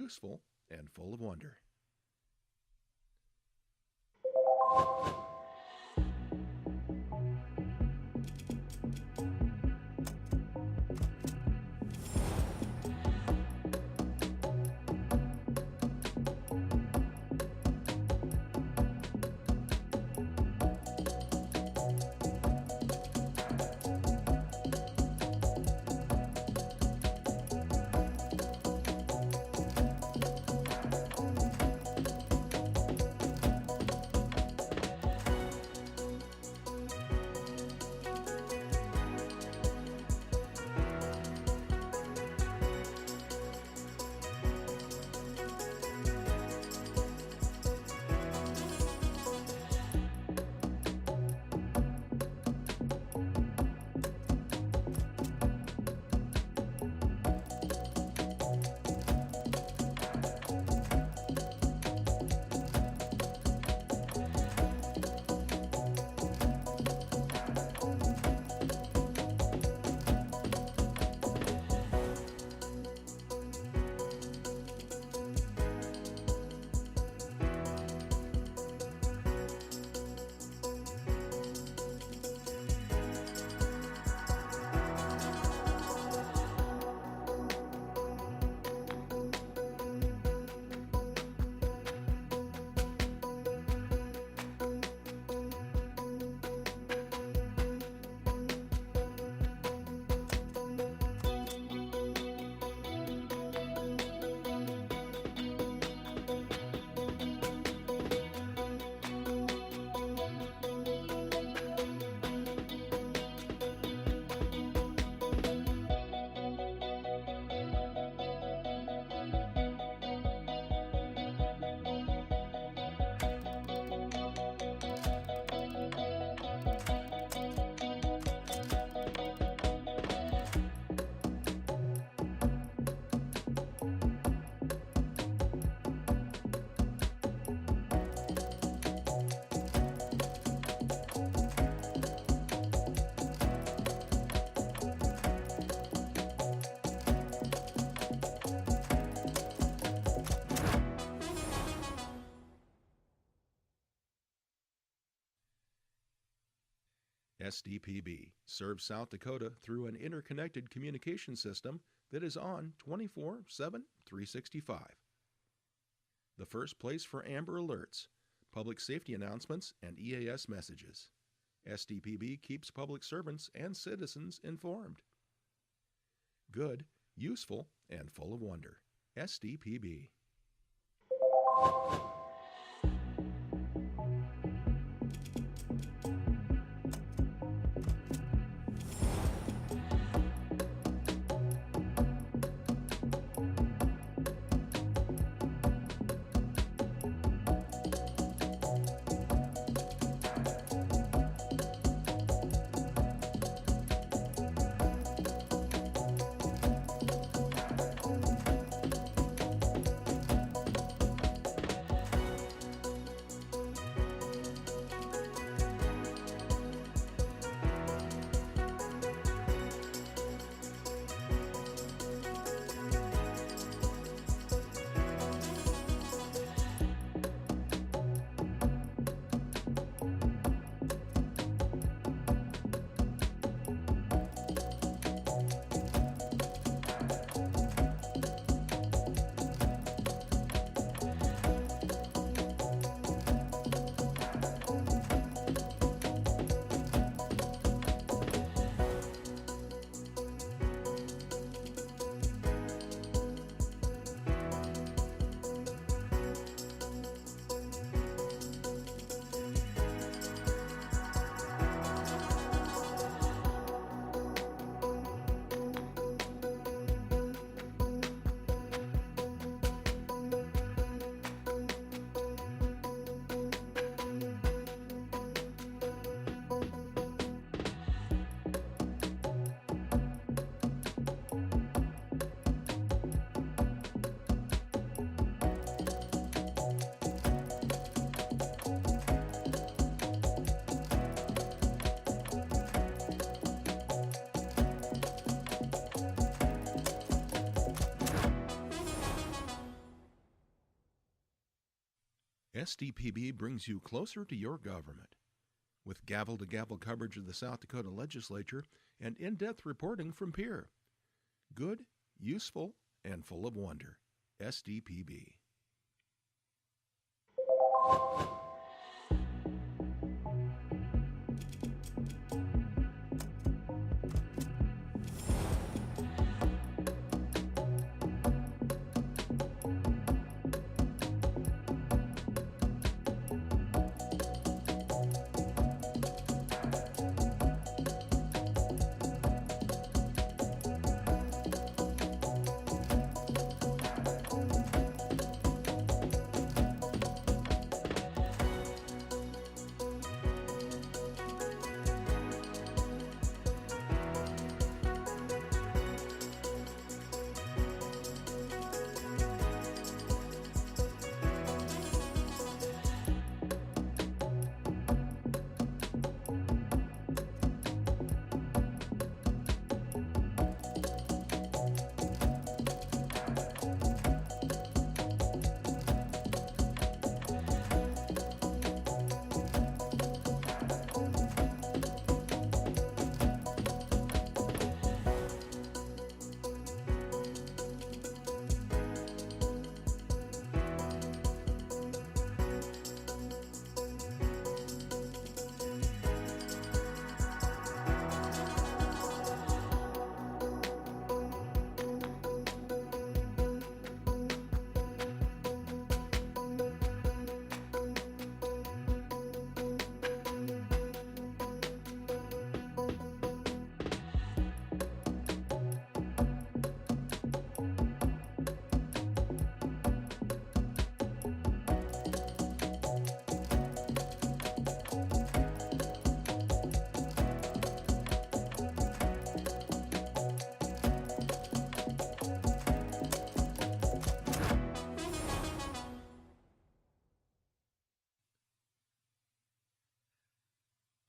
useful, and full of wonder. SDPB serves South Dakota through an interconnected communication system that is on 24/7, 365. The first place for Amber Alerts, public safety announcements, and EAS messages. SDPB keeps public servants and citizens informed. Good, useful, and full of wonder. SDPB. SDPB brings you closer to your government. With gavel-to-gavel coverage of the South Dakota Legislature and in-depth reporting from Pierre. Good, useful, and full of wonder. SDPB.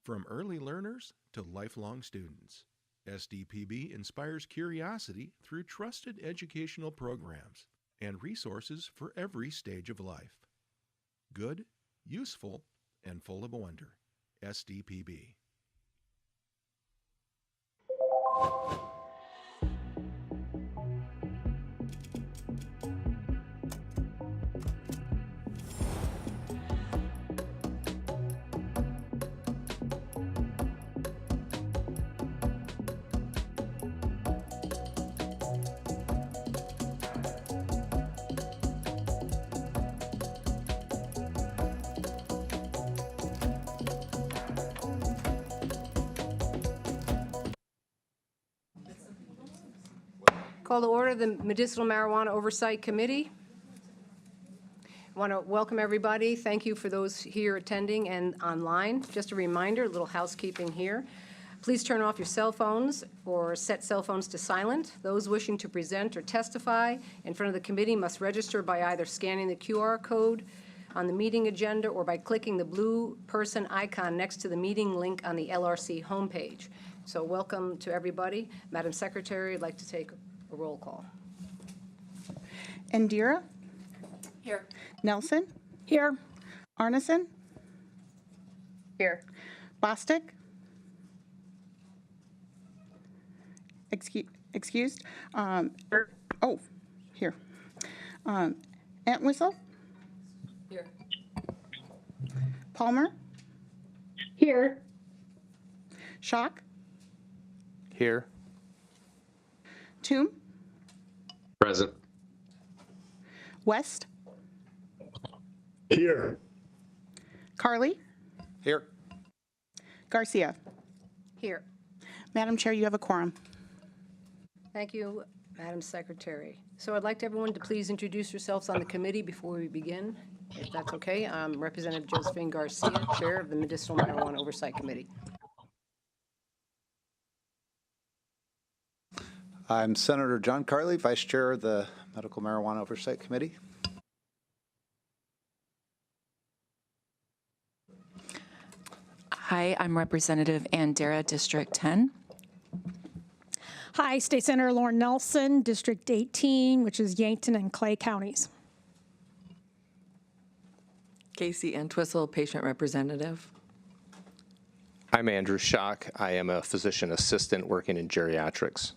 From early learners to lifelong students, SDPB inspires curiosity through trusted educational programs and resources for every stage of life. Good, useful, and full of wonder. SDPB. Call to order the Medicinal Marijuana Oversight Committee. I want to welcome everybody. Thank you for those here attending and online. Just a reminder, a little housekeeping here. Please turn off your cell phones or set cell phones to silent. Those wishing to present or testify in front of the committee must register by either scanning the QR code on the meeting agenda or by clicking the blue person icon next to the meeting link on the LRC homepage. So welcome to everybody. Madam Secretary, I'd like to take a roll call. Indira? Here. Nelson? Here. Arneson? Here. Bostic? Excused? Oh, here. Entwistle? Here. Palmer? Here. Schock? Here. Toom? Present. West? Here. Carly? Here. Garcia? Here. Madam Chair, you have a quorum. Thank you, Madam Secretary. So I'd like everyone to please introduce yourselves on the committee before we begin, if that's okay. I'm Representative Josephine Garcia, Chair of the Medicinal Marijuana Oversight Committee. I'm Senator John Carly, Vice Chair of the Medical Marijuana Oversight Committee. Hi, I'm Representative Andera, District 10. Hi, State Senator Lauren Nelson, District 18, which is Yankton and Clay counties. Casey Entwistle, patient representative. I'm Andrew Schock. I am a physician assistant working in geriatrics.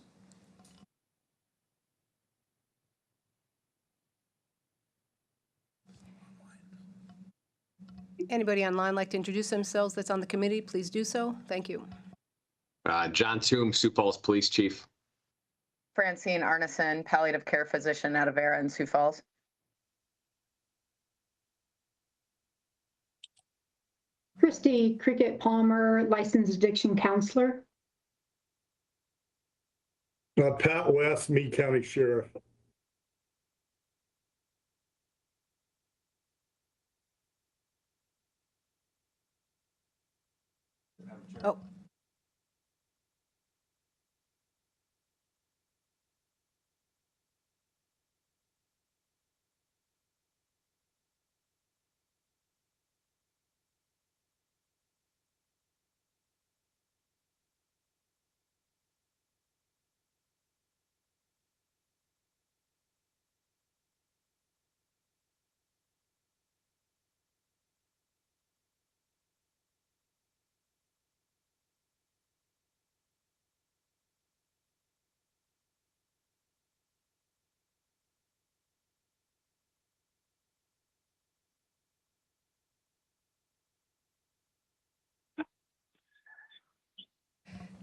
Anybody online like to introduce themselves that's on the committee, please do so. Thank you. John Toom, Sioux Falls Police Chief. Francine Arneson, palliative care physician out of Vera in Sioux Falls. Christy Cricket Palmer, licensed addiction counselor. Pat West, Meade County Sheriff. Oh.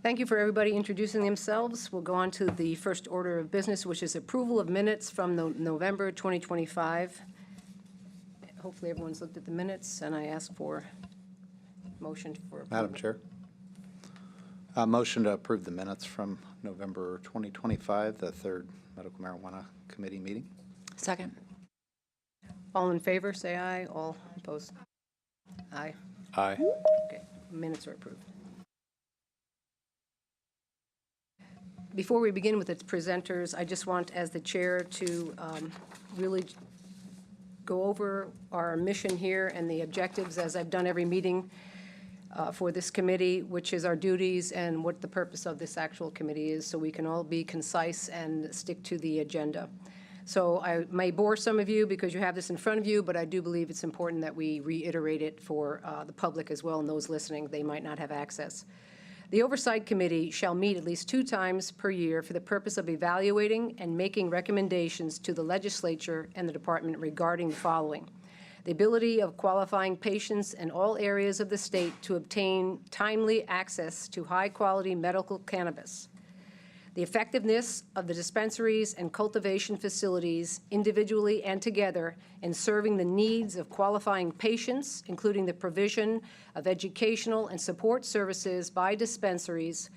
Thank you for everybody introducing themselves. We'll go on to the first order of business, which is approval of minutes from November 2025. Hopefully everyone's looked at the minutes, and I ask for motion for approval. Madam Chair. Motion to approve the minutes from November 2025, the third Medical Marijuana Committee meeting. Second. All in favor, say aye. All opposed? Aye. Aye. Okay, minutes are approved. Before we begin with the presenters, I just want, as the chair, to really go over our mission here and the objectives, as I've done every meeting for this committee, which is our duties and what the purpose of this actual committee is, so we can all be concise and stick to the agenda. So I may bore some of you because you have this in front of you, but I do believe it's important that we reiterate it for the public as well, and those listening, they might not have access. The Oversight Committee shall meet at least 2 times per year for the purpose of evaluating and making recommendations to the legislature and the department regarding the following: the ability of qualifying patients in all areas of the state to obtain timely access to high-quality medical cannabis, the effectiveness of the dispensaries and cultivation facilities individually and together in serving the needs of qualifying patients, including the provision of educational and support services by dispensaries,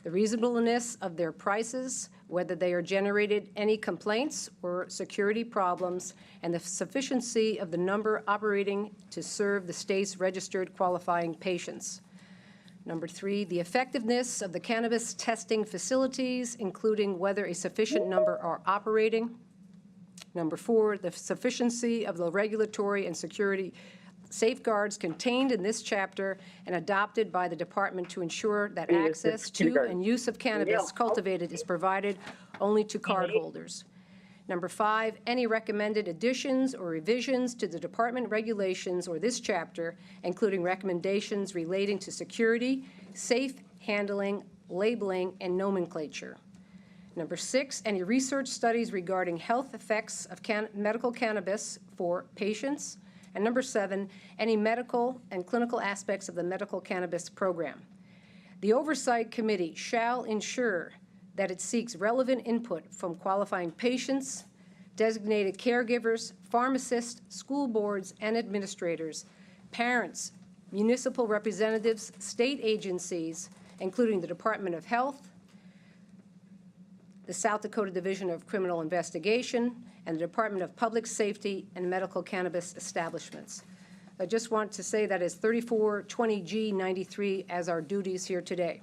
the reasonableness of their prices, whether they are generated any complaints or security problems, and the sufficiency of the number operating to serve the state's registered qualifying patients. Number 3, the effectiveness of the cannabis testing facilities, including whether a sufficient number are operating. Number 4, the sufficiency of the regulatory and security safeguards contained in this chapter and adopted by the department to ensure that access to and use of cannabis cultivated is provided only to cardholders. Number 5, any recommended additions or revisions to the department regulations or this chapter, including recommendations relating to security, safe handling, labeling, and nomenclature. Number 6, any research studies regarding health effects of medical cannabis for patients. And number 7, any medical and clinical aspects of the medical cannabis program. The Oversight Committee shall ensure that it seeks relevant input from qualifying patients, designated caregivers, pharmacists, school boards and administrators, parents, municipal representatives, state agencies, including the Department of Health, the South Dakota Division of Criminal Investigation, and the Department of Public Safety and Medical Cannabis Establishments. I just want to say that is 3420G93 as our duties here today.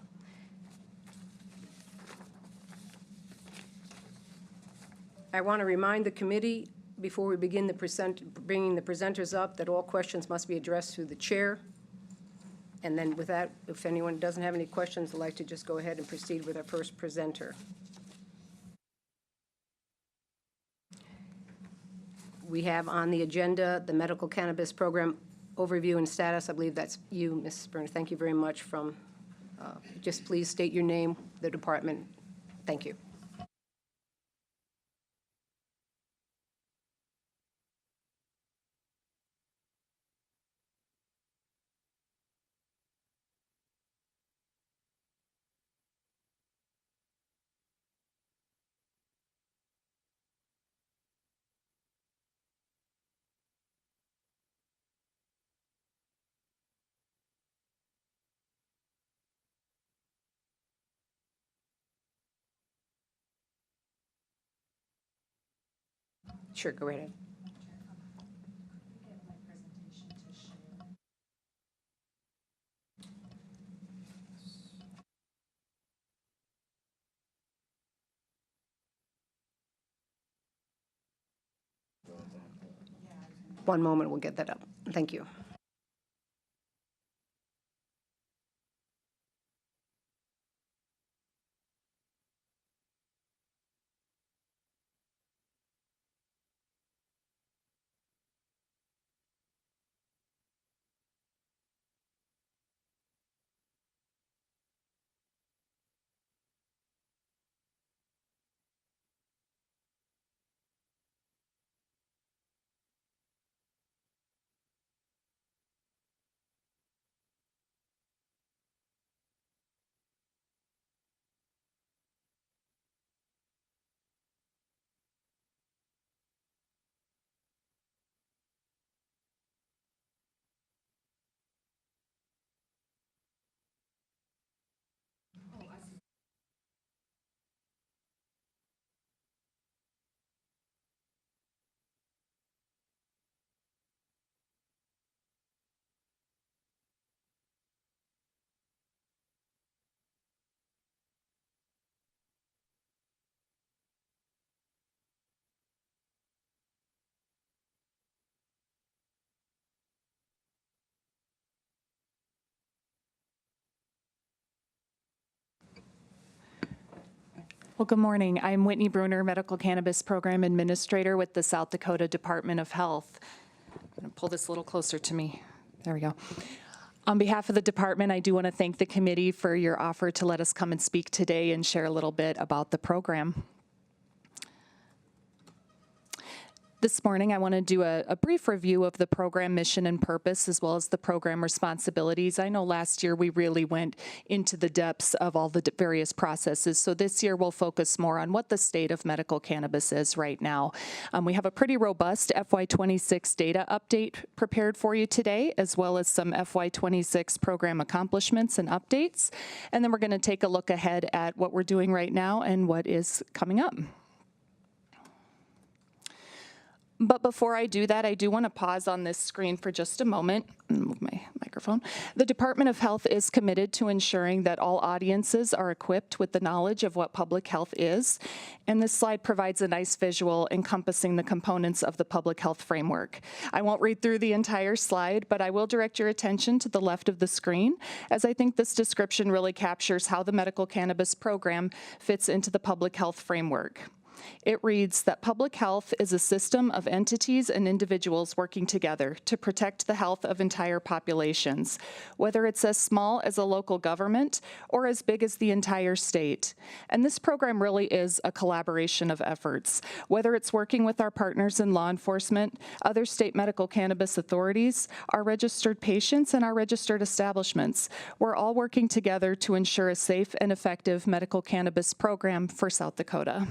I want to remind the committee, before we begin bringing the presenters up, that all questions must be addressed through the chair. And then with that, if anyone doesn't have any questions, I'd like to just go ahead and proceed with our first presenter. We have on the agenda the medical cannabis program overview and status. I believe that's you, Mrs. Burner. Thank you very much from, just please state your name, the department. Thank you. Sure, go right ahead. One moment, we'll get that up. Thank you. Well, good morning. I'm Whitney Bruner, Medical Cannabis Program Administrator with the South Dakota Department of Health. I'm going to pull this a little closer to me. There we go. On behalf of the department, I do want to thank the committee for your offer to let us come and speak today and share a little bit about the program. This morning, I want to do a brief review of the program mission and purpose, as well as the program responsibilities. I know last year we really went into the depths of all the various processes, so this year we'll focus more on what the state of medical cannabis is right now. We have a pretty robust FY26 data update prepared for you today, as well as some FY26 program accomplishments and updates. And then we're going to take a look ahead at what we're doing right now and what is coming up. But before I do that, I do want to pause on this screen for just a moment and move my microphone. The Department of Health is committed to ensuring that all audiences are equipped with the knowledge of what public health is. And this slide provides a nice visual encompassing the components of the public health framework. I won't read through the entire slide, but I will direct your attention to the left of the screen, as I think this description really captures how the medical cannabis program fits into the public health framework. It reads that public health is a system of entities and individuals working together to protect the health of entire populations, whether it's as small as a local government or as big as the entire state. And this program really is a collaboration of efforts, whether it's working with our partners in law enforcement, other state medical cannabis authorities, our registered patients, and our registered establishments. We're all working together to ensure a safe and effective medical cannabis program for South Dakota.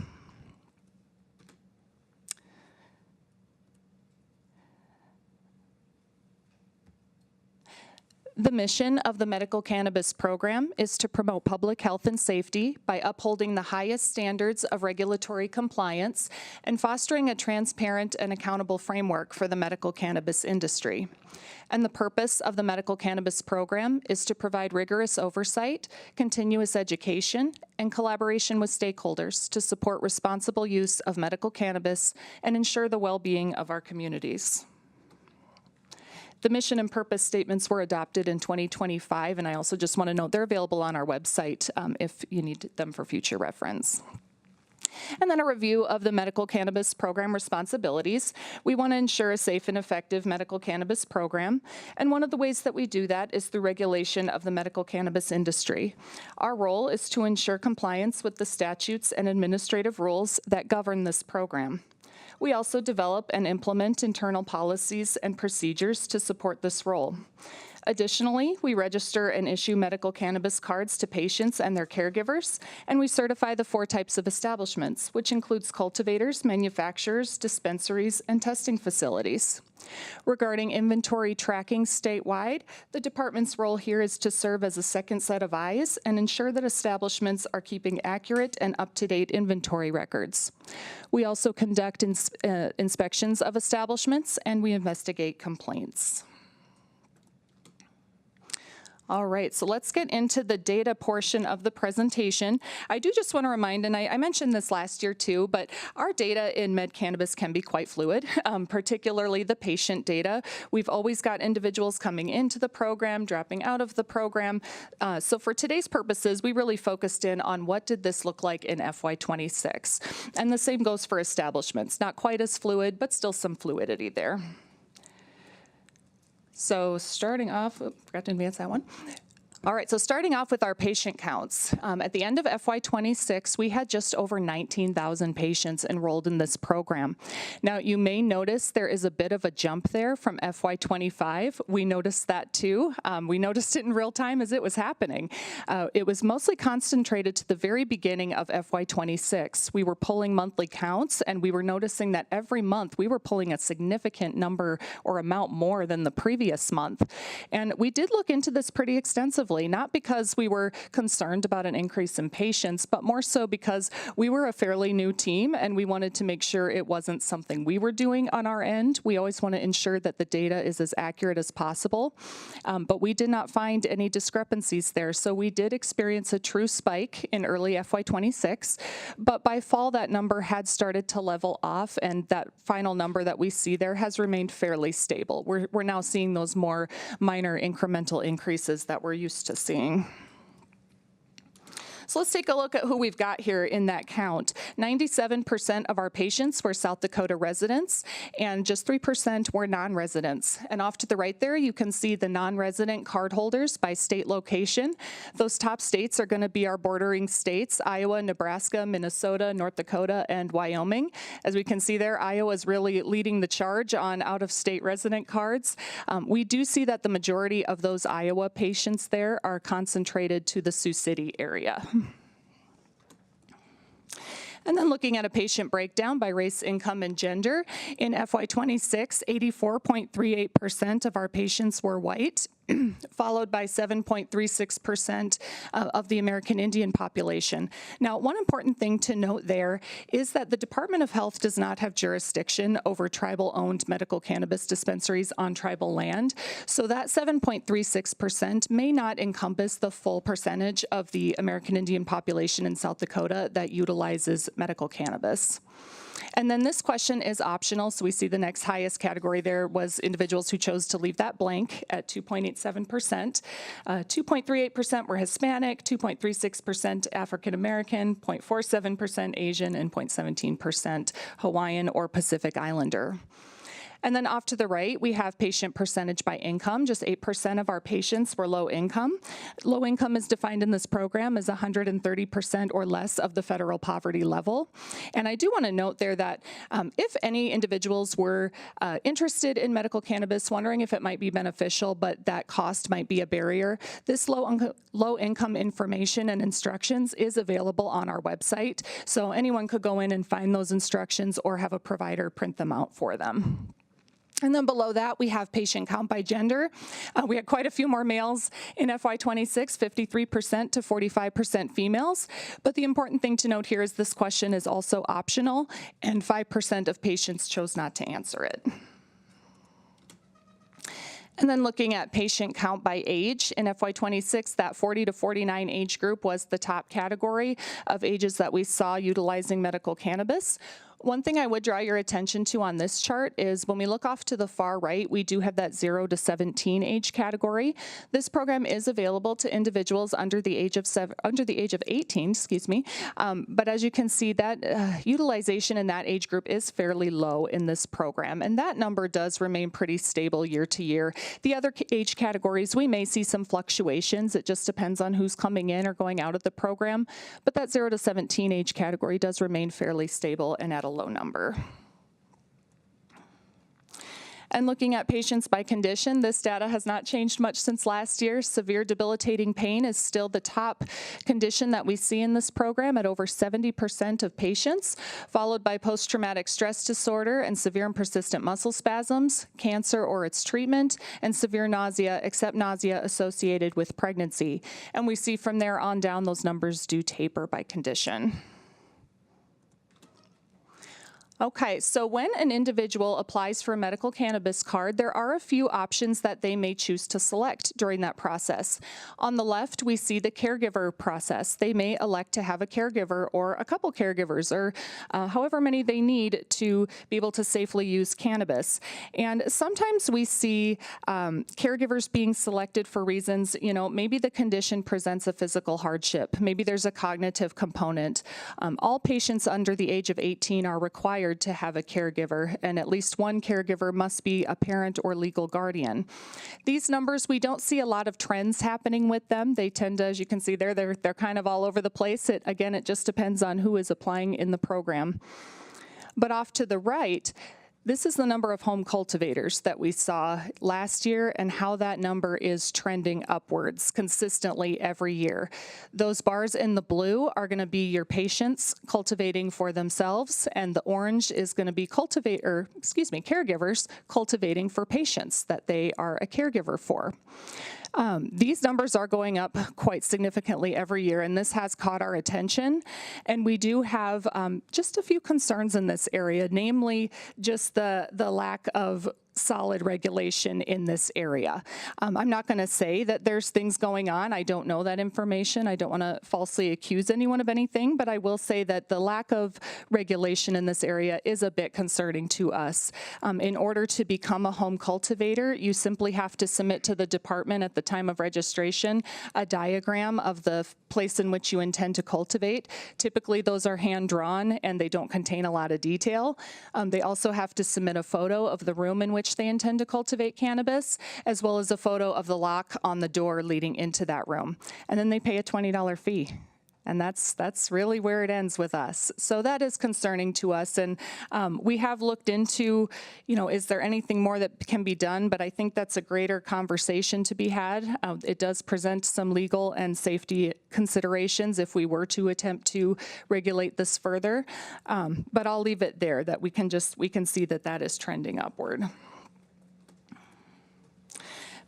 The mission of the medical cannabis program is to promote public health and safety by upholding the highest standards of regulatory compliance and fostering a transparent and accountable framework for the medical cannabis industry. And the purpose of the medical cannabis program is to provide rigorous oversight, continuous education, and collaboration with stakeholders to support responsible use of medical cannabis and ensure the well-being of our communities. The mission and purpose statements were adopted in 2025, and I also just want to note they're available on our website if you need them for future reference. And then a review of the medical cannabis program responsibilities. We want to ensure a safe and effective medical cannabis program. And one of the ways that we do that is through regulation of the medical cannabis industry. Our role is to ensure compliance with the statutes and administrative rules that govern this program. We also develop and implement internal policies and procedures to support this role. Additionally, we register and issue medical cannabis cards to patients and their caregivers, and we certify the 4 types of establishments, which includes cultivators, manufacturers, dispensaries, and testing facilities. Regarding inventory tracking statewide, the department's role here is to serve as a second set of eyes and ensure that establishments are keeping accurate and up-to-date inventory records. We also conduct inspections of establishments, and we investigate complaints. All right, so let's get into the data portion of the presentation. I do just want to remind, and I mentioned this last year too, but our data in med cannabis can be quite fluid, particularly the patient data. We've always got individuals coming into the program, dropping out of the program. So for today's purposes, we really focused in on what did this look like in FY26. And the same goes for establishments. Not quite as fluid, but still some fluidity there. So starting off, forgot to advance that one. All right, so starting off with our patient counts. At the end of FY26, we had just over 19,000 patients enrolled in this program. Now, you may notice there is a bit of a jump there from FY25. We noticed that too. We noticed it in real time as it was happening. It was mostly concentrated to the very beginning of FY26. We were pulling monthly counts, and we were noticing that every month we were pulling a significant number or amount more than the previous month. And we did look into this pretty extensively. Not because we were concerned about an increase in patients, but more so because we were a fairly new team and we wanted to make sure it wasn't something we were doing on our end. We always want to ensure that the data is as accurate as possible, but we did not find any discrepancies there. So we did experience a true spike in early FY26, but by fall that number had started to level off, and that final number that we see there has remained fairly stable. We're now seeing those more minor incremental increases that we're used to seeing. So let's take a look at who we've got here in that count. 97% of our patients were South Dakota residents, and just 3% were non-residents. And off to the right there, you can see the non-resident cardholders by state location. Those top states are going to be our bordering states: Iowa, Nebraska, Minnesota, North Dakota, and Wyoming. As we can see there, Iowa is really leading the charge on out-of-state resident cards. We do see that the majority of those Iowa patients there are concentrated to the Sioux City area. And then looking at a patient breakdown by race, income, and gender, in FY26, 84.38% of our patients were white, followed by 7.36% of the American Indian population. Now, one important thing to note there is that the Department of Health does not have jurisdiction over tribal-owned medical cannabis dispensaries on tribal land, so that 7.36% may not encompass the full percentage of the American Indian population in South Dakota that utilizes medical cannabis. And then this question is optional, so we see the next highest category there was individuals who chose to leave that blank at 2.87%. 2.38% were Hispanic, 2.36% African American, 0.47% Asian, and 0.17% Hawaiian or Pacific Islander. And then off to the right, we have patient percentage by income. Just 8% of our patients were low income. Low income is defined in this program as 130% or less of the federal poverty level. And I do want to note there that if any individuals were interested in medical cannabis, wondering if it might be beneficial, but that cost might be a barrier, this low income information and instructions is available on our website. So anyone could go in and find those instructions or have a provider print them out for them. And then below that, we have patient count by gender. We had quite a few more males in FY26, 53% to 45% females. But the important thing to note here is this question is also optional, and 5% of patients chose not to answer it. And then looking at patient count by age, in FY26, that 40 to 49 age group was the top category of ages that we saw utilizing medical cannabis. One thing I would draw your attention to on this chart is when we look off to the far right, we do have that 0 to 17 age category. This program is available to individuals under the age of 18, excuse me. But as you can see, that utilization in that age group is fairly low in this program, and that number does remain pretty stable year to year. The other age categories, we may see some fluctuations. It just depends on who's coming in or going out of the program, but that 0 to 17 age category does remain fairly stable and at a low number. And looking at patients by condition, this data has not changed much since last year. Severe debilitating pain is still the top condition that we see in this program at over 70% of patients, followed by post-traumatic stress disorder and severe and persistent muscle spasms, cancer or its treatment, and severe nausea, except nausea associated with pregnancy. And we see from there on down those numbers do taper by condition. Okay, so when an individual applies for a medical cannabis card, there are a few options that they may choose to select during that process. On the left, we see the caregiver process. They may elect to have a caregiver or a couple caregivers or however many they need to be able to safely use cannabis. And sometimes we see caregivers being selected for reasons, you know, maybe the condition presents a physical hardship. Maybe there's a cognitive component. All patients under the age of 18 are required to have a caregiver, and at least one caregiver must be a parent or legal guardian. These numbers, we don't see a lot of trends happening with them. They tend to, as you can see there, they're kind of all over the place. Again, it just depends on who is applying in the program. But off to the right, this is the number of home cultivators that we saw last year and how that number is trending upwards consistently every year. Those bars in the blue are going to be your patients cultivating for themselves, and the orange is going to be caregivers cultivating for patients that they are a caregiver for. These numbers are going up quite significantly every year, and this has caught our attention. And we do have just a few concerns in this area, namely just the lack of solid regulation in this area. I'm not going to say that there's things going on. I don't know that information. I don't want to falsely accuse anyone of anything, but I will say that the lack of regulation in this area is a bit concerning to us. In order to become a home cultivator, you simply have to submit to the department at the time of registration a diagram of the place in which you intend to cultivate. Typically, those are hand-drawn and they don't contain a lot of detail. They also have to submit a photo of the room in which they intend to cultivate cannabis, as well as a photo of the lock on the door leading into that room. And then they pay a $20 fee. And that's really where it ends with us. So that is concerning to us. And we have looked into, you know, is there anything more that can be done? But I think that's a greater conversation to be had. It does present some legal and safety considerations if we were to attempt to regulate this further. But I'll leave it there, that we can see that that is trending upward.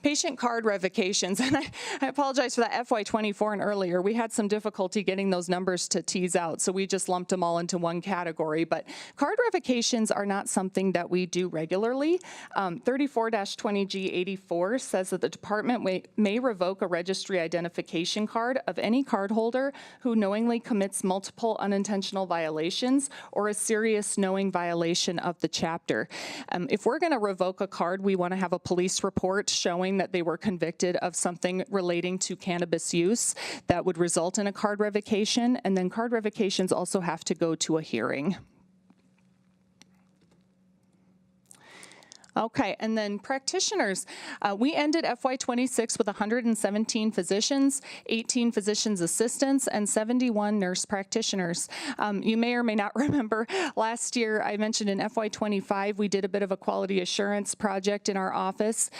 Patient card revocations, and I apologize for that FY24 and earlier. We had some difficulty getting those numbers to tease out, so we just lumped them all into one category. But card revocations are not something that we do regularly. 34-20G84 says that the department may revoke a registry identification card of any cardholder who knowingly commits multiple unintentional violations or a serious knowing violation of the chapter. If we're going to revoke a card, we want to have a police report showing that they were convicted of something relating to cannabis use that would result in a card revocation, and then card revocations also have to go to a hearing. Okay, and then practitioners. We ended FY26 with 117 physicians, 18 physicians assistants, and 71 nurse practitioners. You may or may not remember last year I mentioned in FY25 we did a bit of a quality assurance project in our office.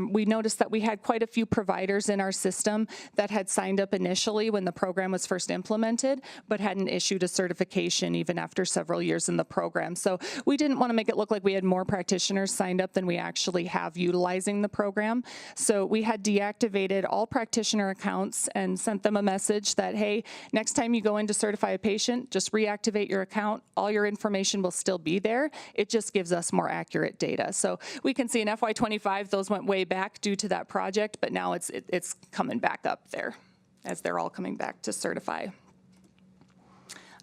We noticed that we had quite a few providers in our system that had signed up initially when the program was first implemented, but hadn't issued a certification even after several years in the program. So we didn't want to make it look like we had more practitioners signed up than we actually have utilizing the program. So we had deactivated all practitioner accounts and sent them a message that, hey, next time you go in to certify a patient, just reactivate your account. All your information will still be there. It just gives us more accurate data. So we can see in FY25, those went way back due to that project, but now it's coming back up there as they're all coming back to certify.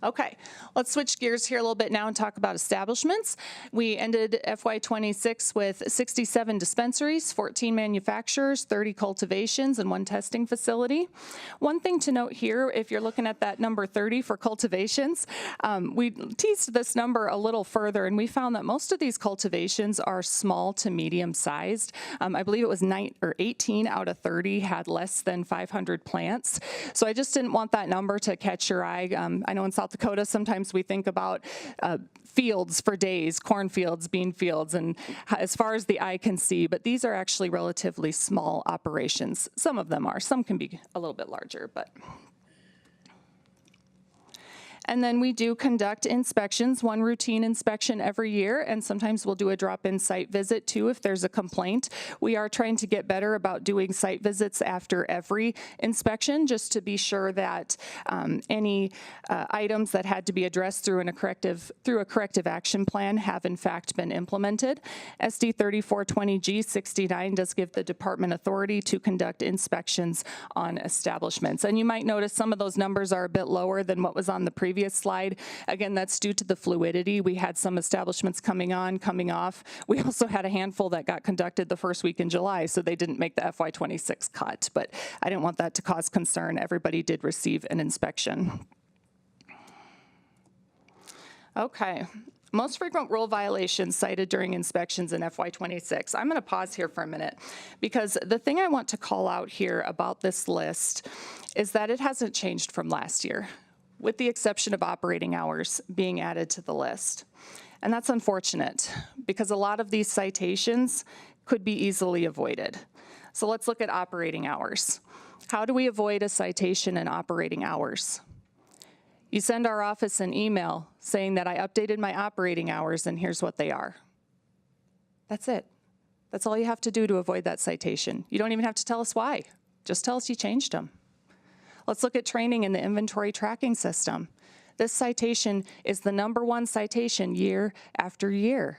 Okay, let's switch gears here a little bit now and talk about establishments. We ended FY26 with 67 dispensaries, 14 manufacturers, 30 cultivations, and 1 testing facility. One thing to note here, if you're looking at that number 30 for cultivations, we teased this number a little further, and we found that most of these cultivations are small to medium sized. I believe it was 18 out of 30 had less than 500 plants. So I just didn't want that number to catch your eye. I know in South Dakota, sometimes we think about fields for days, cornfields, bean fields, and as far as the eye can see, but these are actually relatively small operations. Some of them are. Some can be a little bit larger, but... And then we do conduct inspections, 1 routine inspection every year, and sometimes we'll do a drop-in site visit too if there's a complaint. We are trying to get better about doing site visits after every inspection just to be sure that any items that had to be addressed through a corrective action plan have in fact been implemented. SD 3420G69 does give the department authority to conduct inspections on establishments. And you might notice some of those numbers are a bit lower than what was on the previous slide. Again, that's due to the fluidity. We had some establishments coming on, coming off. We also had a handful that got conducted the first week in July, so they didn't make the FY26 cut. But I didn't want that to cause concern. Everybody did receive an inspection. Okay. Most frequent rule violations cited during inspections in FY26. I'm going to pause here for a minute because the thing I want to call out here about this list is that it hasn't changed from last year, with the exception of operating hours being added to the list. And that's unfortunate because a lot of these citations could be easily avoided. So let's look at operating hours. How do we avoid a citation in operating hours? You send our office an email saying that I updated my operating hours and here's what they are. That's it. That's all you have to do to avoid that citation. You don't even have to tell us why. Just tell us you changed them. Let's look at training in the inventory tracking system. This citation is the #1 citation year after year.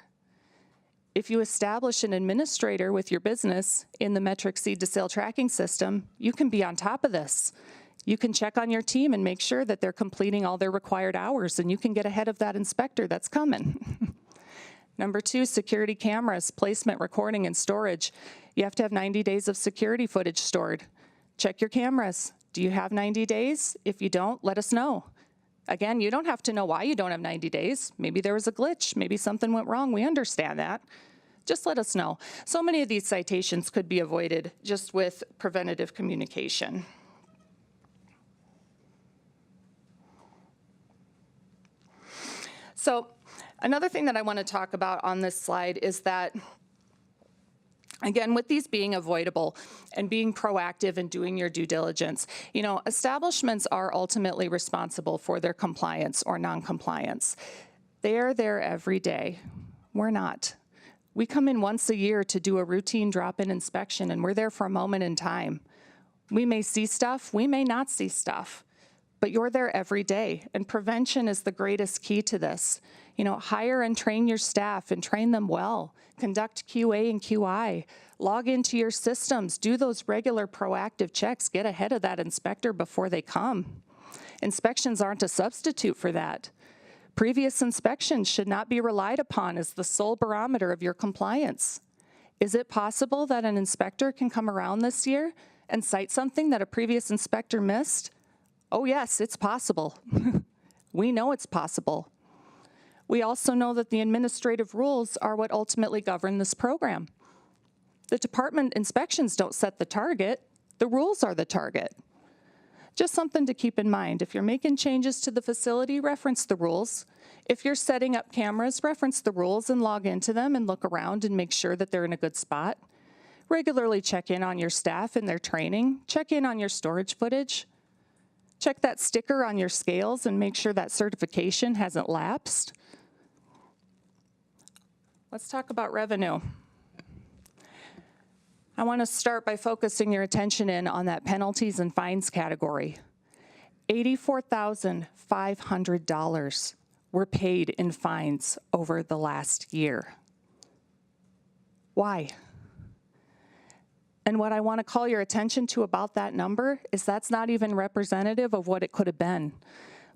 If you establish an administrator with your business in the metric seed to sale tracking system, you can be on top of this. You can check on your team and make sure that they're completing all their required hours, and you can get ahead of that inspector that's coming. #2, security cameras, placement, recording, and storage. You have to have 90 days of security footage stored. Check your cameras. Do you have 90 days? If you don't, let us know. Again, you don't have to know why you don't have 90 days. Maybe there was a glitch. Maybe something went wrong. We understand that. Just let us know. So many of these citations could be avoided just with preventative communication. So another thing that I want to talk about on this slide is that, again, with these being avoidable and being proactive and doing your due diligence, establishments are ultimately responsible for their compliance or non-compliance. They are there every day. We're not. We come in once a year to do a routine drop-in inspection, and we're there for a moment in time. We may see stuff, we may not see stuff, but you're there every day, and prevention is the greatest key to this. Hire and train your staff and train them well. Conduct QA and QI. Log into your systems. Do those regular proactive checks. Get ahead of that inspector before they come. Inspections aren't a substitute for that. Previous inspections should not be relied upon as the sole barometer of your compliance. Is it possible that an inspector can come around this year and cite something that a previous inspector missed? Oh yes, it's possible. We know it's possible. We also know that the administrative rules are what ultimately govern this program. The department inspections don't set the target. The rules are the target. Just something to keep in mind. If you're making changes to the facility, reference the rules. If you're setting up cameras, reference the rules and log into them and look around and make sure that they're in a good spot. Regularly check in on your staff and their training. Check in on your storage footage. Check that sticker on your scales and make sure that certification hasn't lapsed. Let's talk about revenue. I want to start by focusing your attention in on that penalties and fines category. $84,500 were paid in fines over the last year. Why? And what I want to call your attention to about that number is that's not even representative of what it could have been.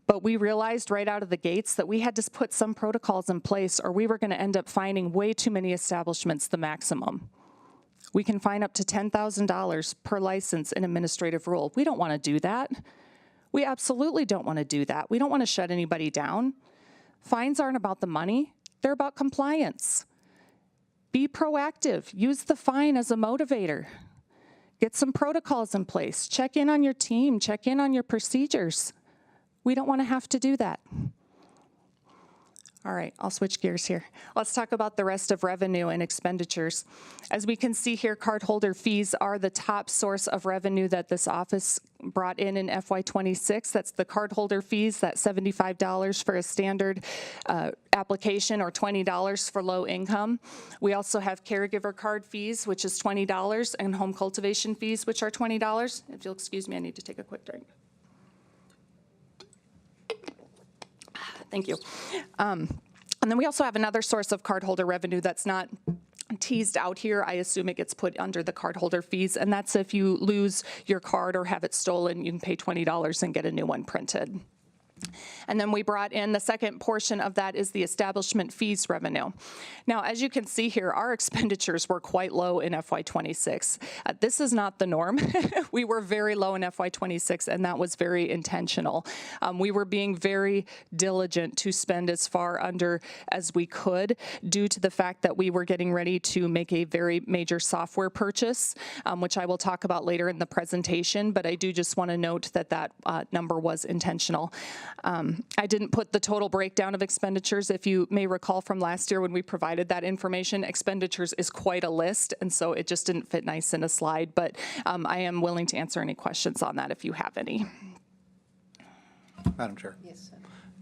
But we realized right out of the gates that we had to put some protocols in place or we were going to end up fining way too many establishments the maximum. We can fine up to $10,000 per license in administrative rule. We don't want to do that. We absolutely don't want to do that. We don't want to shut anybody down. Fines aren't about the money. They're about compliance. Be proactive. Use the fine as a motivator. Get some protocols in place. Check in on your team. Check in on your procedures. We don't want to have to do that. All right, I'll switch gears here. Let's talk about the rest of revenue and expenditures. As we can see here, cardholder fees are the top source of revenue that this office brought in FY26. That's the cardholder fees, that's $75 for a standard application or $20 for low income. We also have caregiver card fees, which is $20, and home cultivation fees, which are $20. If you'll excuse me, I need to take a quick drink. Thank you. And then we also have another source of cardholder revenue that's not teased out here. I assume it gets put under the cardholder fees, and that's if you lose your card or have it stolen, you can pay $20 and get a new one printed. And then we brought in the second portion of that is the establishment fees revenue. Now, as you can see here, our expenditures were quite low in FY26. This is not the norm. We were very low in FY26, and that was very intentional. We were being very diligent to spend as far under as we could due to the fact that we were getting ready to make a very major software purchase, which I will talk about later in the presentation, but I do just want to note that that number was intentional. I didn't put the total breakdown of expenditures. If you may recall from last year when we provided that information, expenditures is quite a list, and so it just didn't fit nice in a slide, but I am willing to answer any questions on that if you have any. Madam Chair. Yes, sir.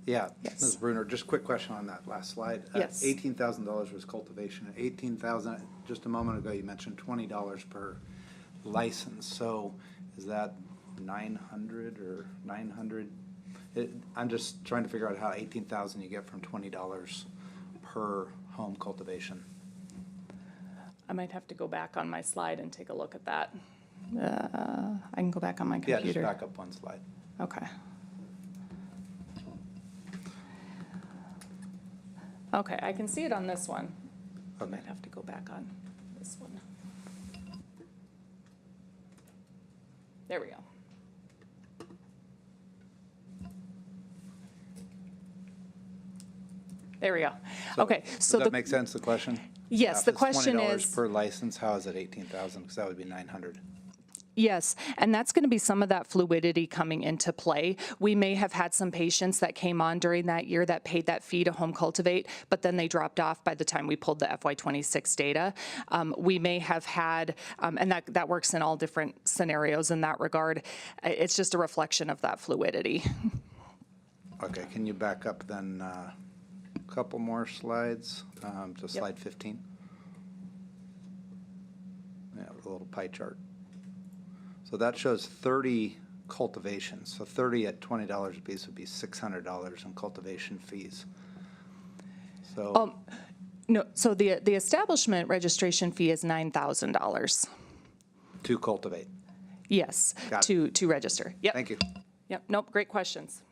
Yeah, Yes. Ms. Bruner, just a quick question on that last slide. Yes. $18,000 was cultivation. $18,000, just a moment ago, you mentioned $20 per license. So is that 900 or 900? I'm just trying to figure out how 18,000 you get from $20 per home cultivation. I might have to go back on my slide and take a look at that. I can go back on my Yeah, computer. just back up one slide. Okay. Okay, I can see it on this one. I Okay. might have to go back on this one. There we go. There we go. Okay, so Does that make sense, the question? Yes, If the it's question $20 is- per license, how is it 18,000? Because that would be 900. Yes, and that's going to be some of that fluidity coming into play. We may have had some patients that came on during that year that paid that fee to home cultivate, but then they dropped off by the time we pulled the FY26 data. We may have had, and that works in all different scenarios in that regard. It's just a reflection of that fluidity. Okay, can you back up then a couple more slides to slide 15? Yeah, with a little pie chart. So that shows 30 cultivations. So 30 at $20 a piece would be $600 in cultivation fees. So No, so the establishment registration fee is $9,000. to cultivate. Yes, Got to register. Yep. Thank you. Yep, nope, great questions.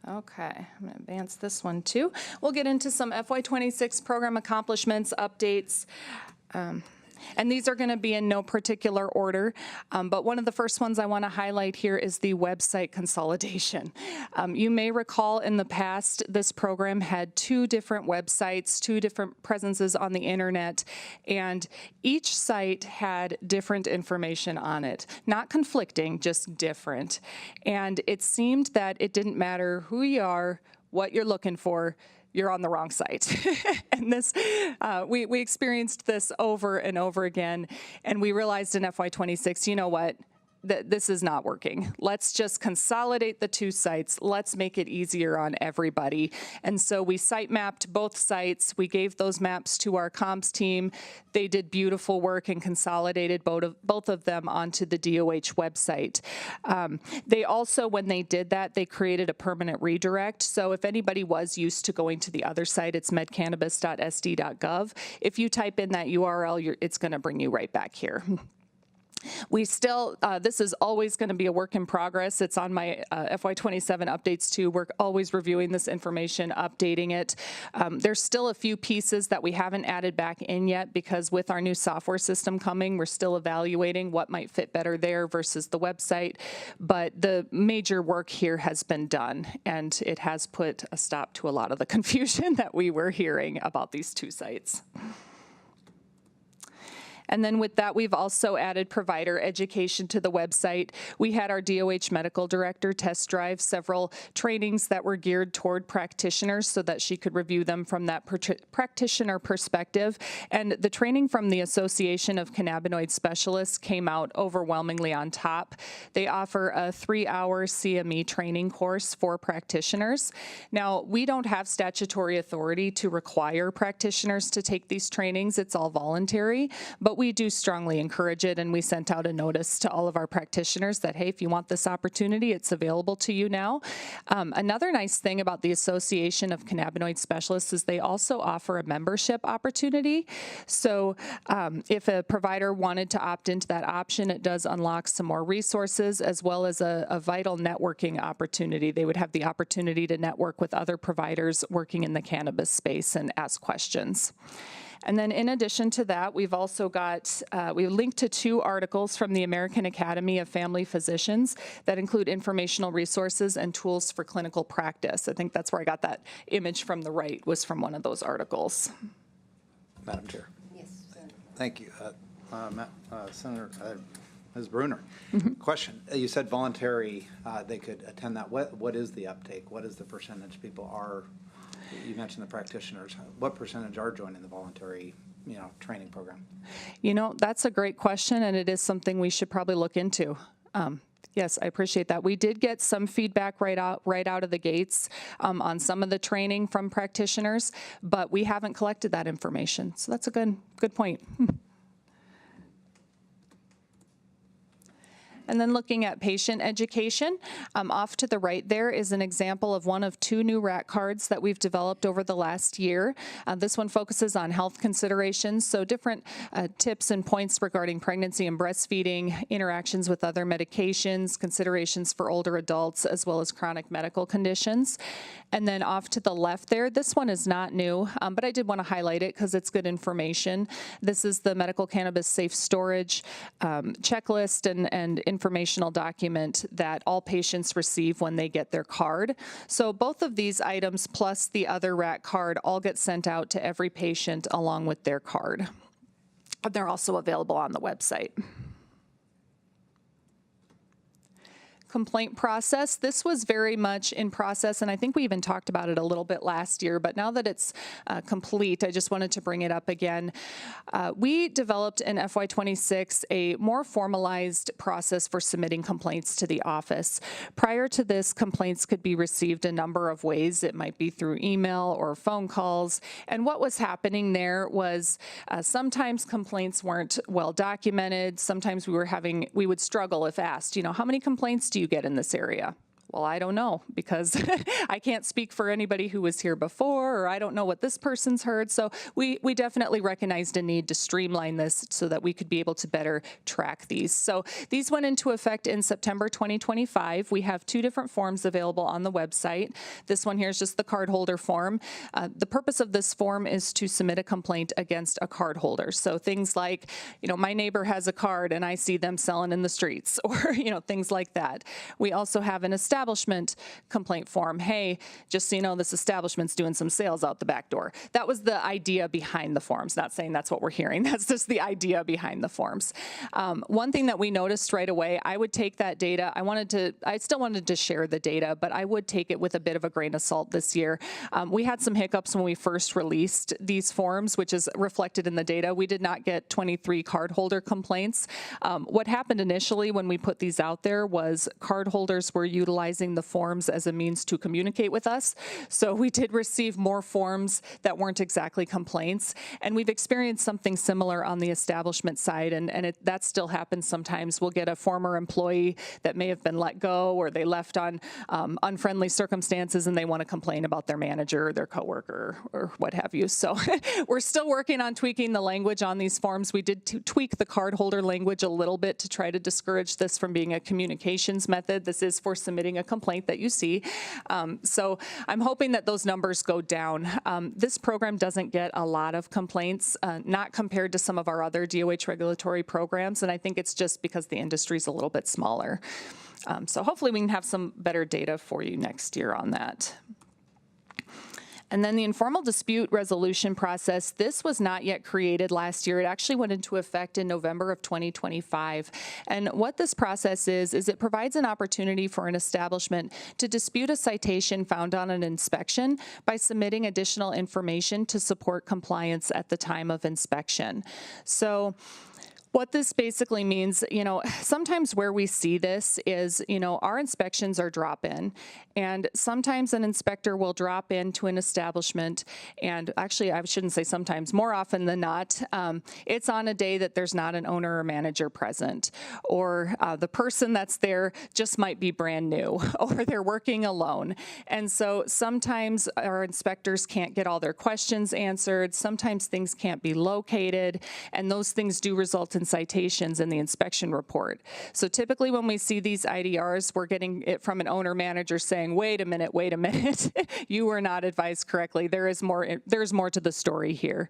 Okay, I'm going to advance this one too. We'll get into some FY26 program accomplishments, updates. And these are going to be in no particular order, but one of the first ones I want to highlight here is the website consolidation. You may recall in the past, this program had 2 different websites, 2 different presences on the internet, and each site had different information on it. Not conflicting, just different. And it seemed that it didn't matter who you are, what you're looking for, you're on the wrong site. And this, we experienced this over and over again, and we realized in FY26, you know what? This is not working. Let's just consolidate the 2 sites. Let's make it easier on everybody. And so we site mapped both sites. We gave those maps to our comms team. They did beautiful work and consolidated both of them onto the DOH website. They also, when they did that, they created a permanent redirect. So if anybody was used to going to the other site, it's medcannabis.sd.gov. If you type in that URL, it's going to bring you right back here. We still, this is always going to be a work in progress. It's on my FY27 updates too. We're always reviewing this information, updating it. There's still a few pieces that we haven't added back in yet because with our new software system coming, we're still evaluating what might fit better there versus the website. But the major work here has been done, and it has put a stop to a lot of the confusion that we were hearing about these two sites. And then with that, we've also added provider education to the website. We had our DOH medical director test drive several trainings that were geared toward practitioners so that she could review them from that practitioner perspective. And the training from the Association of Cannabinoid Specialists came out overwhelmingly on top. They offer a 3-hour CME training course for practitioners. Now, we don't have statutory authority to require practitioners to take these trainings. It's all voluntary, but we do strongly encourage it, and we sent out a notice to all of our practitioners that, hey, if you want this opportunity, it's available to you now. Another nice thing about the Association of Cannabinoid Specialists is they also offer a membership opportunity. So if a provider wanted to opt into that option, it does unlock some more resources as well as a vital networking opportunity. They would have the opportunity to network with other providers working in the cannabis space and ask questions. And then in addition to that, we've also got, we linked to 2 articles from the American Academy of Family Physicians that include informational resources and tools for clinical practice. I think that's where I got that image from the right, was from one of those articles. Madam Chair. Yes. Thank you. Senator, Ms. Bruner, question. You said voluntary, they could attend that. What is the uptake? What is the percentage people are? You mentioned the practitioners. What percentage are joining the voluntary, training program? That's a great question, and it is something we should probably look into. Yes, I appreciate that. We did get some feedback right out of the gates on some of the training from practitioners, but we haven't collected that information. So that's a good point. And then looking at patient education, off to the right there is an example of one of 2 new RAC cards that we've developed over the last year. This one focuses on health considerations, so different tips and points regarding pregnancy and breastfeeding, interactions with other medications, considerations for older adults, as well as chronic medical conditions. And then off to the left there, this one is not new, but I did want to highlight it because it's good information. This is the medical cannabis safe storage checklist and informational document that all patients receive when they get their card. So both of these items plus the other RAC card all get sent out to every patient along with their card. They're also available on the website. Complaint process. This was very much in process, and I think we even talked about it a little bit last year, but now that it's complete, I just wanted to bring it up again. We developed in FY26 a more formalized process for submitting complaints to the office. Prior to this, complaints could be received a number of ways. It might be through email or phone calls, and what was happening there was sometimes complaints weren't well documented. Sometimes we would struggle if asked, how many complaints do you get in this area? Well, I don't know because I can't speak for anybody who was here before, or I don't know what this person's heard. So we definitely recognized a need to streamline this so that we could be able to better track these. So these went into effect in September 2025. We have 2 different forms available on the website. This one here is just the cardholder form. The purpose of this form is to submit a complaint against a cardholder. So things like, my neighbor has a card and I see them selling in the streets, or, things like that. We also have an establishment complaint form. Hey, just so you know, this establishment's doing some sales out the back door. That was the idea behind the forms. Not saying that's what we're hearing. That's just the idea behind the forms. One thing that we noticed right away, I would take that data. I still wanted to share the data, but I would take it with a bit of a grain of salt this year. We had some hiccups when we first released these forms, which is reflected in the data. We did not get 23 cardholder complaints. What happened initially when we put these out there was cardholders were utilizing utilizing the forms as a means to communicate with us. So we did receive more forms that weren't exactly complaints. And we've experienced something similar on the establishment side, and that still happens sometimes. We'll get a former employee that may have been let go, or they left on unfriendly circumstances, and they want to complain about their manager or their coworker or what have you. So we're still working on tweaking the language on these forms. We did tweak the cardholder language a little bit to try to discourage this from being a communications method. This is for submitting a complaint that you see. So I'm hoping that those numbers go down. This program doesn't get a lot of complaints, not compared to some of our other DOH regulatory programs, and I think it's just because the industry is a little bit smaller. So hopefully we can have some better data for you next year on that. And then the informal dispute resolution process, this was not yet created last year. It actually went into effect in November of 2025. And what this process is it provides an opportunity for an establishment to dispute a citation found on an inspection by submitting additional information to support compliance at the time of inspection. So what this basically means, sometimes where we see this is, our inspections are drop-in, and sometimes an inspector will drop into an establishment, and actually I shouldn't say sometimes, more often than not, it's on a day that there's not an owner or manager present, or the person that's there just might be brand new, or they're working alone. And so sometimes our inspectors can't get all their questions answered, sometimes things can't be located, and those things do result in citations in the inspection report. So typically when we see these IDRs, we're getting it from an owner manager saying, wait a minute, you were not advised correctly. There's more to the story here.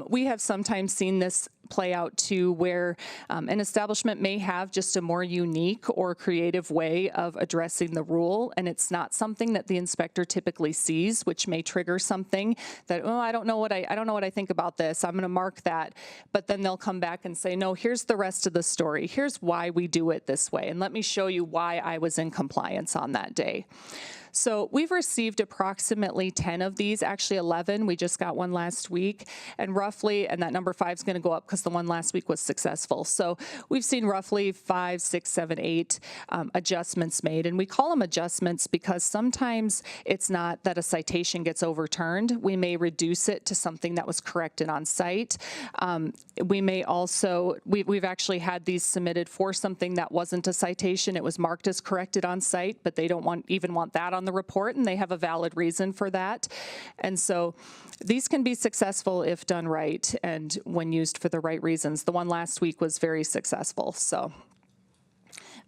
We have sometimes seen this play out too, where an establishment may have just a more unique or creative way of addressing the rule, and it's not something that the inspector typically sees, which may trigger something that, I don't know what I think about this. I'm going to mark that, but then they'll come back and say, no, here's the rest of the story. Here's why we do it this way, and let me show you why I was in compliance on that day. So we've received approximately 10 of these, actually 11. We just got one last week, and that number 5 is going to go up because the one last week was successful. So we've seen roughly 5, 6, 7, 8 adjustments made, and we call them adjustments because sometimes it's not that a citation gets overturned. We may reduce it to something that was corrected on site. We may also, we've actually had these submitted for something that wasn't a citation. It was marked as corrected on site, but they don't even want that on the report, and they have a valid reason for that. And so these can be successful if done right and when used for the right reasons. The one last week was very successful. So,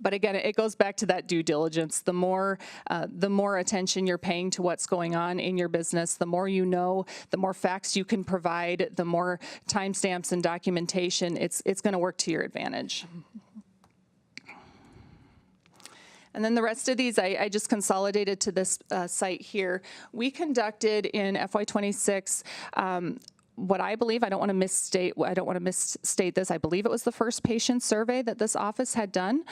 but again, it goes back to that due diligence. The more attention you're paying to what's going on in your business, the more you know, the more facts you can provide, the more timestamps and documentation, it's going to work to your advantage. And then the rest of these, I just consolidated to this site here. We conducted in FY26 what I believe, I don't want to misstate this, I believe it was the first patient survey that this office had done.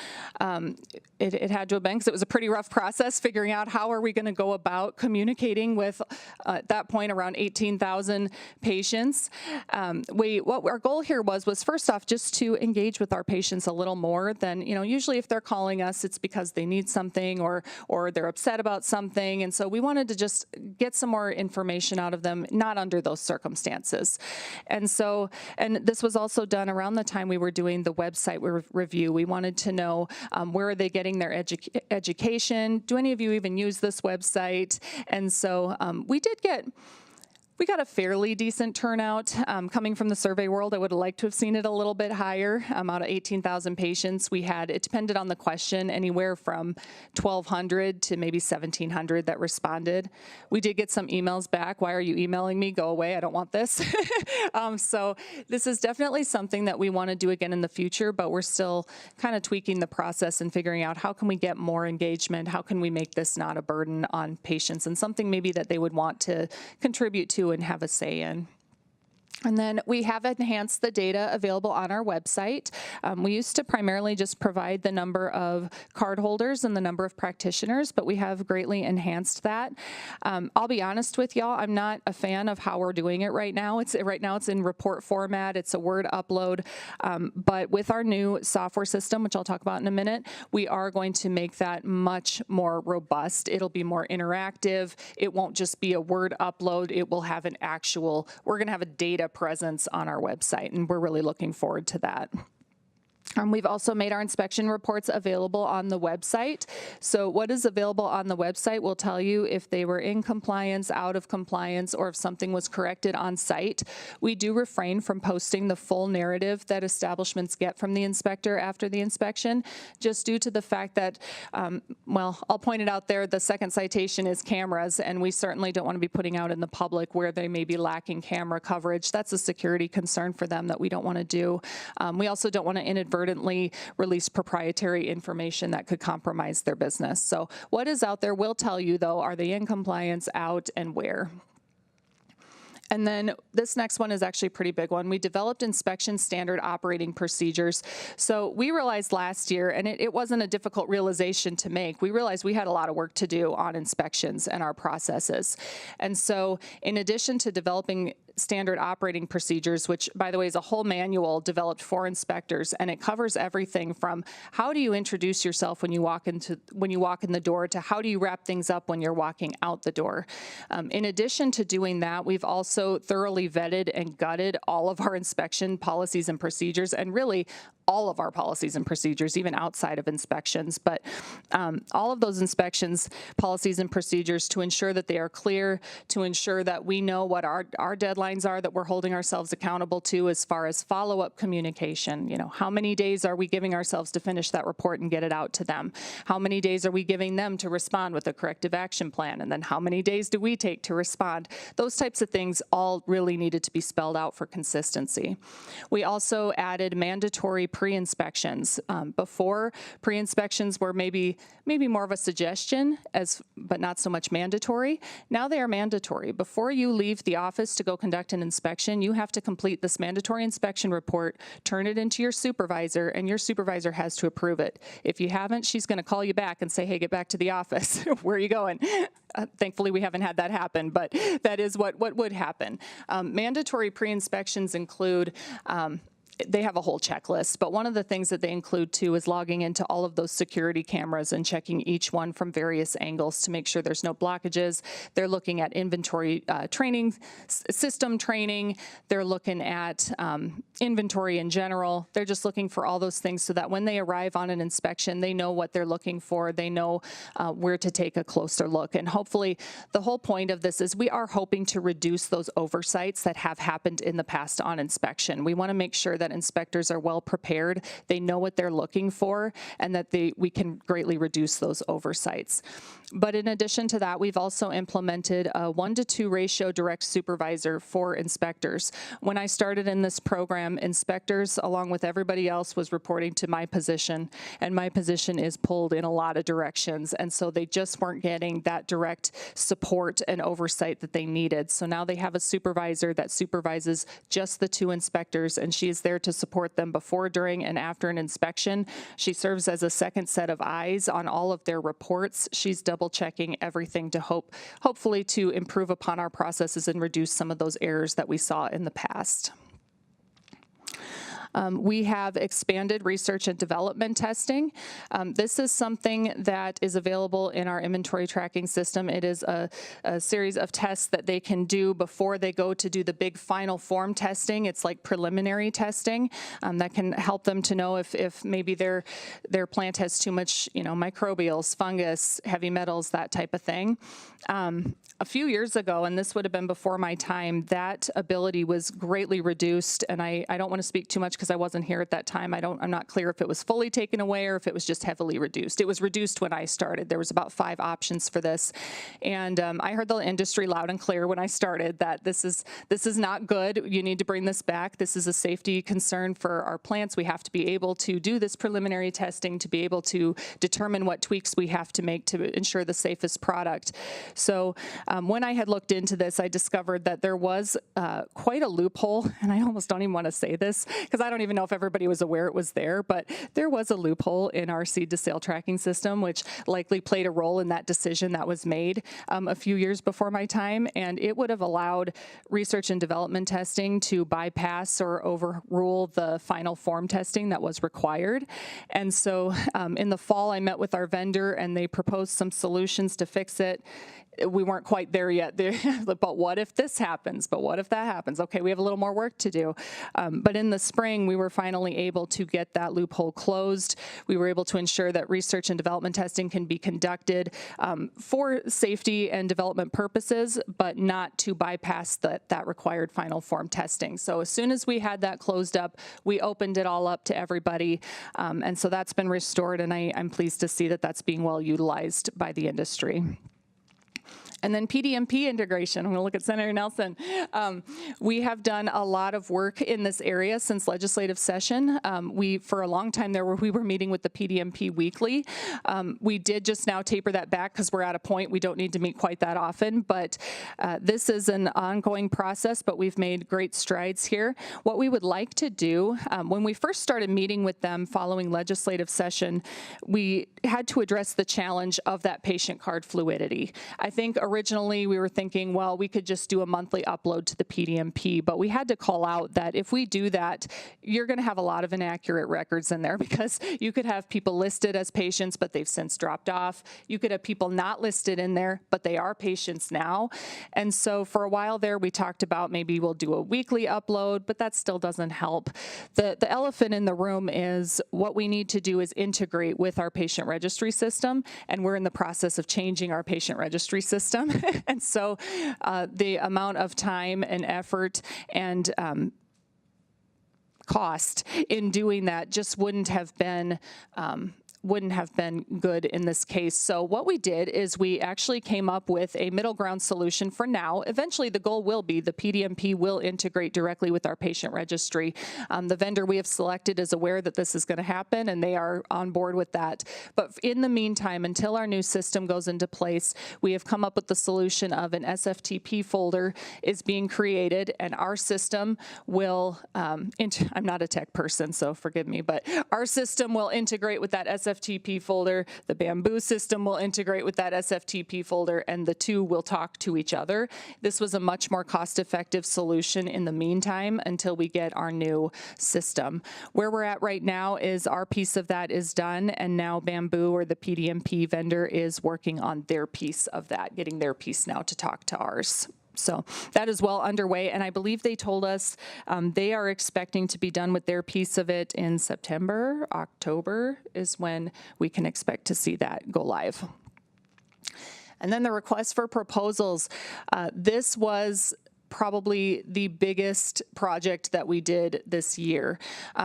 It had to have been, because it was a pretty rough process figuring out how are we going to go about communicating with, at that point, around 18,000 patients. What our goal here was first off, just to engage with our patients a little more than, usually if they're calling us, it's because they need something or they're upset about something. And so we wanted to just get some more information out of them, not under those circumstances. And this was also done around the time we were doing the website review. We wanted to know where are they getting their education? Do any of you even use this website? And so we got a fairly decent turnout. Coming from the survey world, I would have liked to have seen it a little bit higher. Out of 18,000 patients, it depended on the question, anywhere from 1,200 to maybe 1,700 that responded. We did get some emails back. Why are you emailing me? Go away. I don't want this. So this is definitely something that we want to do again in the future, but we're still kind of tweaking the process and figuring out how can we get more engagement? How can we make this not a burden on patients and something maybe that they would want to contribute to and have a say in. And then we have enhanced the data available on our website. We used to primarily just provide the number of cardholders and the number of practitioners, but we have greatly enhanced that. I'll be honest with y'all, I'm not a fan of how we're doing it right now. It's in report format. It's a Word upload. But with our new software system, which I'll talk about in a minute, we are going to make that much more robust. It'll be more interactive. It won't just be a Word upload. It will have we're going to have a data presence on our website, and we're really looking forward to that. We've also made our inspection reports available on the website. So what is available on the website will tell you if they were in compliance, out of compliance, or if something was corrected on site. We do refrain from posting the full narrative that establishments get from the inspector after the inspection, just due to the fact that, well, I'll point it out there, the second citation is cameras, and we certainly don't want to be putting out in the public where they may be lacking camera coverage. That's a security concern for them that we don't want to do. We also don't want to inadvertently release proprietary information that could compromise their business. So what is out there will tell you, though, are they in compliance, out, and where. And then this next one is actually a pretty big one. We developed inspection standard operating procedures. So we realized last year, and it wasn't a difficult realization to make, we realized we had a lot of work to do on inspections and our processes. And so in addition to developing standard operating procedures, which, by the way, is a whole manual developed for inspectors, and it covers everything from how do you introduce yourself when you walk in the door to how do you wrap things up when you're walking out the door. In addition to doing that, we've also thoroughly vetted and gutted all of our inspection policies and procedures, and really all of our policies and procedures, even outside of inspections, but all of those inspections, policies and procedures, to ensure that they are clear, to ensure that we know what our deadlines are that we're holding ourselves accountable to as far as follow-up communication. You know, how many days are we giving ourselves to finish that report and get it out to them? How many days are we giving them to respond with a corrective action plan? And then how many days do we take to respond? Those types of things all really needed to be spelled out for consistency. We also added mandatory pre-inspections. Before, pre-inspections were maybe more of a suggestion, but not so much mandatory. Now they are mandatory. Before you leave the office to go conduct an inspection, you have to complete this mandatory inspection report, turn it into your supervisor, and your supervisor has to approve it. If you haven't, she's going to call you back and say, hey, get back to the office. Where are you going? Thankfully, we haven't had that happen, but that is what would happen. Mandatory pre-inspections include they have a whole checklist, but one of the things that they include too is logging into all of those security cameras and checking each one from various angles to make sure there's no blockages. They're looking at inventory training, system training. They're looking at inventory in general. They're just looking for all those things so that when they arrive on an inspection, they know what they're looking for. They know where to take a closer look. And hopefully the whole point of this is we are hoping to reduce those oversights that have happened in the past on inspection. We want to make sure that inspectors are well prepared, they know what they're looking for, and that we can greatly reduce those oversights. But in addition to that, we've also implemented a 1-to-2 ratio direct supervisor for inspectors. When I started in this program, inspectors, along with everybody else, was reporting to my position, and my position is pulled in a lot of directions, and so they just weren't getting that direct support and oversight that they needed. So now they have a supervisor that supervises just the 2 inspectors, and she is there to support them before, during, and after an inspection. She serves as a second set of eyes on all of their reports. She's double-checking everything to hopefully to improve upon our processes and reduce some of those errors that we saw in the past. We have expanded research and development testing. This is something that is available in our inventory tracking system. It is a series of tests that they can do before they go to do the big final form testing. It's like preliminary testing that can help them to know if maybe their plant has too much, microbials, fungus, heavy metals, that type of thing. A few years ago, and this would have been before my time, that ability was greatly reduced, and I don't want to speak too much because because I wasn't here at that time. I'm not clear if it was fully taken away or if it was just heavily reduced. It was reduced when I started. There was about 5 options for this. And I heard the industry loud and clear when I started that this is not good. You need to bring this back. This is a safety concern for our plants. We have to be able to do this preliminary testing to be able to determine what tweaks we have to make to ensure the safest product. So when I had looked into this, I discovered that there was quite a loophole, and I almost don't even want to say this because I don't even know if everybody was aware it was there, but there was a loophole in our seed to sale tracking system, which likely played a role in that decision that was made a few years before my time, and it would have allowed research and development testing to bypass or overrule the final form testing that was required. And so in the fall, I met with our vendor and they proposed some solutions to fix it. We weren't quite there yet. But what if this happens? But what if that happens? Okay, we have a little more work to do. But in the spring, we were finally able to get that loophole closed. We were able to ensure that research and development testing can be conducted for safety and development purposes, but not to bypass that required final form testing. So as soon as we had that closed up, we opened it all up to everybody. And so that's been restored, and I'm pleased to see that that's being well utilized by the industry. And then PDMP integration. I'm going to look at Senator Nelson. We have done a lot of work in this area since legislative session. For a long time there, we were meeting with the PDMP weekly. We did just now taper that back because we're at a point we don't need to meet quite that often. But this is an ongoing process, but we've made great strides here. What we would like to do, when we first started meeting with them following legislative session, we had to address the challenge of that patient card fluidity. I think originally we were thinking, well, we could just do a monthly upload to the PDMP, but we had to call out that if we do that, you're going to have a lot of inaccurate records in there because you could have people listed as patients, but they've since dropped off. You could have people not listed in there, but they are patients now. And so for a while there, we talked about maybe we'll do a weekly upload, but that still doesn't help. The elephant in the room is what we need to do is integrate with our patient registry system, and we're in the process of changing our patient registry system. And so the amount of time and effort and cost in doing that just wouldn't have been good in this case. So what we did is we actually came up with a middle ground solution for now. Eventually the goal will be the PDMP will integrate directly with our patient registry. The vendor we have selected is aware that this is going to happen and they are on board with that. But in the meantime, until our new system goes into place, we have come up with the solution of an SFTP folder is being created, and our system will, I'm not a tech person, so forgive me, but our system will integrate with that SFTP folder. The Bamboo system will integrate with that SFTP folder, and the two will talk to each other. This was a much more cost-effective solution in the meantime until we get our new system. Where we're at right now is our piece of that is done, and now Bamboo, or the PDMP vendor, is working on their piece of that, getting their piece now to talk to ours. So that is well underway, and I believe they told us they are expecting to be done with their piece of it in September. October is when we can expect to see that go live. And then the request for proposals. This was probably the biggest project that we did this year.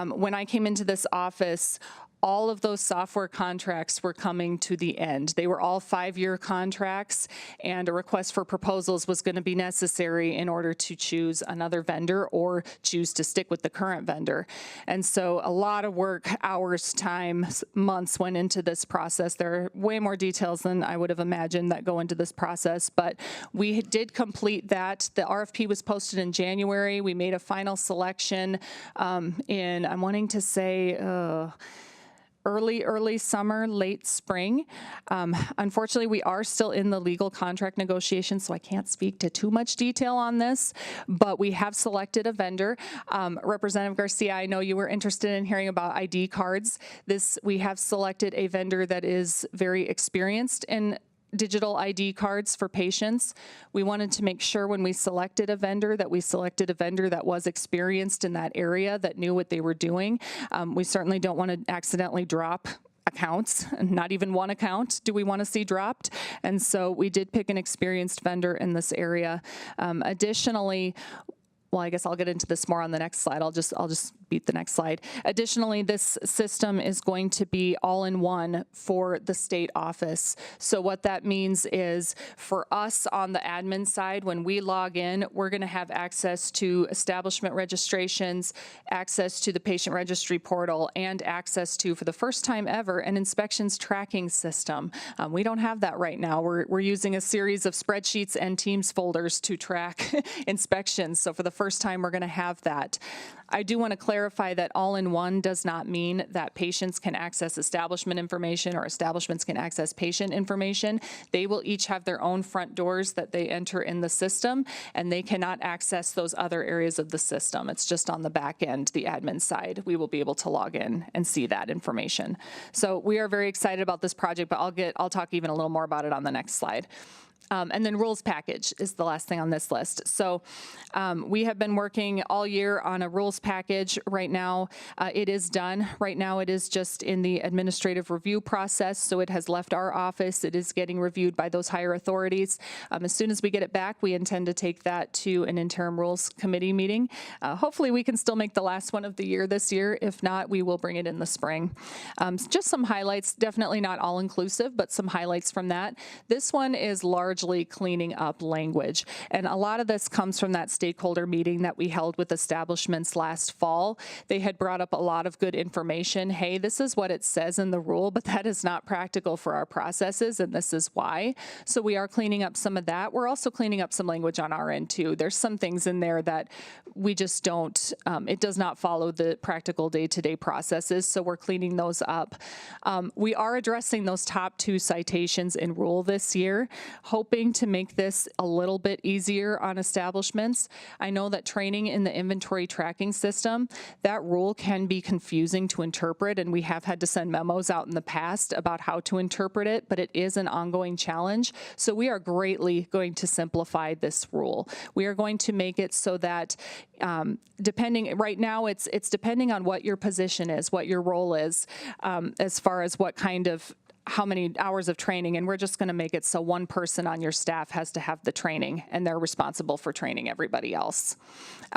When I came into this office, all of those software contracts were coming to the end. They were all 5-year contracts, and a request for proposals was going to be necessary in order to choose another vendor or choose to stick with the current vendor. And so a lot of work, hours, time, months went into this process. There are way more details than I would have imagined that go into this process, but we did complete that. The RFP was posted in January. We made a final selection in, I'm wanting to say, early summer, late spring. Unfortunately, we are still in the legal contract negotiations, so I can't speak to too much detail on this, but we have selected a vendor. Representative Garcia, I know you were interested in hearing about ID cards. We have selected a vendor that is very experienced in digital ID cards for patients. We wanted to make sure when we selected a vendor that we selected a vendor that was experienced in that area, that knew what they were doing. We certainly don't want to accidentally drop accounts, not even one account do we want to see dropped. And so we did pick an experienced vendor in this area. Additionally, well, I guess I'll get into this more on the next slide. I'll just beat the next slide. Additionally, this system is going to be all-in-one for the state office. So what that means is for us on the admin side, when we log in, we're going to have access to establishment registrations, access to the patient registry portal, and access to, for the first time ever, an inspections tracking system. We don't have that right now. We're using a series of spreadsheets and Teams folders to track inspections. So for the first time, we're going to have that. I do want to clarify that all-in-one does not mean that patients can access establishment information or establishments can access patient information. They will each have their own front doors that they enter in the system, and they cannot access those other areas of the system. It's just on the back end, the admin side. We will be able to log in and see that information. So we are very excited about this project, but I'll talk even a little more about it on the next slide. And then rules package is the last thing on this list. So we have been working all year on a rules package. Right now, it is done. Right now, it is just in the administrative review process. So it has left our office. It is getting reviewed by those higher authorities. As soon as we get it back, we intend to take that to an interim rules committee meeting. Hopefully, we can still make the last one of the year this year. If not, we will bring it in the spring. Just some highlights, definitely not all inclusive, but some highlights from that. This one is largely cleaning up language. And a lot of this comes from that stakeholder meeting that we held with establishments last fall. They had brought up a lot of good information. Hey, this is what it says in the rule, but that is not practical for our processes, and this is why. So we are cleaning up some of that. We're also cleaning up some language on our end too. There's some things in there that we just don't, it does not follow the practical day-to-day processes, so we're cleaning those up. We are addressing those top 2 citations in rule this year, hoping to make this a little bit easier on establishments. I know that training in the inventory tracking system, that rule can be confusing to interpret, and we have had to send memos out in the past about how to interpret it, but it is an ongoing challenge. So we are greatly going to simplify this rule. We are going to make it so that right now it's depending on what your position is, what your role is, as far as what kind of how many hours of training, and we're just going to make it so one person on your staff has to have the training, and they're responsible for training everybody else.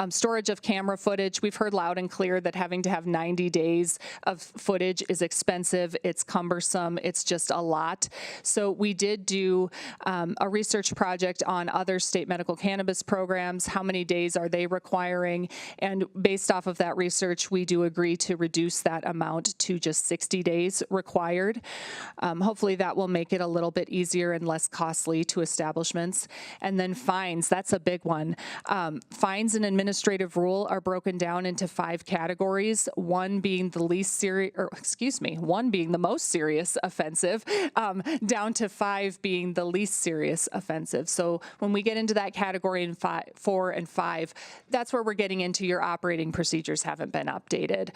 Storage of camera footage, we've heard loud and clear that having to have 90 days of footage is expensive, it's cumbersome, it's just a lot. So we did do a research project on other state medical cannabis programs, how many days are they requiring, and based off of that research, we do agree to reduce that amount to just 60 days required. Hopefully that will make it a little bit easier and less costly to establishments. And then fines, that's a big one. Fines in administrative rule are broken down into 5 categories, one being the one being the most serious offensive, down to 5 being the least serious offensive. So when we get into that category in 4 and 5, that's where we're getting into your operating procedures haven't been updated.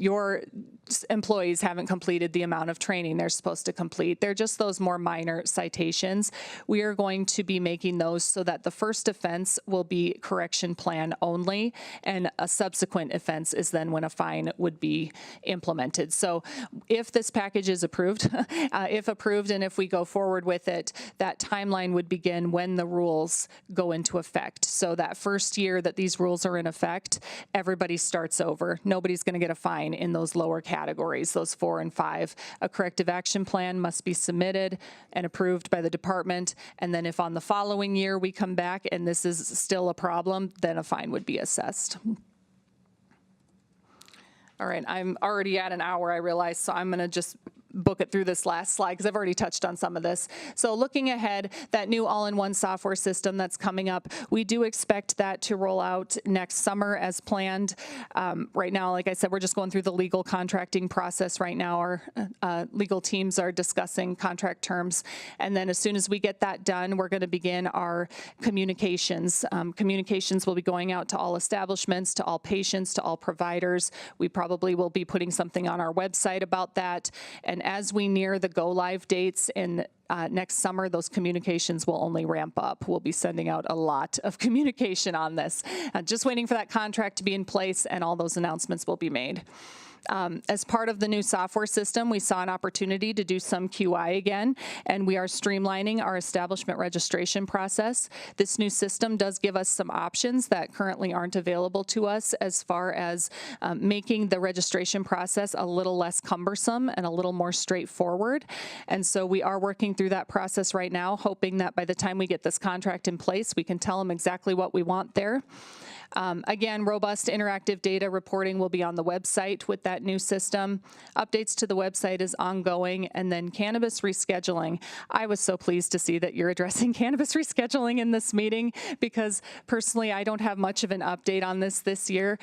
Your employees haven't completed the amount of training they're supposed to complete. They're just those more minor citations. We are going to be making those so that the first offense will be correction plan only, and a subsequent offense is then when a fine would be implemented. So if this package is approved, if approved and if we go forward with it, that timeline would begin when the rules go into effect. So that first year that these rules are in effect, everybody starts over. Nobody's going to get a fine in those lower categories, those 4 and 5. A corrective action plan must be submitted and approved by the department, and then if on the following year we come back and this is still a problem, then a fine would be assessed. All right, I'm already at an hour, I realize, so I'm going to just book it through this last slide because I've already touched on some of this. So looking ahead, that new all-in-one software system that's coming up, we do expect that to roll out next summer as planned. Right now, like I said, we're just going through the legal contracting process right now. Our legal teams are discussing contract terms. And then as soon as we get that done, we're going to begin our communications. Communications will be going out to all establishments, to all patients, to all providers. We probably will be putting something on our website about that. And as we near the go-live dates in next summer, those communications will only ramp up. We'll be sending out a lot of communication on this. Just waiting for that contract to be in place, and all those announcements will be made. As part of the new software system, we saw an opportunity to do some QI again, and we are streamlining our establishment registration process. This new system does give us some options that currently aren't available to us as far as making the registration process a little less cumbersome and a little more straightforward. And so we are working through that process right now, hoping that by the time we get this contract in place, we can tell them exactly what we want there. Again, robust interactive data reporting will be on the website with that new system. Updates to the website is ongoing. And then cannabis rescheduling. I was so pleased to see that you're addressing cannabis rescheduling in this meeting, because personally, I don't have much of an update on this year.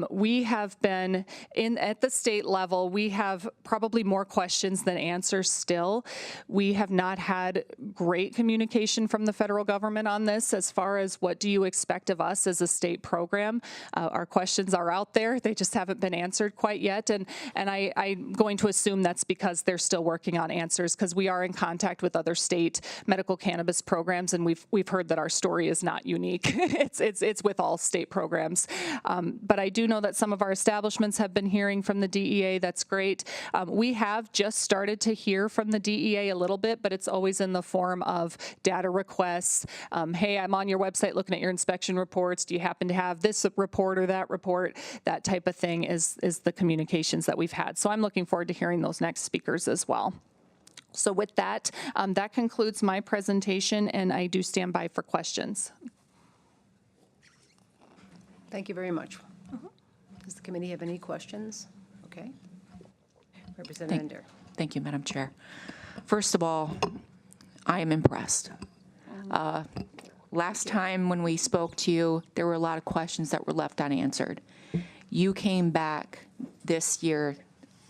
We have been at the state level, we have probably more questions than answers still. We have not had great communication from the federal government on this as far as what do you expect of us as a state program. Our questions are out there. They just haven't been answered quite yet. And I'm going to assume that's because they're still working on answers, because we are in contact with other state medical cannabis programs, and we've heard that our story is not unique. It's with all state programs. But I do know that some of our establishments have been hearing from the DEA. That's great. We have just started to hear from the DEA a little bit, but it's always in the form of data requests. Hey, I'm on your website looking at your inspection reports. Do you happen to have this report or that report? That type of thing is the communications that we've had. So I'm looking forward to hearing those next speakers as well. So with that, that concludes my presentation, and I do stand by for questions. Thank you very much. Does the committee have any questions? Okay. Representative Ender. Thank you, Madam Chair. First of all, I am impressed. Last time when we spoke to you, there were a lot of questions that were left unanswered. You came back this year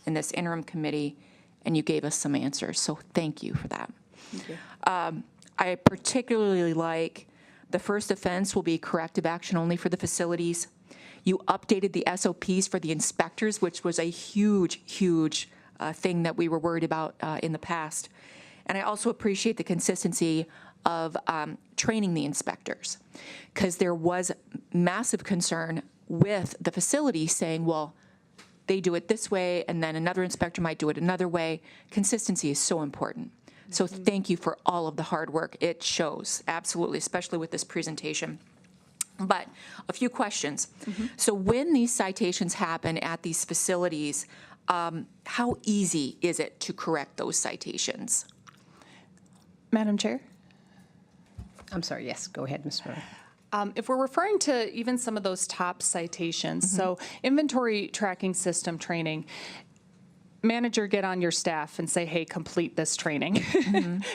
in this interim committee and you gave us some answers, so thank you for that. Thank you. I particularly like the first offense will be corrective action only for the facilities. You updated the SOPs for the inspectors, which was a huge thing that we were worried about in the past. And I also appreciate the consistency of training the inspectors, because there was massive concern with the facility saying, well, they do it this way, and then another inspector might do it another way. Consistency is so important. So thank you for all of the hard work. It shows, absolutely, especially with this presentation. But a few questions. So when these citations happen at these facilities, how easy is it to correct those citations? Madam Chair? I'm sorry, yes, go ahead, Ms. Murray. If we're referring to even some of those top citations, so inventory tracking system training, manager get on your staff and say, hey, complete this training.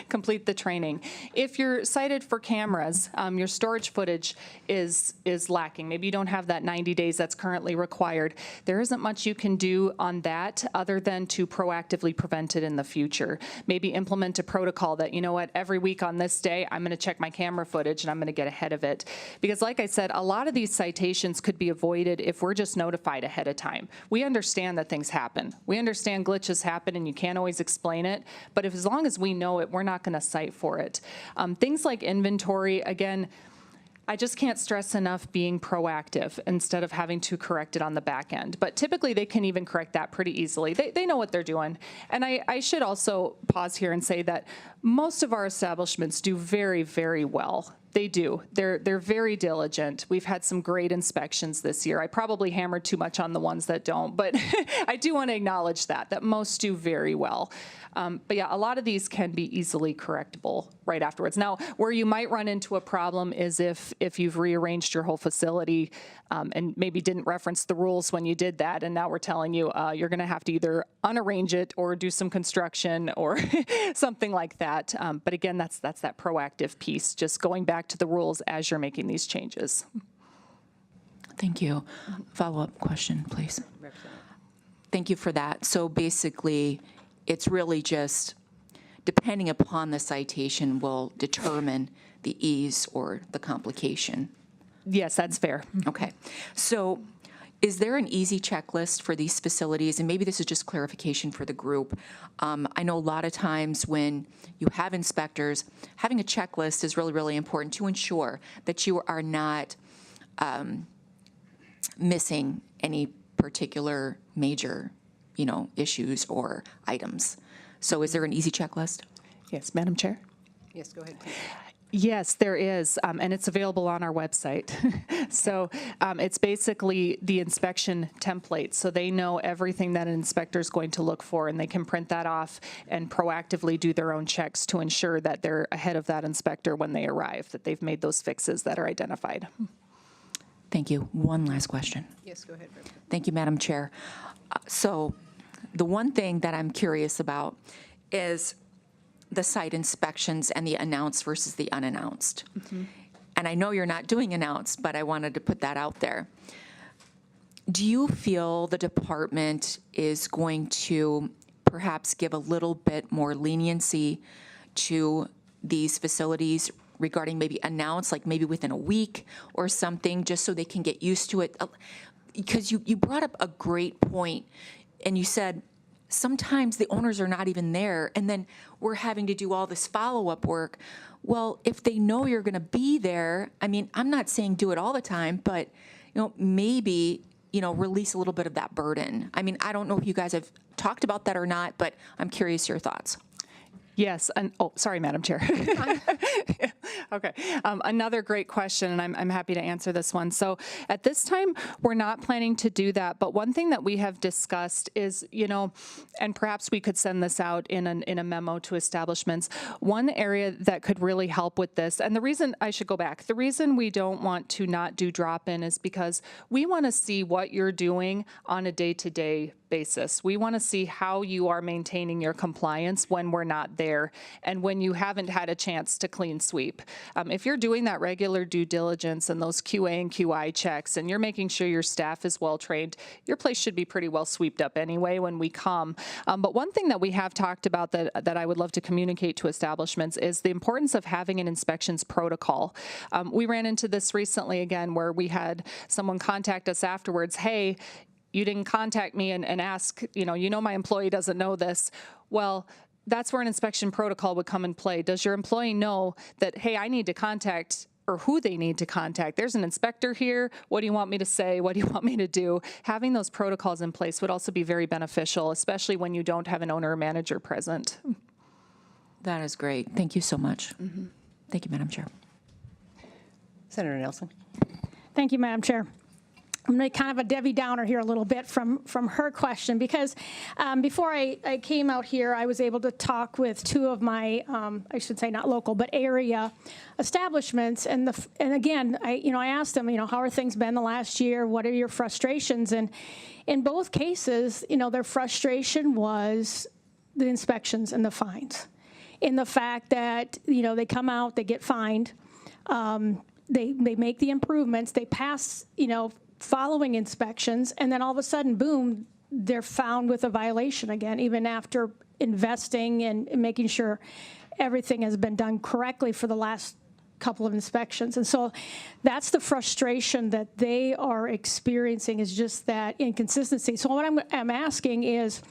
Complete the training. If you're cited for cameras, your storage footage is lacking. Maybe you don't have that 90 days that's currently required. There isn't much you can do on that other than to proactively prevent it in the future. Maybe implement a protocol that, you know what, every week on this day, I'm going to check my camera footage and I'm going to get ahead of it. Because like I said, a lot of these citations could be avoided if we're just notified ahead of time. We understand that things happen. We understand glitches happen and you can't always explain it, but as long as we know it, we're not going to cite for it. Things like inventory, again, I just can't stress enough being proactive instead of having to correct it on the back end. But typically they can even correct that pretty easily. They know what they're doing. And I should also pause here and say that most of our establishments do very, very well. They do. They're very diligent. We've had some great inspections this year. I probably hammered too much on the ones that don't, but I do want to acknowledge that most do very well. But yeah, a lot of these can be easily correctable right afterwards. Now, where you might run into a problem is if you've rearranged your whole facility and maybe didn't reference the rules when you did that, and now we're telling you you're going to have to either unarrange it or do some construction or something like that. But again, that's that proactive piece, just going back to the rules as you're making these changes. Thank you. Follow-up question, please. Thank you for that. So basically, it's really just depending upon the citation will determine the ease or the complication. Yes, that's fair. Okay. So is there an easy checklist for these facilities? And maybe this is just clarification for the group. I know a lot of times when you have inspectors, having a checklist is really, really important to ensure that you are not missing any particular major, issues or items. So is there an easy checklist? Yes, Madam Chair? Yes, go ahead, please. Yes, there is, and it's available on our website. So it's basically the inspection template, so they know everything that an inspector is going to look for, and they can print that off and proactively do their own checks to ensure that they're ahead of that inspector when they arrive, that they've made those fixes that are identified. Thank you. One last question. Yes, go ahead, Rebecca. Thank you, Madam Chair. So the one thing that I'm curious about is the site inspections and the announced versus the unannounced. And I know you're not doing announced, but I wanted to put that out there. Do you feel the department is going to perhaps give a little bit more leniency to these facilities regarding maybe announce, like maybe within a week or something, just so they can get used to it? Because you brought up a great point, and you said, sometimes the owners are not even there, and then we're having to do all this follow-up work. Well, if they know you're going to be there, I mean, I'm not saying do it all the time, but maybe release a little bit of that burden. I mean, I don't know if you guys have talked about that or not, but I'm curious your thoughts. Yes, and sorry, Madam Chair. Okay, another great question, and I'm happy to answer this one. So at this time, we're not planning to do that, but one thing that we have discussed is, and perhaps we could send this out in a memo to establishments, one area that could really help with this, and the reason we don't want to not do drop-in is because we want to see what you're doing on a day-to-day basis. We want to see how you are maintaining your compliance when we're not there and when you haven't had a chance to clean sweep. If you're doing that regular due diligence and those QA and QI checks and you're making sure your staff is well trained, your place should be pretty well sweeped up anyway when we come. But one thing that we have talked about that I would love to communicate to establishments is the importance of having an inspections protocol. We ran into this recently again where we had someone contact us afterwards, hey, you didn't contact me and ask, my employee doesn't know this. Well, that's where an inspection protocol would come in play. Does your employee know that, hey, I need to contact, or who they need to contact? There's an inspector here. What do you want me to say? What do you want me to do? Having those protocols in place would also be very beneficial, especially when you don't have an owner or manager present. That is great. Thank you so much. Thank you, Madam Chair. Senator Nelson. Thank you, Madam Chair. I'm going to kind of a Debbie Downer here a little bit from her question, because before I came out here, I was able to talk with two of my, I should say not local, but area establishments. And again, I asked them, how are things been the last year? What are your frustrations? And in both cases, their frustration was the inspections and the fines. In the fact that, they come out, they get fined, they make the improvements, they pass, following inspections, and then all of a sudden, boom, they're found with a violation again, even after investing and making sure everything has been done correctly for the last couple of inspections. And so that's the frustration that they are experiencing, is just that inconsistency. So what I'm asking is,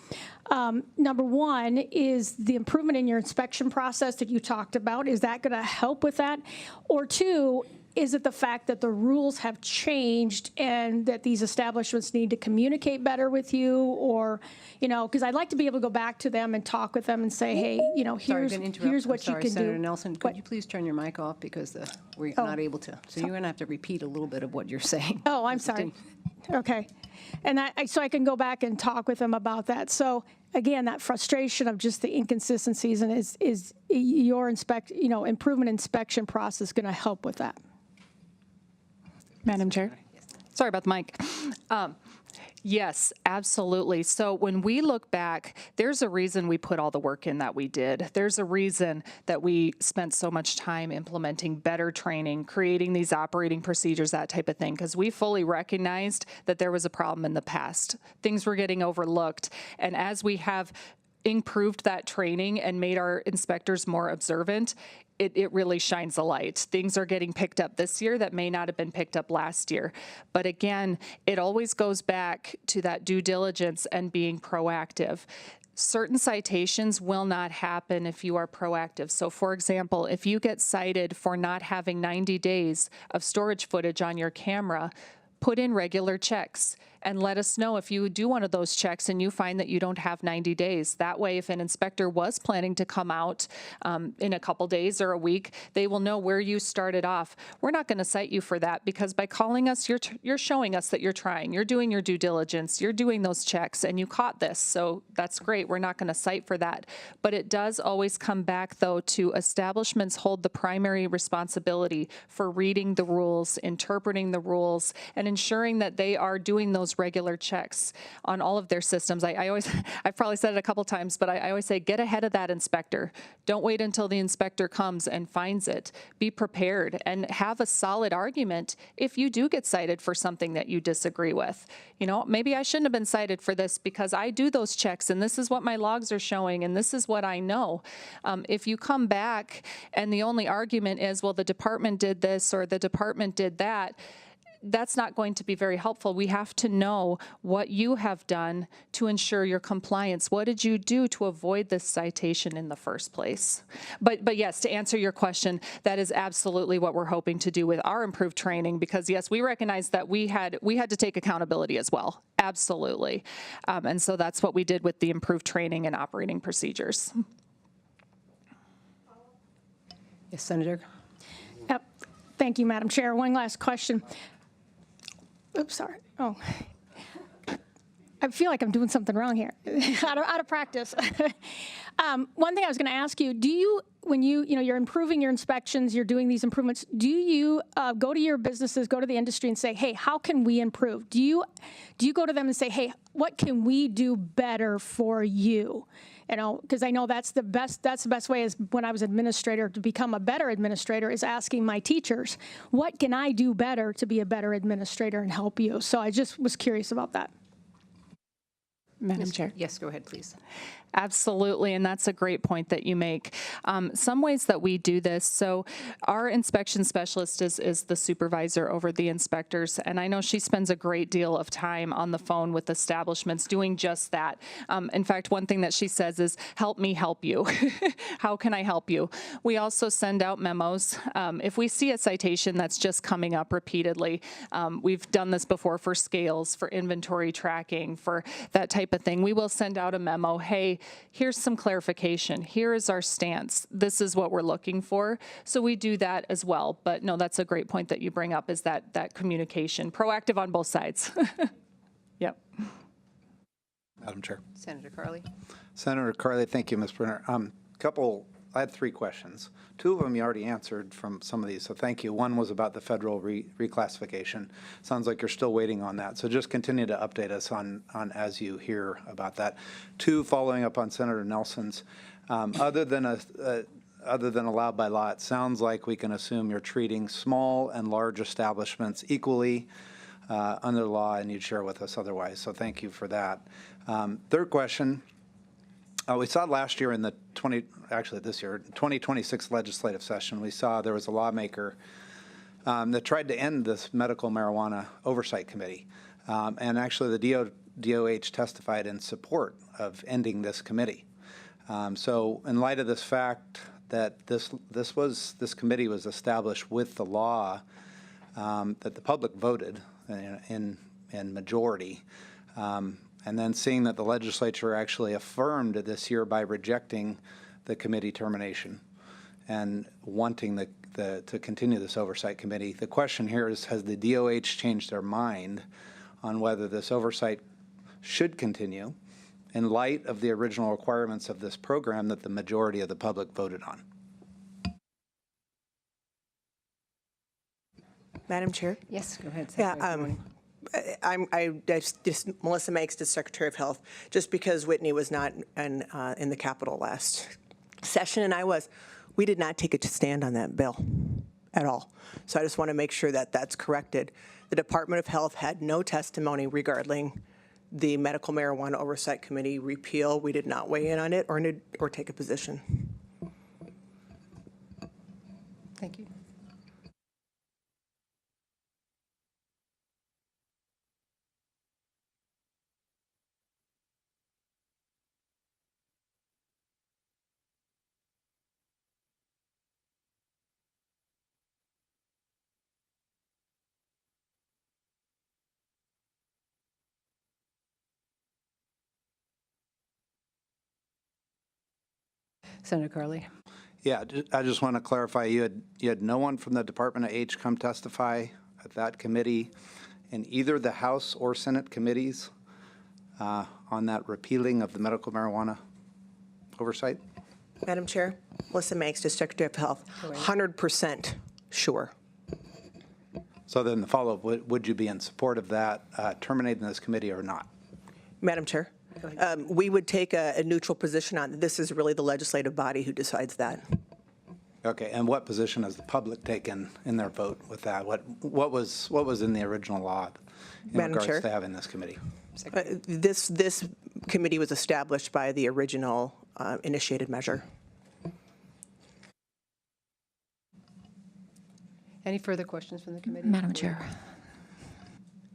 number one, is the improvement in your inspection process that you talked about, is that going to help with that? Or two, is it the fact that the rules have changed and that these establishments need to communicate better with you? Or, because I'd like to be able to go back to them and talk with them and say, hey, here's what you can Senator do. Nelson, could you please turn your mic off, because we're not able to. So you're going to have to repeat a little bit of what you're saying. Oh, I'm sorry. Okay. And so I can go back and talk with them about that. So again, that frustration of just the inconsistencies, and is your improvement inspection process going to help with that? Madam Chair? Sorry about the mic. Yes, absolutely. So when we look back, there's a reason we put all the work in that we did. There's a reason that we spent so much time implementing better training, creating these operating procedures, that type of thing, because we fully recognized that there was a problem in the past. Things were getting overlooked. And as we have improved that training and made our inspectors more observant, it really shines a light. Things are getting picked up this year that may not have been picked up last year. But again, it always goes back to that due diligence and being proactive. Certain citations will not happen if you are proactive. So for example, if you get cited for not having 90 days of storage footage on your camera, put in regular checks and let us know if you do one of those checks and you find that you don't have 90 days. That way, if an inspector was planning to come out in a couple days or a week, they will know where you started off. We're not going to cite you for that, because by calling us, you're showing us that you're trying. You're doing your due diligence. You're doing those checks, and you caught this. So that's great. We're not going to cite for that. But it does always come back, though, to establishments hold the primary responsibility for reading the rules, interpreting the rules, and ensuring that they are doing those regular checks on all of their systems. I've probably said it a couple times, but I always say, get ahead of that inspector. Don't wait until the inspector comes and finds it. Be prepared and have a solid argument if you do get cited for something that you disagree with. You know, maybe I shouldn't have been cited for this because I do those checks and this is what my logs are showing and this is what I know. If you come back and the only argument is, well, the department did this or the department did that, that's not going to be very helpful. We have to know what you have done to ensure your compliance. What did you do to avoid this citation in the first place? But yes, to answer your question, that is absolutely what we're hoping to do with our improved training, because yes, we recognize that we had to take accountability as well. Absolutely. And so that's what we did with the improved training and operating procedures. Yes, Senator. Yep. Thank you, Madam Chair. One last question. Oops, sorry. Oh, I feel like I'm doing something wrong here. out of practice. One thing I was going to ask you: do you, when you're improving your inspections, you're doing these improvements, do you go to your businesses, go to the industry, and say, "Hey, how can we improve?" Do you go to them and say, "Hey, what can we do better for you?" You know, because I know that's the best way is when I was administrator to become a better administrator is asking my teachers, what can I do better to be a better administrator and help you? So I just was curious about that. Madam Chair. Yes, go ahead, please. Absolutely, and that's a great point that you make. Some ways that we do this, so our inspection specialist is the supervisor over the inspectors, and I know she spends a great deal of time on the phone with establishments doing just that. In fact, one thing that she says is, help me help you. How can I help you? We also send out memos. If we see a citation that's just coming up repeatedly, we've done this before for scales, for inventory tracking, for that type of thing, we will send out a memo, hey, here's some clarification. Here is our stance. This is what we're looking for. So we do that as well. But no, that's a great point that you bring up, is that communication, proactive on both sides. Yep. Madam Chair. Senator Carly. Senator Carly, thank you, Ms. Brenner. I had 3 questions. 2 of them you already answered from some of these, so thank you. One was about the federal reclassification. Sounds like you're still waiting on that, so just continue to update us on as you hear about that. 2, following up on Senator Nelson's, other than allowed by law, it sounds like we can assume you're treating small and large establishments equally under the law, and you'd share with us otherwise, so thank you for that. 3rd question. We saw last year in the 2026 legislative session, we saw there was a lawmaker that tried to end this medical marijuana oversight committee. And actually the DOH testified in support of ending this committee. So in light of this fact that this committee was established with the law that the public voted in majority, and then seeing that the legislature actually affirmed this year by rejecting the committee termination and wanting to continue this oversight committee. The question here is, has the DOH changed their mind on whether this oversight should continue in light of the original requirements of this program that the majority of the public voted on? Madam Chair? Yes, go ahead. Yeah, Melissa Makes, the Secretary of Health. Just because Whitney was not in the Capitol last session, and we did not take a stand on that bill at all. So I just want to make sure that that's corrected. The Department of Health had no testimony regarding the Medical Marijuana Oversight Committee repeal. We did not weigh in on it or take a position. Thank you. Senator Carly. Yeah, I just want to clarify, you had no one from the Department of H come testify at that committee in either the House or Senate committees on that repealing of the medical marijuana oversight? Madam Chair, Melissa Manx, District Secretary of Health, 100% sure. So then the follow-up, would you be in support of that terminating this committee or not? Madam Chair, we would take a neutral position on, this is really the legislative body who decides that. Okay, and what position has the public taken in their vote with that? What was in the original law in Madam regards Chair? to having this committee? This committee was established by the original initiated measure. Any further questions from the committee? Madam Chair.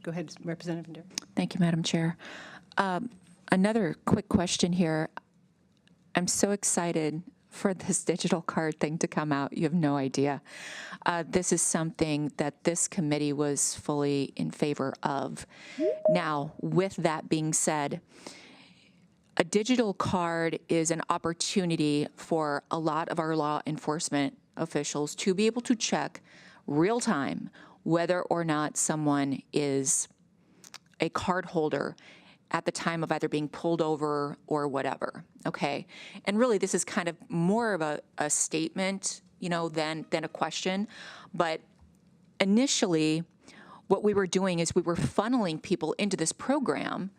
Go ahead, Representative Dare. Thank you, Madam Chair. Another quick question here. I'm so excited for this digital card thing to come out. You have no idea. This is something that this committee was fully in favor of. Now, with that being said, a digital card is an opportunity for a lot of our law enforcement officials to be able to check real time whether or not someone is a card holder at the time of either being pulled over or whatever, okay? And really, this is kind of more of a statement, you know, than a question. But initially, what we were doing is we were funneling people into this program,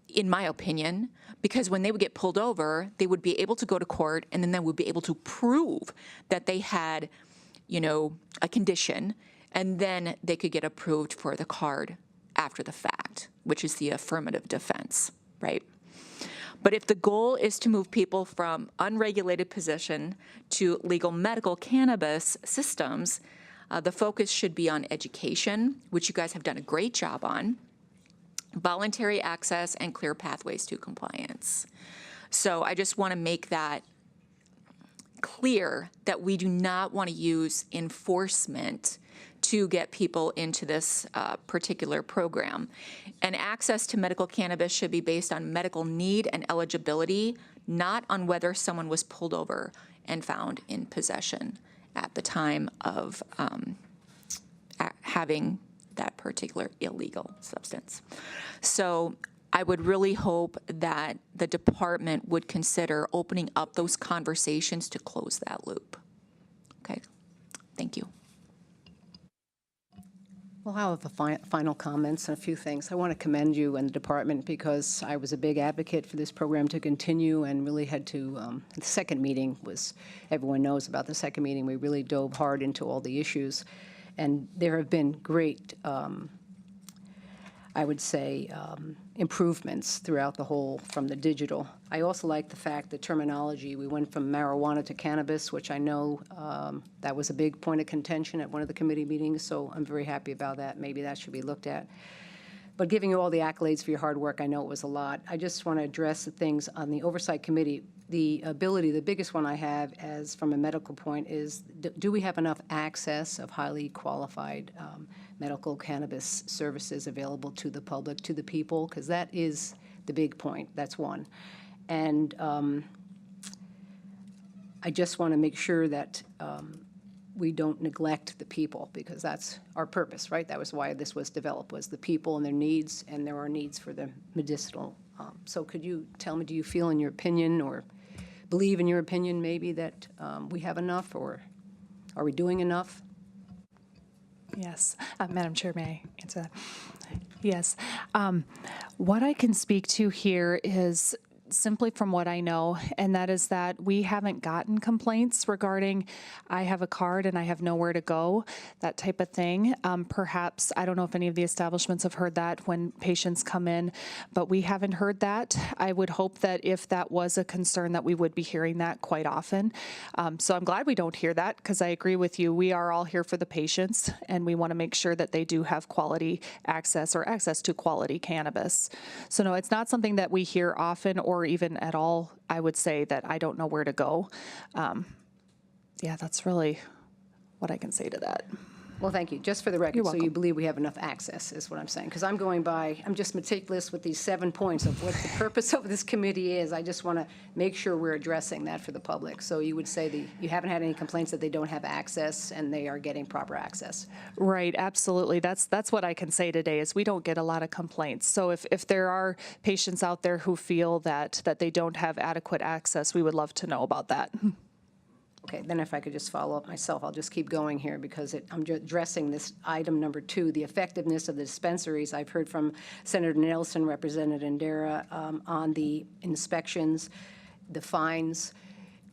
in my opinion, because when they would get pulled over, they would be able to go to court, and then they would be able to prove that they had, you know, a condition, and then they could get approved for the card after the fact, which is the affirmative defense, right? But if the goal is to move people from unregulated position to legal medical cannabis systems, the focus should be on education, which you guys have done a great job on, voluntary access, and clear pathways to compliance. So I just want to make that clear that we do not want to use enforcement to get people into this particular program. And access to medical cannabis should be based on medical need and eligibility, not on whether someone was pulled over and found in possession at the time of having that particular illegal substance. So I would really hope that the department would consider opening up those conversations to close that loop. Okay, thank you. Well, I'll have the final comments on a few things. I want to commend you and the department because I was a big advocate for this program to continue and really had to, the second meeting was, everyone knows about the second meeting, we really dove hard into all the issues. And there have been great, I would say, improvements throughout the whole, from the digital. I also like the fact that terminology, we went from marijuana to cannabis, which I know that was a big point of contention at one of the committee meetings, so I'm very happy about that. Maybe that should be looked at. But giving you all the accolades for your hard work, I know it was a lot. I just want to address the things on the Oversight Committee. The ability, the biggest one I have as from a medical point is, do we have enough access of highly qualified medical cannabis services available to the public, to the people? Because that is the big point. That's one. And I just want to make sure that we don't neglect the people, because that's our purpose, right? That was why this was developed, was the people and their needs, and there are needs for the medicinal. So could you tell me, do you feel in your opinion, or believe in your opinion maybe, that we have enough, or are we doing enough? Yes. Madam Chair, may I answer that? Yes. What I can speak to here is simply from what I know, and that is that we haven't gotten complaints regarding I have a card and I have nowhere to go, that type of thing. Perhaps, I don't know if any of the establishments have heard that when patients come in, but we haven't heard that. I would hope that if that was a concern, that we would be hearing that quite often. So I'm glad we don't hear that, because I agree with you. We are all here for the patients, and we want to make sure that they do have quality access, or access to quality cannabis. So no, it's not something that we hear often or even at all. I would say that I don't know where to go. Yeah, that's really what I can say to that. Well, thank you. Just for the record, You're so you welcome. believe we have enough access, is what I'm saying. Because I'm just meticulous with these 7 points of what the purpose of this committee is. I just want to make sure we're addressing that for the public. So you would say you haven't had any complaints that they don't have access and they are getting proper access? Right, absolutely. That's what I can say today is we don't get a lot of complaints. So if there are patients out there who feel that they don't have adequate access, we would love to know about that. Okay, then if I could just follow up myself, I'll just keep going here because I'm addressing this item number 2, the effectiveness of the dispensaries. I've heard from Senator Nelson, Representative Indira, on the inspections, the fines.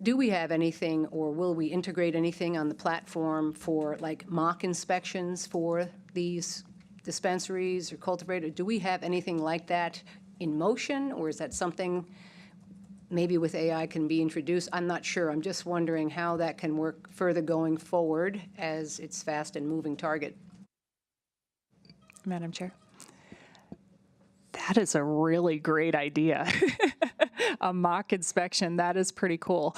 Do we have anything, or will we integrate anything on the platform for like mock inspections for these dispensaries or cultivators? Do we have anything like that in motion, or is that something maybe with AI can be introduced? I'm not sure. I'm just wondering how that can work further going forward as it's fast and moving target. Madam Chair. That is a really great idea. A mock inspection, that is pretty cool.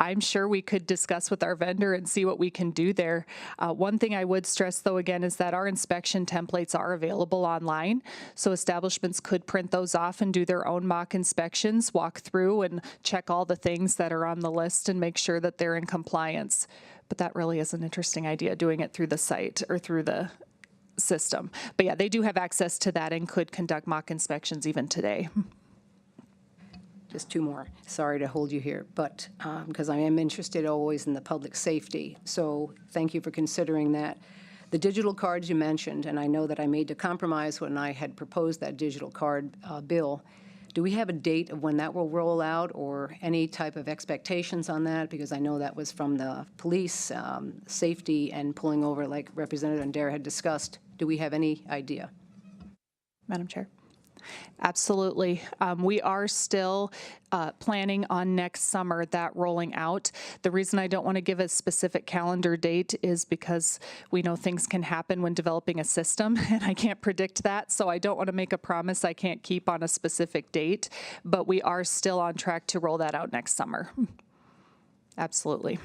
I'm sure we could discuss with our vendor and see what we can do there. One thing I would stress, though, again, is that our inspection templates are available online. So establishments could print those off and do their own mock inspections, walk through and check all the things that are on the list and make sure that they're in compliance. But that really is an interesting idea, doing it through the site or through the system. But yeah, they do have access to that and could conduct mock inspections even today. Just 2 more. Sorry to hold you here, but because I am interested always in the public safety. So thank you for considering that. The digital cards you mentioned, and I know that I made a compromise when I had proposed that digital card bill. Do we have a date of when that will roll out or any type of expectations on that? Because I know that was from the police, safety, and pulling over like Representative Indira had discussed. Do we have any idea? Madam Chair. Absolutely. We are still planning on next summer that rolling out. The reason I don't want to give a specific calendar date is because we know things can happen when developing a system, and I can't predict that, so I don't want to make a promise I can't keep on a specific date, but we are still on track to roll that out next summer. Absolutely.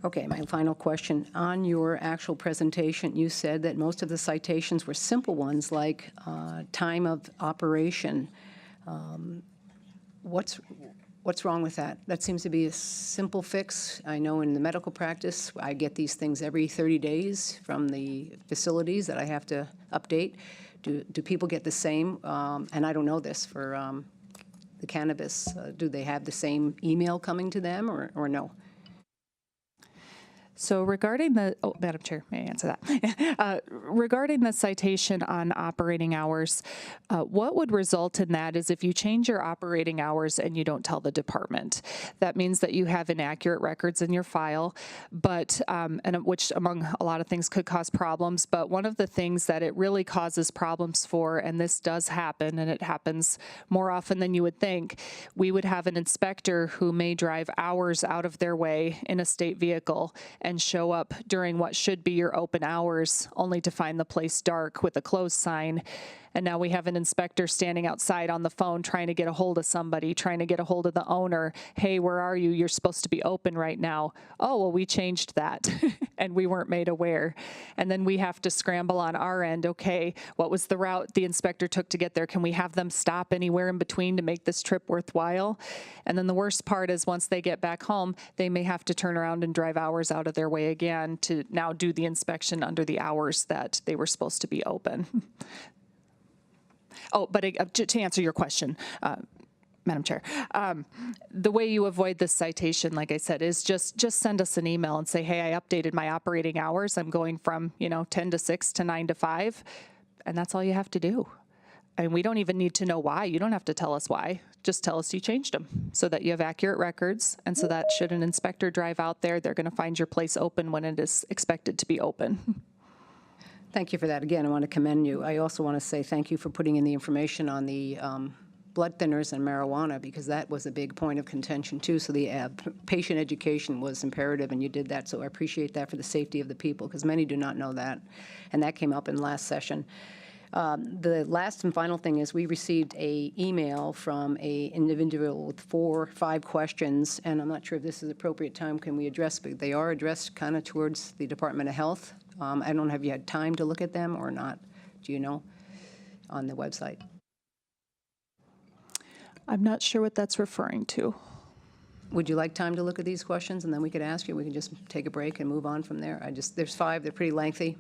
Okay, my final question. On your actual presentation, you said that most of the citations were simple ones like time of operation. What's wrong with that? That seems to be a simple fix. I know in the medical practice, I get these things every 30 days from the facilities that I have to update. Do people get the same? And I don't know this for the cannabis. Do they have the same email coming to them or no? So regarding the, Madam Chair, may I answer that? Regarding the citation on operating hours, what would result in that is if you change your operating hours and you don't tell the department. That means that you have inaccurate records in your file, but and which among a lot of things could cause problems. But one of the things that it really causes problems for, and this does happen, and it happens more often than you would think, we would have an inspector who may drive hours out of their way in a state vehicle and show up during what should be your open hours, only to find the place dark with a closed sign. And now we have an inspector standing outside on the phone trying to get a hold of somebody, trying to get a hold of the owner. Hey, where are you? You're supposed to be open right now. Oh, well, we changed that and we weren't made aware. And then we have to scramble on our end. Okay, what was the route the inspector took to get there? Can we have them stop anywhere in between to make this trip worthwhile? And then the worst part is once they get back home, they may have to turn around and drive hours out of their way again to now do the inspection under the hours that they were supposed to be open. Oh, but to answer your question, Madam Chair, the way you avoid this citation, like I said, is just send us an email and say, hey, I updated my operating hours. I'm going from 10 to 6 to 9 to 5, and that's all you have to do. I mean, we don't even need to know why. You don't have to tell us why. Just tell us you changed them so that you have accurate records, and so that should an inspector drive out there, they're going to find your place open when it is expected to be open. Thank you for that. Again, I want to commend you. I also want to say thank you for putting in the information on the blood thinners and marijuana, because that was a big point of contention too. So the patient education was imperative, and you did that. So I appreciate that for the safety of the people, because many do not know that. And that came up in last session. The last and final thing is we received a email from a individual with 4 or 5 questions, and I'm not sure if this is the appropriate time can we address, but they are addressed kind of towards the Department of Health. I don't know if you had time to look at them or not. Do you know? On the website. I'm not sure what that's referring to. Would you like time to look at these questions, and then we could ask you? We can just take a break and move on from there. There's 5. They're pretty lengthy.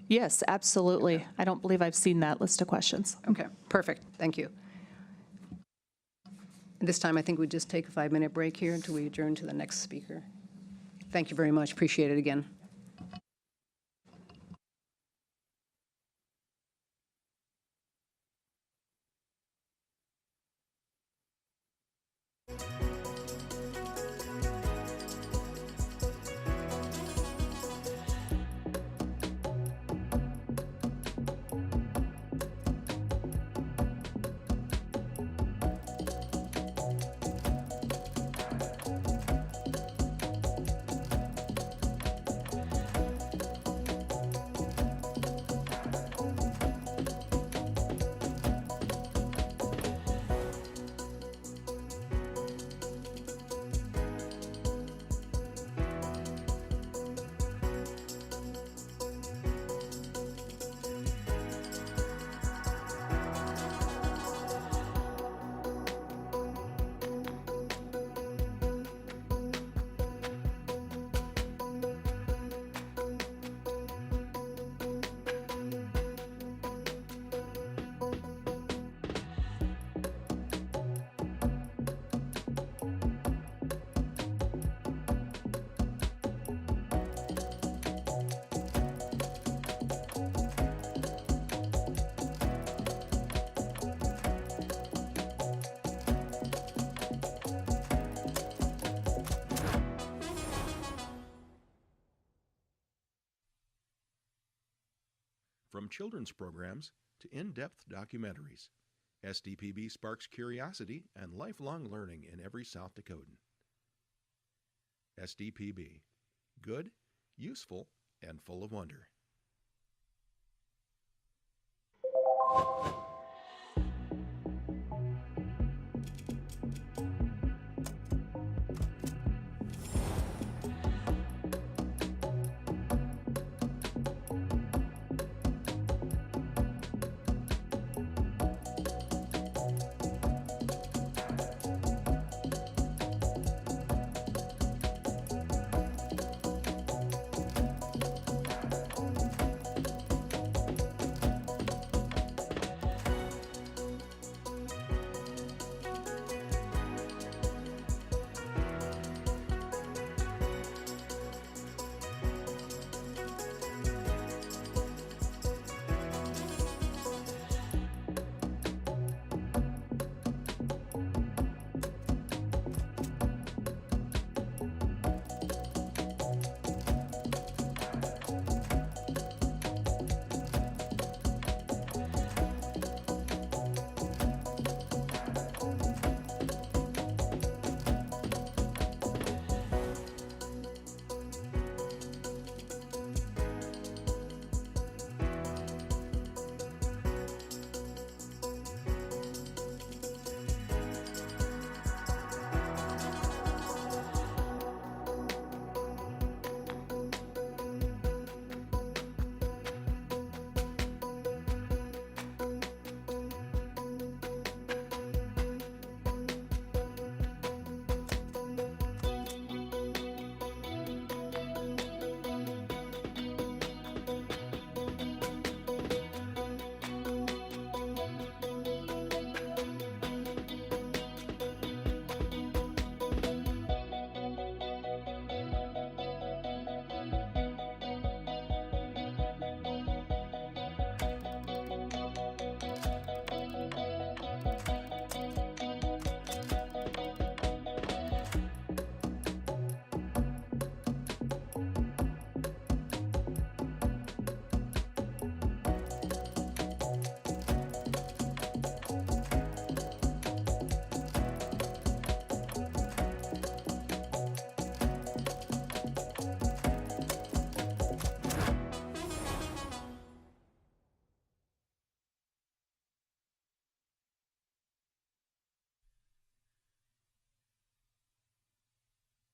Yes, absolutely. I don't believe I've seen that list of questions. Okay, perfect. Thank you. This time, I think we'd just take a 5-minute break here until we adjourn to the next speaker. Thank you very much. Appreciate it again. From children's programs to in-depth documentaries, SDPB sparks curiosity and lifelong learning in every South Dakotan. SDPB, good, useful, and full of wonder.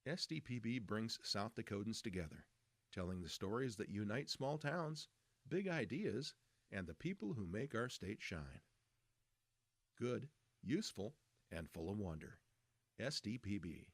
SDPB brings South Dakotans together, telling the stories that unite small towns, big ideas, and the people who make our state shine. Good, useful, and full of wonder. SDPB.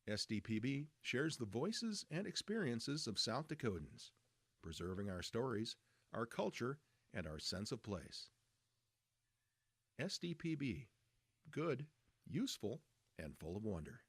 SDPB shares the voices and experiences of South Dakotans, preserving our stories, our culture, and our sense of place. SDPB, good, useful, and full of wonder.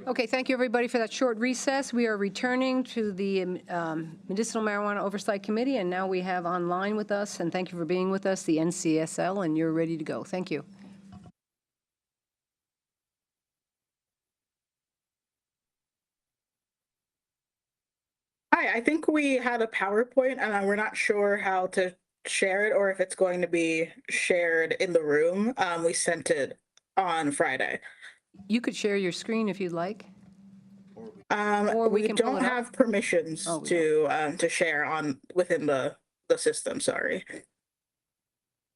Okay, thank you, everybody, for that short recess. We are returning to the Medicinal Marijuana Oversight Committee, and now we have online with us, and thank you for being with us, the NCSL, and you're ready to go. Thank you. Hi, I think we had a PowerPoint and we're not sure how to share it or if it's going to be shared in the room. We sent it on Friday. You could share your screen if you'd like. We can pull don't it up. have permissions to share within the system, sorry.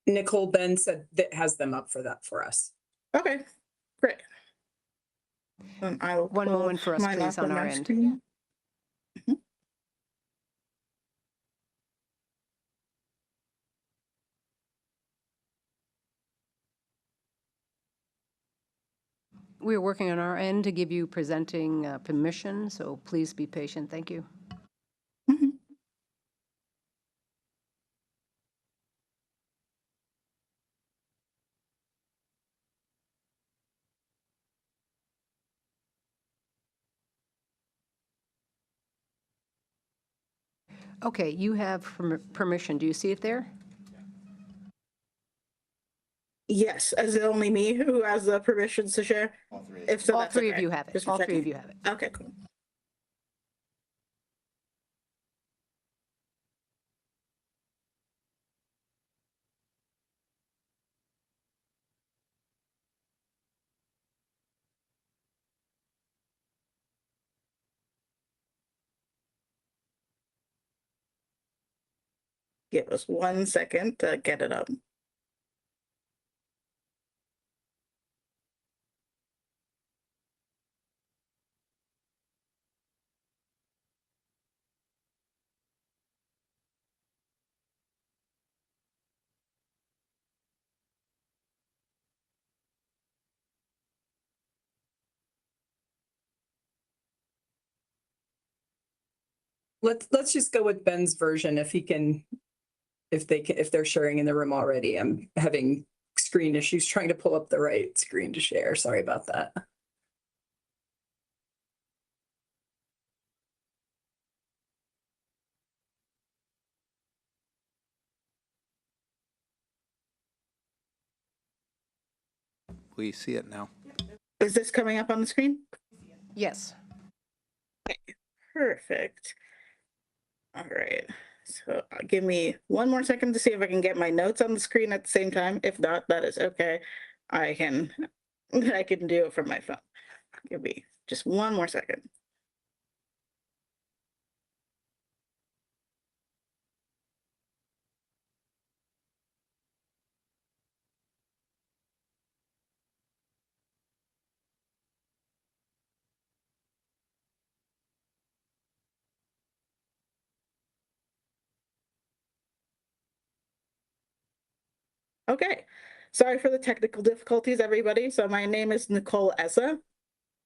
Nicole Ben said that has them up for that for us. Okay, great. Then I will One pull moment for us, mine please, off on of our my end. screen. We are working on our end to give you presenting permission, so please be patient. Thank you. Okay, you have permission. Do you see it there? Yes, is it only me who has the permissions to share? If so, All that's three of okay. you have it. Just for All three checking. of you have it. Okay, cool. Give us 1 second to get it up. Let's just go with Ben's version if he can, if they're sharing in the room already. I'm having screen issues trying to pull up the right screen to share. Sorry about that. We see it now. Is this coming up on the screen? Yes. Okay, perfect. All right. So give me 1 more second to see if I can get my notes on the screen at the same time. If not, that is okay. I can do it from my phone. Give me just 1 more second. Okay, sorry for the technical difficulties, everybody. So my name is Nicole Essa.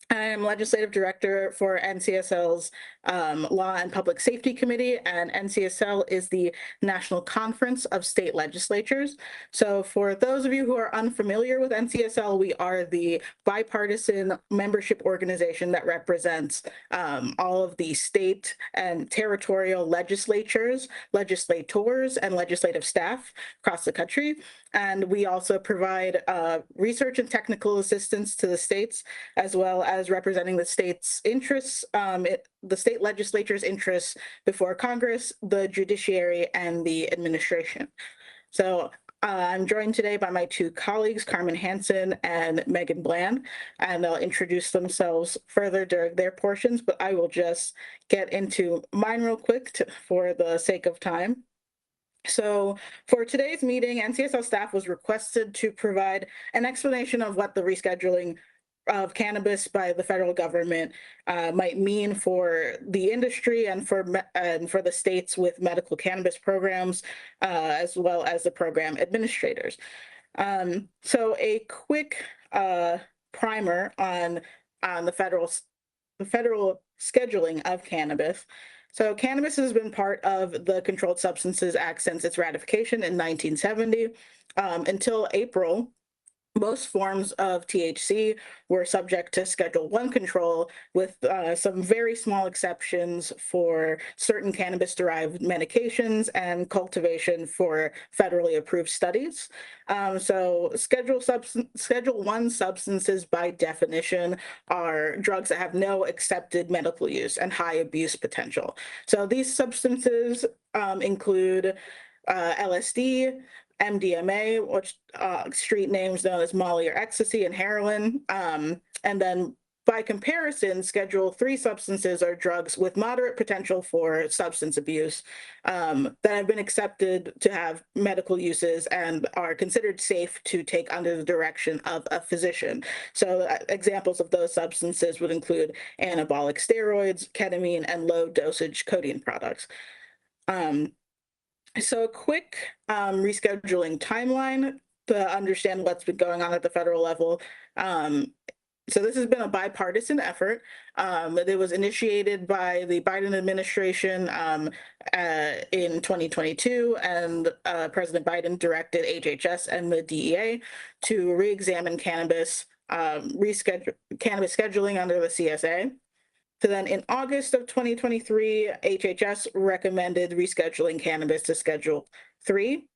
I am Legislative Director for NCSL's Law and Public Safety Committee, and NCSL is the National Conference of State Legislatures. So for those of you who are unfamiliar with NCSL, we are the bipartisan membership organization that represents all of the state and territorial legislatures, legislators, and legislative staff across the country. And we also provide research and technical assistance to the states, as well as representing the state's interests, the state legislature's interests before Congress, the judiciary, and the administration. So I'm joined today by my 2 colleagues, Carmen Hansen and Megan Bland, and they'll introduce themselves further during their portions, but I will just get into mine real quick for the sake of time. So for today's meeting, NCSL staff was requested to provide an explanation of what the rescheduling of cannabis by the federal government might mean for the industry and for the states with medical cannabis programs, as well as the program administrators. So a quick primer on the federal scheduling of cannabis. So cannabis has been part of the Controlled Substances Act since its ratification in 1970. Until April, most forms of THC were subject to Schedule I control, with some very small exceptions for certain cannabis-derived medications and cultivation for federally approved studies. So Schedule I substances, by definition, are drugs that have no accepted medical use and high abuse potential. So these substances include LSD, MDMA, which street names known as Molly or ecstasy, and heroin, and then by comparison, Schedule 3 substances are drugs with moderate potential for substance abuse that have been accepted to have medical uses and are considered safe to take under the direction of a physician. So examples of those substances would include anabolic steroids, ketamine, and low dosage codeine products. So a quick rescheduling timeline to understand what's been going on at the federal level. So this has been a bipartisan effort. It was initiated by the Biden administration in 2022, and President Biden directed HHS and the DEA to re-examine cannabis, cannabis scheduling under the CSA. So then in August of 2023, HHS recommended rescheduling cannabis to Schedule 3.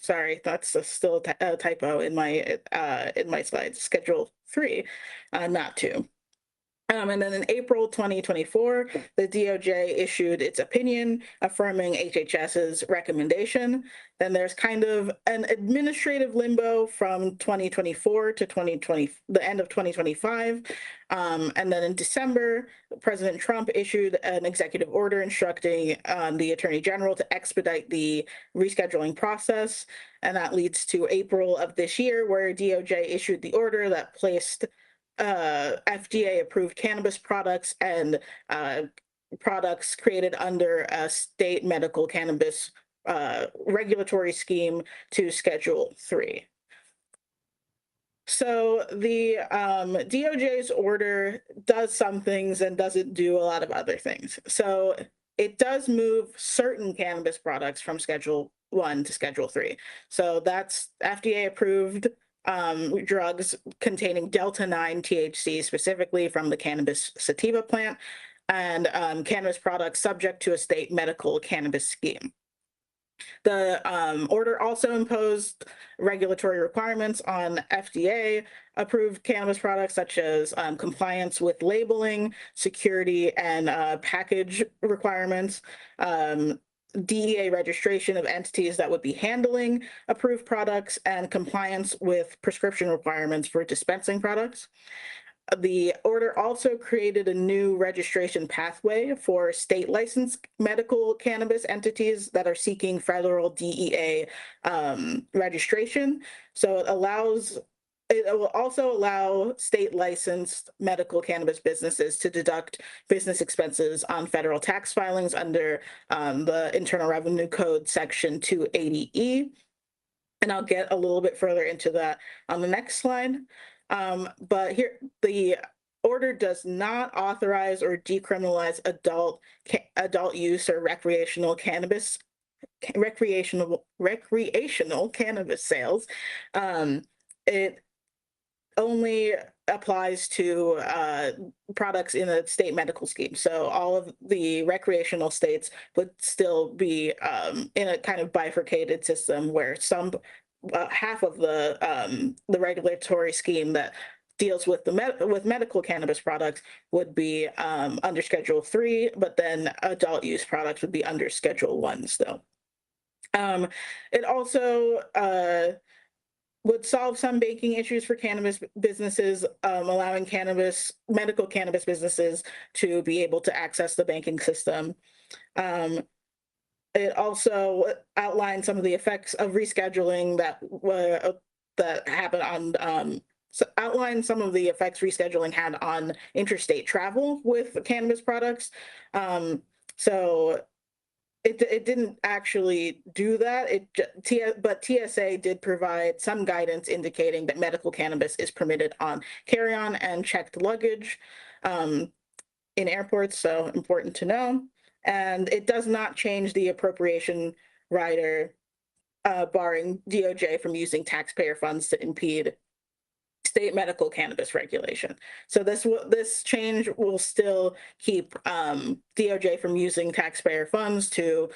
Sorry, that's still a typo in my slides. Schedule 3, not 2. And then in April 2024, the DOJ issued its opinion affirming HHS's recommendation. Then there's kind of an administrative limbo from 2024 to the end of 2025. And then in December, President Trump issued an executive order instructing the Attorney General to expedite the rescheduling process. And that leads to April of this year, where DOJ issued the order that placed FDA-approved cannabis products and products created under a state medical cannabis regulatory scheme to Schedule 3. So the DOJ's order does some things and doesn't do a lot of other things. So it does move certain cannabis products from Schedule 1 to Schedule 3. So that's FDA-approved drugs containing Delta-9 THC, specifically from the cannabis sativa plant, and cannabis products subject to a state medical cannabis scheme. The order also imposed regulatory requirements on FDA-approved cannabis products, such as compliance with labeling, security, and package requirements, DEA registration of entities that would be handling approved products, and compliance with prescription requirements for dispensing products. The order also created a new registration pathway for state licensed medical cannabis entities that are seeking federal DEA registration. So it will also allow state licensed medical cannabis businesses to deduct business expenses on federal tax filings under the Internal Revenue Code Section 280E. And I'll get a little bit further into that on the next slide. But here, the order does not authorize or decriminalize adult use or recreational cannabis sales. It only applies to products in a state medical scheme. So all of the recreational states would still be in a kind of bifurcated system where half of the regulatory scheme that deals with with medical cannabis products would be under Schedule 3, but then adult use products would be under Schedule 1 still. It also would solve some banking issues for cannabis businesses, allowing medical cannabis businesses to be able to access the banking system. It also outlined some of the effects of rescheduling that happened on, outlined some of the effects rescheduling had on interstate travel with cannabis products. So it didn't actually do that. But TSA did provide some guidance indicating that medical cannabis is permitted on carry-on and checked luggage in airports, so important to know. And it does not change the appropriation rider, barring DOJ from using taxpayer funds to impede state medical cannabis regulation. So this change will still keep DOJ from using taxpayer funds to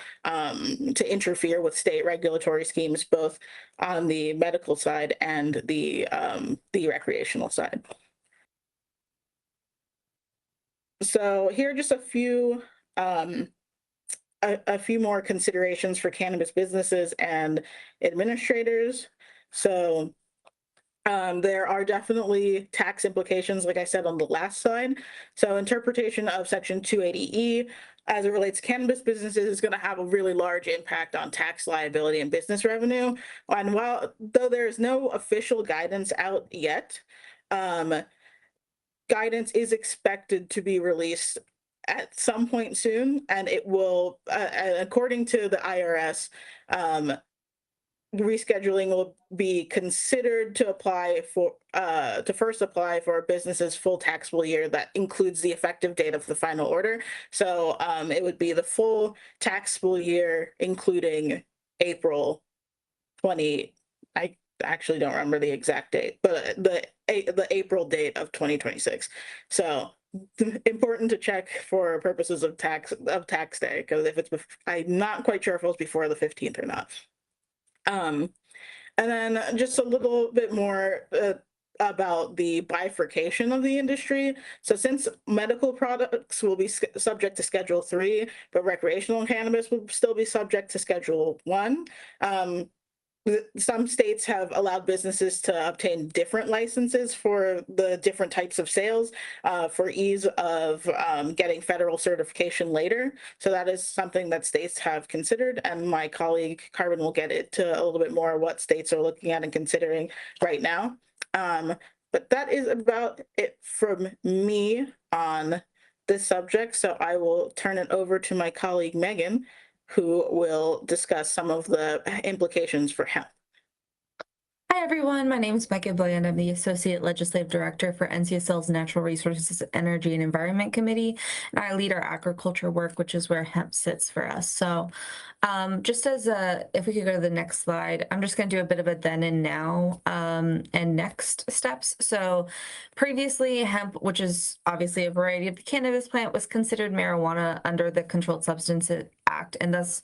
interfere with state regulatory schemes, both on the medical side and the recreational side. So here are just a few more considerations for cannabis businesses and administrators. So There are definitely tax implications, like I said on the last slide. So interpretation of Section 280E as it relates to cannabis businesses is going to have a really large impact on tax liability and business revenue. And though there is no official guidance out yet, guidance is expected to be released at some point soon, and it will, according to the IRS, rescheduling will be considered to apply for to first apply for a business's full taxable year that includes the effective date of the final order. So it would be the full taxable year, including April 20. I actually don't remember the exact date, but the April date of 2026. So important to check for purposes of tax day, because if it's, I'm not quite sure if it was before the 15th or not. And then just a little bit more about the bifurcation of the industry. So since medical products will be subject to Schedule 3, but recreational cannabis will still be subject to Schedule 1, some states have allowed businesses to obtain different licenses for the different types of sales for ease of getting federal certification later. So that is something that states have considered, and my colleague Carbon will get into a little bit more what states are looking at and considering right now. But that is about it from me on this subject. So I will turn it over to my colleague Megan, who will discuss some of the implications for hemp. Hi, everyone. My name is Becca Bland. I'm the Associate Legislative Director for NCSL's Natural Resources, Energy, and Environment Committee, and I lead our agriculture work, which is where hemp sits for us. So just as if we could go to the next slide, I'm just going to do a bit of a then and now and next steps. So previously, hemp, which is obviously a variety of the cannabis plant, was considered marijuana under the Controlled Substances Act, and thus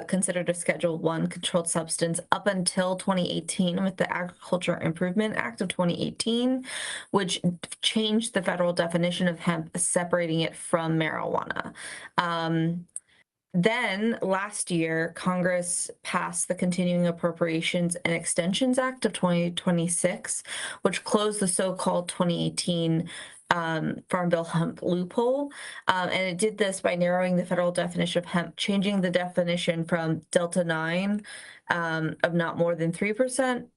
considered a Schedule I controlled substance up until 2018 with the Agriculture Improvement Act of 2018, which changed the federal definition of hemp, separating it from marijuana. Then last year, Congress passed the Continuing Appropriations and Extensions Act of 2026, which closed the so-called 2018 Farm Bill hemp loophole. And it did this by narrowing the federal definition of hemp, changing the definition from Delta 9 of not more than 3%,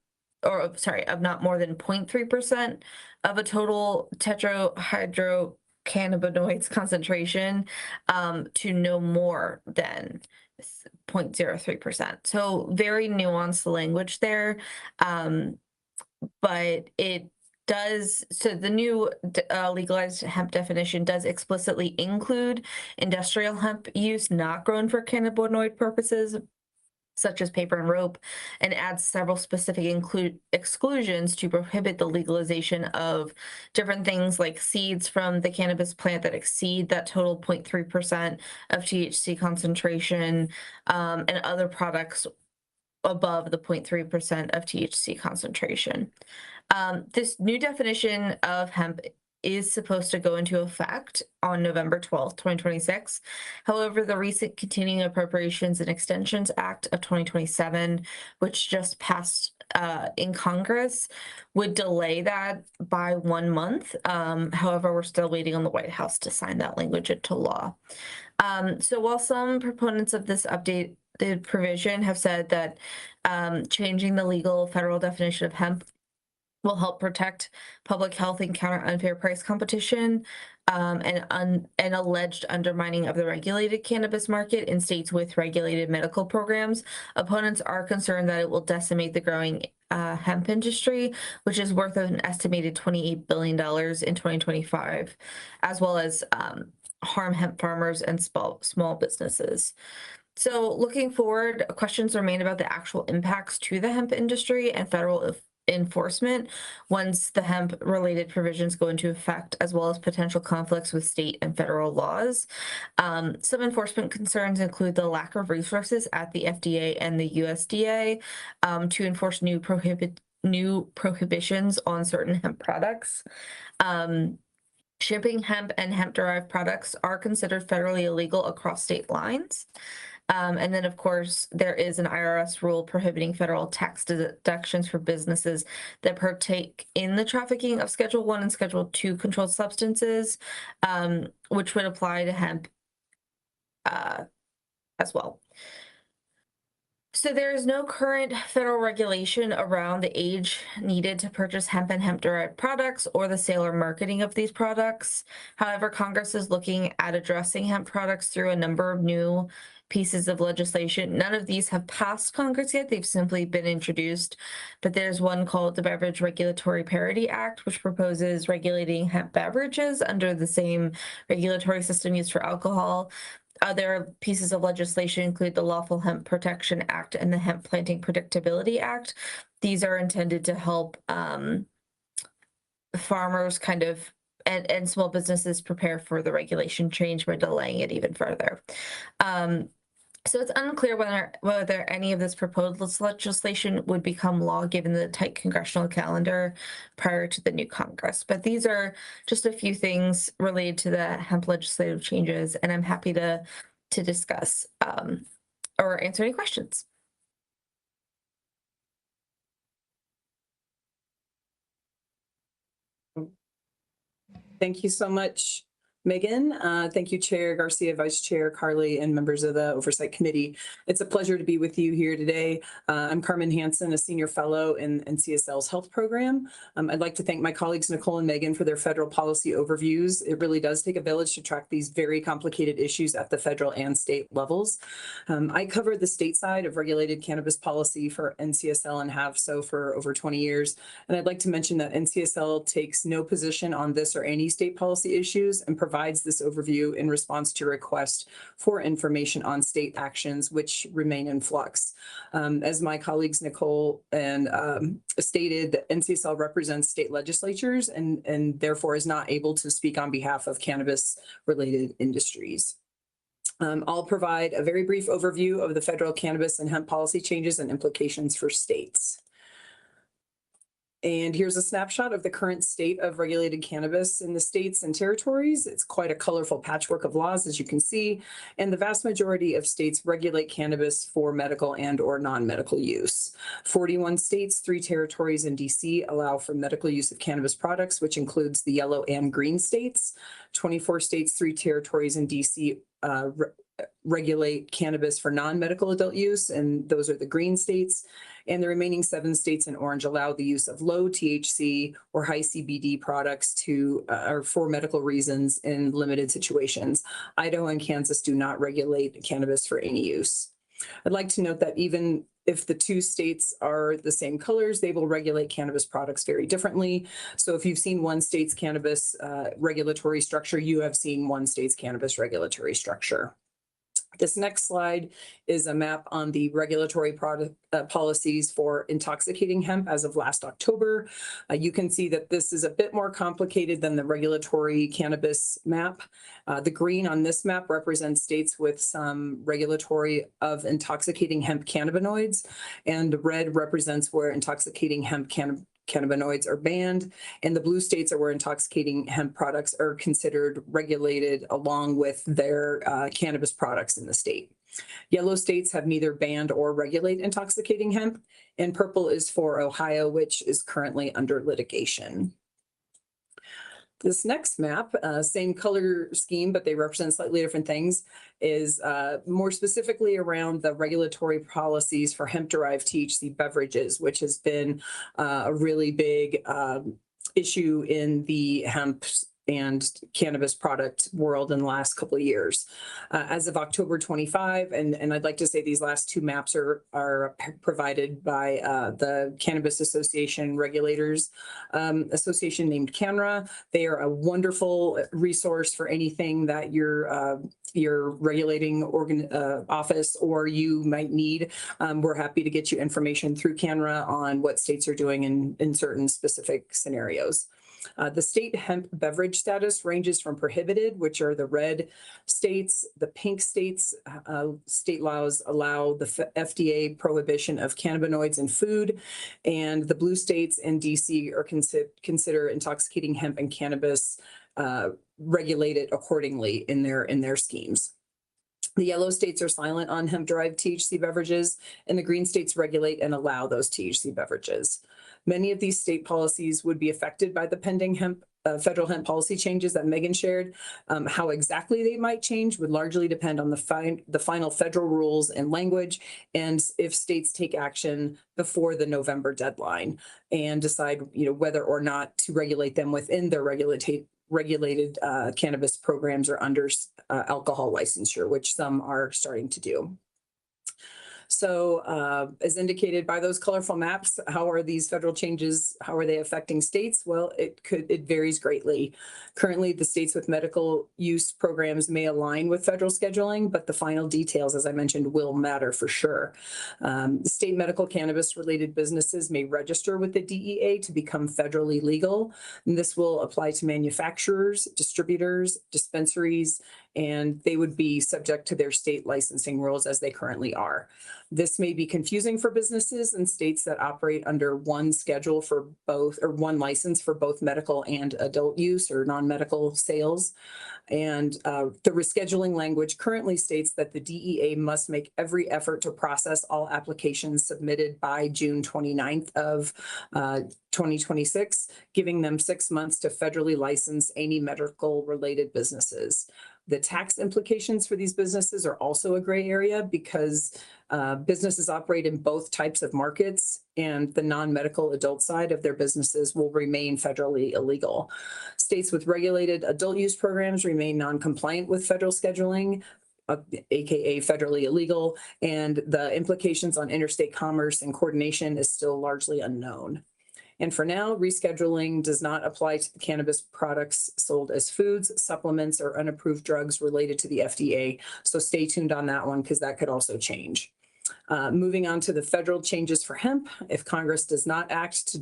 or sorry, of not more than 0.3% of a total tetrahydrocannabinoids concentration to no more than 0.03%. So very nuanced language there, but it does, so the new legalized hemp definition does explicitly include industrial hemp use not grown for cannabinoid purposes, such as paper and rope, and adds several specific exclusions to prohibit the legalization of different things like seeds from the cannabis plant that exceed that total 0.3% of THC concentration, and other products above the 0.3% of THC concentration. This new definition of hemp is supposed to go into effect on November 12th, 2026. However, the recent Continuing Appropriations and Extensions Act of 2027, which just passed in Congress, would delay that by 1 month. However, we're still waiting on the White House to sign that language into law. So while some proponents of this updated provision have said that changing the legal federal definition of hemp will help protect public health and counter unfair price competition and alleged undermining of the regulated cannabis market in states with regulated medical programs, opponents are concerned that it will decimate the growing hemp industry, which is worth an estimated $28 billion in 2025, as well as harm hemp farmers and small businesses. So looking forward, questions remain about the actual impacts to the hemp industry and federal enforcement once the hemp-related provisions go into effect, as well as potential conflicts with state and federal laws. Some enforcement concerns include the lack of resources at the FDA and the USDA to enforce new prohibitions on certain hemp products. Shipping hemp and hemp-derived products are considered federally illegal across state lines. And then, of course, there is an IRS rule prohibiting federal tax deductions for businesses that partake in the trafficking of Schedule 1 and Schedule 2 controlled substances, which would apply to hemp as well. So there is no current federal regulation around the age needed to purchase hemp and hemp-derived products or the sale or marketing of these products. However, Congress is looking at addressing hemp products through a number of new pieces of legislation. None of these have passed Congress yet. They've simply been introduced. But there's one called the Beverage Regulatory Parity Act, which proposes regulating hemp beverages under the same regulatory system used for alcohol. Other pieces of legislation include the Lawful Hemp Protection Act and the Hemp Planting Predictability Act. These are intended to help farmers kind of and small businesses prepare for the regulation change by delaying it even further. So it's unclear whether any of this proposed legislation would become law given the tight congressional calendar prior to the new Congress. But these are just a few things related to the hemp legislative changes, and I'm happy to discuss or answer any questions. Thank you so much, Megan. Thank you, Chair Garcia, Vice Chair Carly, and members of the Oversight Committee. It's a pleasure to be with you here today. I'm Carmen Hansen, a Senior Fellow in NCSL's Health Program. I'd like to thank my colleagues Nicole and Megan for their federal policy overviews. It really does take a village to track these very complicated issues at the federal and state levels. I covered the state side of regulated cannabis policy for NCSL and have so for over 20 years. And I'd like to mention that NCSL takes no position on this or any state policy issues and provides this overview in response to request for information on state actions which remain in flux. As my colleagues Nicole and stated, NCSL represents state legislatures and therefore is not able to speak on behalf of cannabis-related industries. I'll provide a very brief overview of the federal cannabis and hemp policy changes and implications for states. And here's a snapshot of the current state of regulated cannabis in the states and territories. It's quite a colorful patchwork of laws, as you can see, and the vast majority of states regulate cannabis for medical and or non-medical use. 41 states, 3 territories, and DC allow for medical use of cannabis products, which includes the yellow and green states. 24 states, 3 territories, and DC regulate cannabis for non-medical adult use, and those are the green states. And the remaining 7 states in orange allow the use of low THC or high CBD products or for medical reasons in limited situations. Idaho and Kansas do not regulate cannabis for any use. I'd like to note that even if the 2 states are the same colors, they will regulate cannabis products very differently. So if you've seen one state's cannabis regulatory structure, you have seen one state's cannabis regulatory structure. This next slide is a map on the regulatory policies for intoxicating hemp as of last October. You can see that this is a bit more complicated than the regulatory cannabis map. The green on this map represents states with some regulatory of intoxicating hemp cannabinoids, and the red represents where intoxicating hemp cannabinoids are banned, and the blue states are where intoxicating hemp products are considered regulated along with their cannabis products in the state. Yellow states have neither banned or regulate intoxicating hemp, and purple is for Ohio, which is currently under litigation. This next map, same color scheme, but they represent slightly different things, is more specifically around the regulatory policies for hemp-derived THC beverages, which has been a really big issue in the hemp and cannabis product world in the last couple of years. As of October 25, and I'd like to say these last 2 maps are provided by the Cannabis Association Regulators Association named CANRA. They are a wonderful resource for anything that your regulating office or you might need. We're happy to get you information through CANRA on what states are doing in certain specific scenarios. The state hemp beverage status ranges from prohibited, which are the red states, the pink states, state laws allow the FDA prohibition of cannabinoids in food, and the blue states and DC are consider intoxicating hemp and cannabis regulated accordingly in their schemes. The yellow states are silent on hemp-derived THC beverages, and the green states regulate and allow those THC beverages. Many of these state policies would be affected by the pending federal hemp policy changes that Megan shared. How exactly they might change would largely depend on the final federal rules and language, and if states take action before the November deadline and decide, whether or not to regulate them within their regulated cannabis programs or under alcohol licensure, which some are starting to do. So as indicated by those colorful maps, how are these federal changes, how are they affecting states? Well, it varies greatly. Currently, the states with medical use programs may align with federal scheduling, but the final details, as I mentioned, will matter for sure. State medical cannabis related businesses may register with the DEA to become federally legal. And this will apply to manufacturers, distributors, dispensaries, and they would be subject to their state licensing rules as they currently are. This may be confusing for businesses in states that operate under one schedule for both, or one license for both medical and adult use or non-medical sales. And the rescheduling language currently states that the DEA must make every effort to process all applications submitted by June 29th of 2026, giving them 6 months to federally license any medical related businesses. The tax implications for these businesses are also a gray area because businesses operate in both types of markets, and the non-medical adult side of their businesses will remain federally illegal. States with regulated adult use programs remain non-compliant with federal scheduling, aka federally illegal, and the implications on interstate commerce and coordination is still largely unknown. And for now, rescheduling does not apply to cannabis products sold as foods, supplements, or unapproved drugs related to the FDA. So stay tuned on that one because that could also change. Moving on to the federal changes for hemp, if Congress does not act to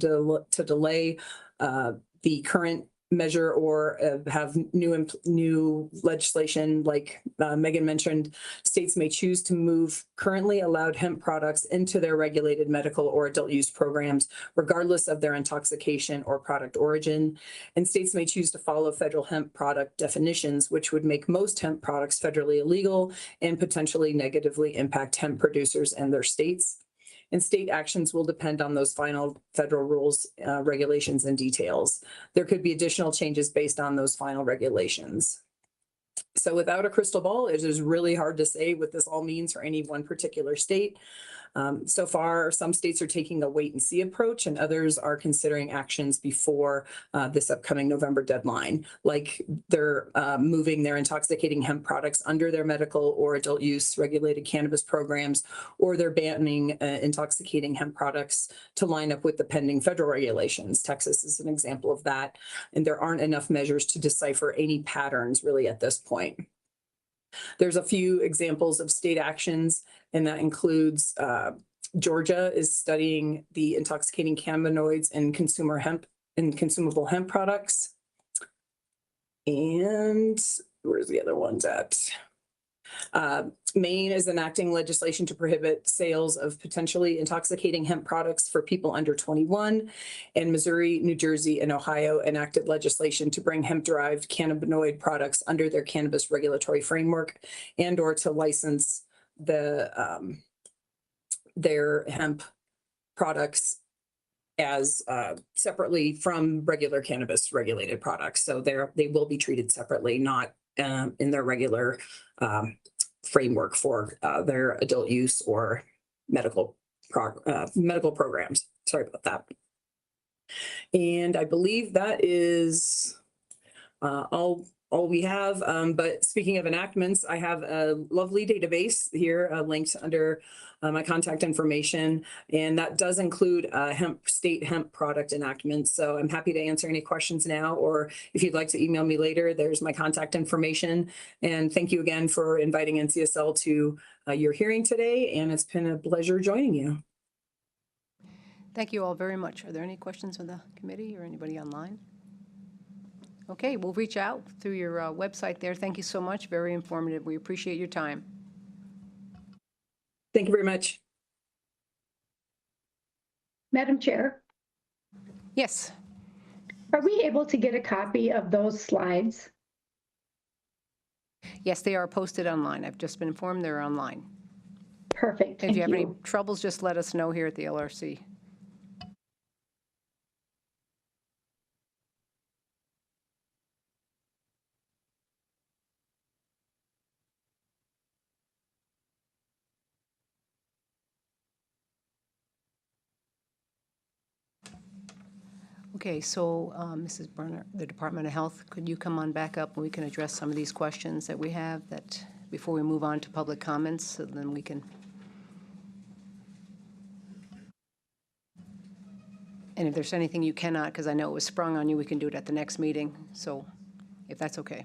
delay the current measure or have new legislation, like Megan mentioned, states may choose to move currently allowed hemp products into their regulated medical or adult use programs, regardless of their intoxication or product origin. And states may choose to follow federal hemp product definitions, which would make most hemp products federally illegal and potentially negatively impact hemp producers and their states. And state actions will depend on those final federal rules, regulations, and details. There could be additional changes based on those final regulations. So without a crystal ball, it is really hard to say what this all means for any one particular state. So far, some states are taking a wait and see approach, and others are considering actions before this upcoming November deadline, like they're moving their intoxicating hemp products under their medical or adult use regulated cannabis programs, or they're banning intoxicating hemp products to line up with the pending federal regulations. Texas is an example of that, and there aren't enough measures to decipher any patterns really at this point. There's a few examples of state actions, and that includes Georgia is studying the intoxicating cannabinoids in consumer hemp and consumable hemp products. And where's the other ones at? Maine is enacting legislation to prohibit sales of potentially intoxicating hemp products for people under 21. And Missouri, New Jersey, and Ohio enacted legislation to bring hemp-derived cannabinoid products under their cannabis regulatory framework and or to license their hemp products as separately from regular cannabis regulated products. So they will be treated separately, not in their regular framework for their adult use or medical programs. Sorry about that. And I believe that is all we have. But speaking of enactments, I have a lovely database here linked under my contact information, and that does include state hemp product enactments. So I'm happy to answer any questions now, or if you'd like to email me later, there's my contact information. And thank you again for inviting NCSL to your hearing today, and it's been a pleasure joining you. Thank you all very much. Are there any questions from the committee or anybody online? Okay, we'll reach out through your website there. Thank you so much. Very informative. We appreciate your time. Thank you very much. Madam Chair, Yes. are we able to get a copy of those slides? Yes, they are posted online. I've just been informed they're online. Perfect, If thank you have any you. troubles, just let us know here at the LRC. Okay, so Mrs. Berner, the Department of Health, could you come on back up and we can address some of these questions that we have that, before we move on to public comments, so then we can. And if there's anything you cannot, because I know it was sprung on you, we can do it at the next meeting, so if that's okay.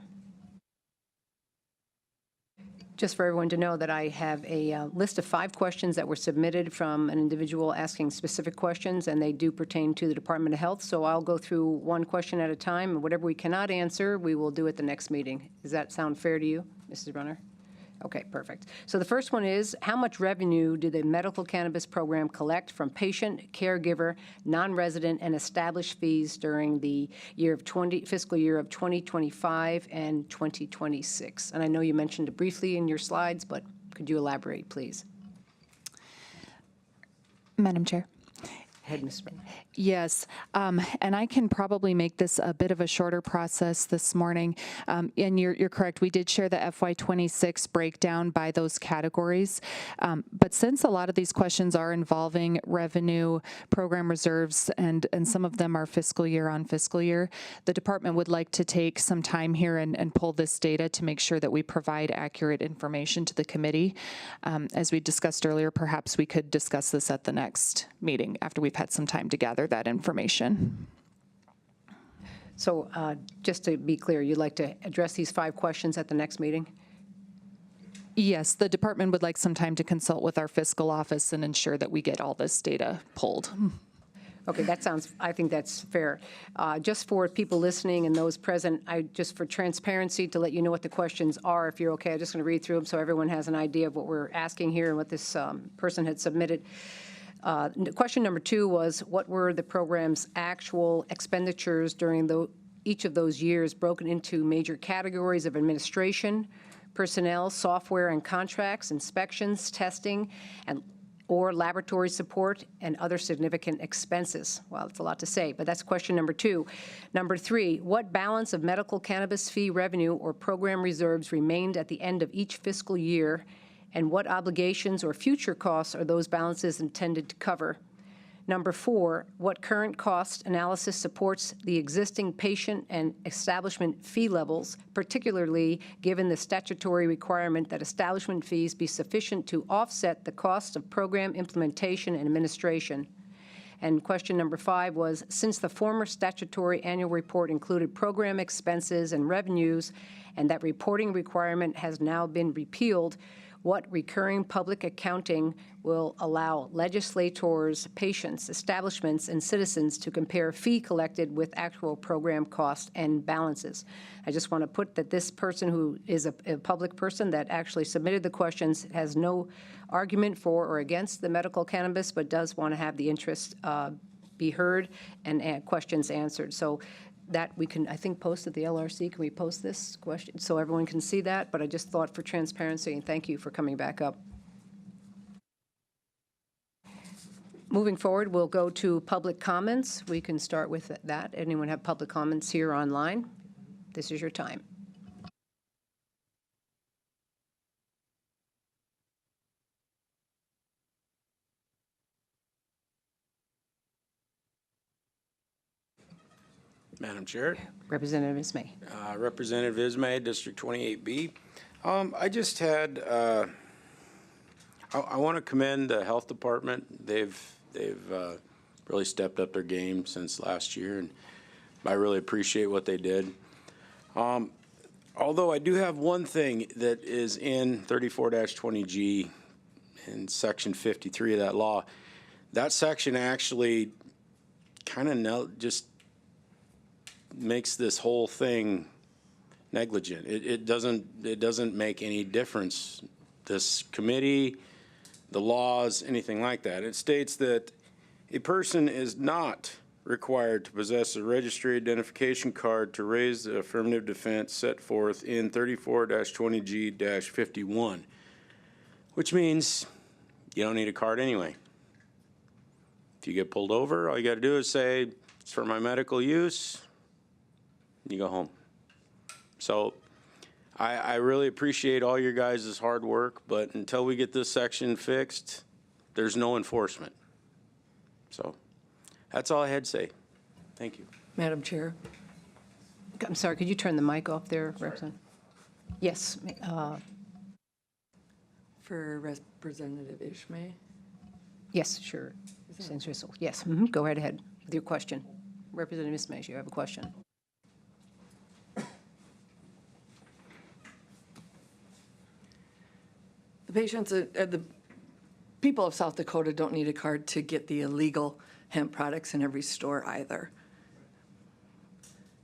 Just for everyone to know that I have a list of 5 questions that were submitted from an individual asking specific questions, and they do pertain to the Department of Health. So I'll go through one question at a time, and whatever we cannot answer, we will do at the next meeting. Does that sound fair to you, Mrs. Brunner? Okay, perfect. So the first one is, how much revenue did the medical cannabis program collect from patient, caregiver, non-resident, and established fees during the fiscal year of 2025 and 2026? And I know you mentioned it briefly in your slides, but could you elaborate, please? Madam Chair. Head, Ms. Brunner. Yes, and I can probably make this a bit of a shorter process this morning. And you're correct, we did share the FY26 breakdown by those categories. But since a lot of these questions are involving revenue, program reserves, and some of them are fiscal year on fiscal year, the department would like to take some time here and pull this data to make sure that we provide accurate information to the committee. As we discussed earlier, perhaps we could discuss this at the next meeting after we've had some time to gather that information. So just to be clear, you'd like to address these 5 questions at the next meeting? Yes, the department would like some time to consult with our fiscal office and ensure that we get all this data pulled. Okay, I think that's fair. Just for people listening and those present, just for transparency, to let you know what the questions are, if you're okay, I'm just going to read through them so everyone has an idea of what we're asking here and what this person had submitted. Question number 2 was, what were the program's actual expenditures during each of those years, broken into major categories of administration, personnel, software and contracts, inspections, testing, or laboratory support, and other significant expenses? Well, that's a lot to say, but that's question number 2. Number 3, what balance of medical cannabis fee revenue or program reserves remained at the end of each fiscal year, and what obligations or future costs are those balances intended to cover? Number 4, what current cost analysis supports the existing patient and establishment fee levels, particularly given the statutory requirement that establishment fees be sufficient to offset the cost of program implementation and administration? And question number 5 was, since the former statutory annual report included program expenses and revenues, and that reporting requirement has now been repealed, what recurring public accounting will allow legislators, patients, establishments, and citizens to compare fee collected with actual program costs and balances? I just want to put that this person, who is a public person that actually submitted the questions, has no argument for or against the medical cannabis, but does want to have the interest be heard and questions answered. So that we can, I think, post at the LRC. Can we post this question so everyone can see that? But I just thought for transparency, and thank you for coming back up. Moving forward, we'll go to public comments. We can start with that. Anyone have public comments here online? This is your time. Madam Chair. Representative Ismay. Representative Ismay, District 28B. I just had, I want to commend the Health Department. They've really stepped up their game since last year, and I really appreciate what they did. Although I do have one thing that is in 34-20G in Section 53 of that law. That section actually kind of just makes this whole thing negligent. It doesn't make any difference. This committee, the laws, anything like that. It states that a person is not required to possess a registry identification card to raise the affirmative defense set forth in 34-20G-51, which means you don't need a card anyway. If you get pulled over, all you got to do is say, it's for my medical use, and you go home. So I really appreciate all your guys' hard work, but until we get this section fixed, there's no enforcement. So that's all I had to say. Thank you. Madam Chair. I'm sorry, could you turn the mic off there, Representative? Yes. For Representative Ishmael? Yes, sure. Since Rizzo. Yes, go right ahead with your question. Representative Ismail, you have a question. The patients, the people of South Dakota don't need a card to get the illegal hemp products in every store either.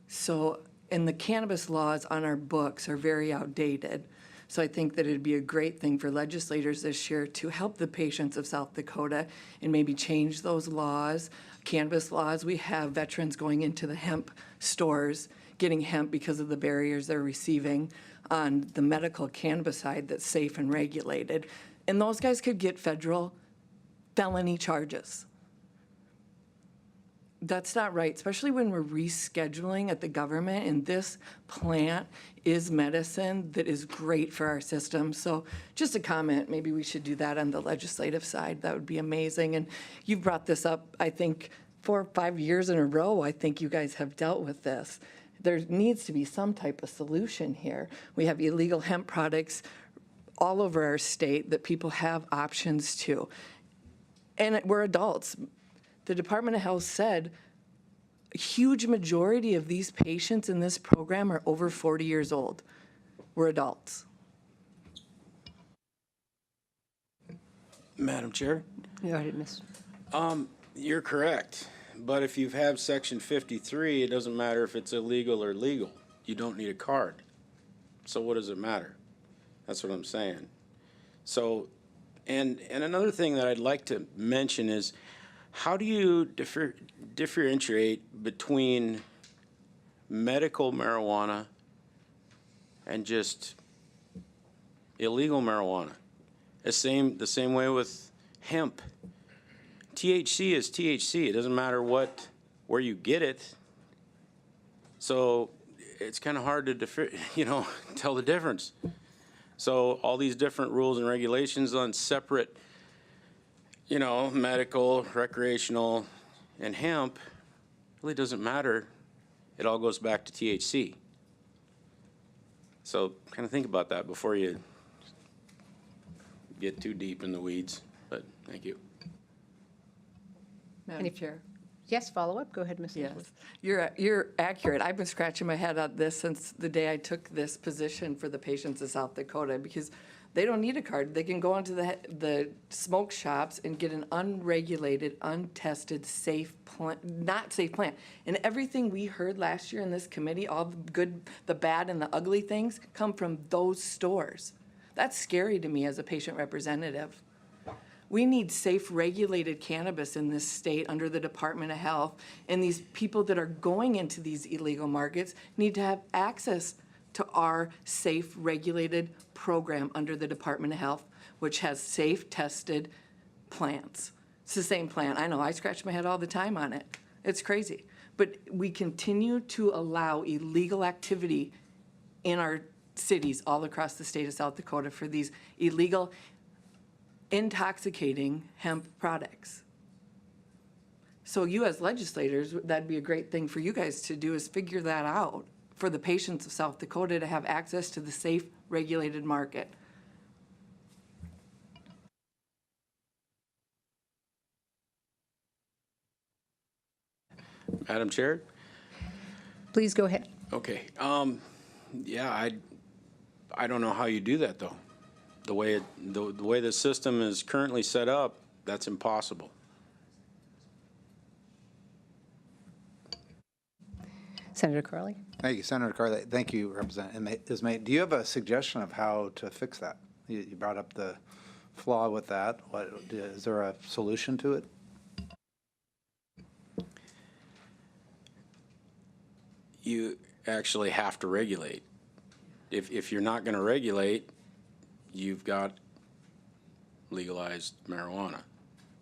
So, and the cannabis laws on our books are very outdated. So I think that it'd be a great thing for legislators this year to help the patients of South Dakota and maybe change those laws, cannabis laws. We have veterans going into the hemp stores, getting hemp because of the barriers they're receiving on the medical cannabis side that's safe and regulated. And those guys could get federal felony charges. That's not right, especially when we're rescheduling at the government, and this plant is medicine that is great for our system. So just a comment, maybe we should do that on the legislative side. That would be amazing. And you've brought this up, I think, 4 or 5 years in a row. I think you guys have dealt with this. There needs to be some type of solution here. We have illegal hemp products all over our state that people have options to. And we're adults. The Department of Health said a huge majority of these patients in this program are over 40 years old. We're adults. Madam Chair? Go ahead, Miss. You're correct. But if you have Section 53, it doesn't matter if it's illegal or legal. You don't need a card. So what does it matter? That's what I'm saying. So, and another thing that I'd like to mention is, how do you differentiate between medical marijuana and just illegal marijuana? The same way with hemp. THC is THC. It doesn't matter where you get it. So it's kind of hard to tell the difference. So all these different rules and regulations on separate, medical, recreational, and hemp really doesn't matter. It all goes back to THC. So kind of think about that before you get too deep in the weeds. But thank you. Madam Chair. Yes, follow up. Go ahead, Ms. Yes, you're accurate. I've been scratching my head on this since the day I took this position for the patients of South Dakota, because they don't need a card. They can go into the smoke shops and get an unregulated, untested, not safe plant. And everything we heard last year in this committee, all the good, the bad, and the ugly things come from those stores. That's scary to me as a patient representative. We need safe, regulated cannabis in this state under the Department of Health, and these people that are going into these illegal markets need to have access to our safe, regulated program under the Department of Health, which has safe, tested plants. It's the same plant. I know, I scratch my head all the time on it. It's crazy. But we continue to allow illegal activity in our cities all across the state of South Dakota for these illegal, intoxicating hemp products. So you as legislators, that'd be a great thing for you guys to do, is figure that out for the patients of South Dakota to have access to the safe, regulated market. Madam Chair? Please go ahead. Okay. Yeah, I don't know how you do that, though. The way the system is currently set up, that's impossible. Senator Carley. Thank you, Senator Carley. Thank you, Representative Ismay. Do you have a suggestion of how to fix that? You brought up the flaw with that. Is there a solution to it? you actually have to regulate. If you're not going to regulate, you've got legalized marijuana.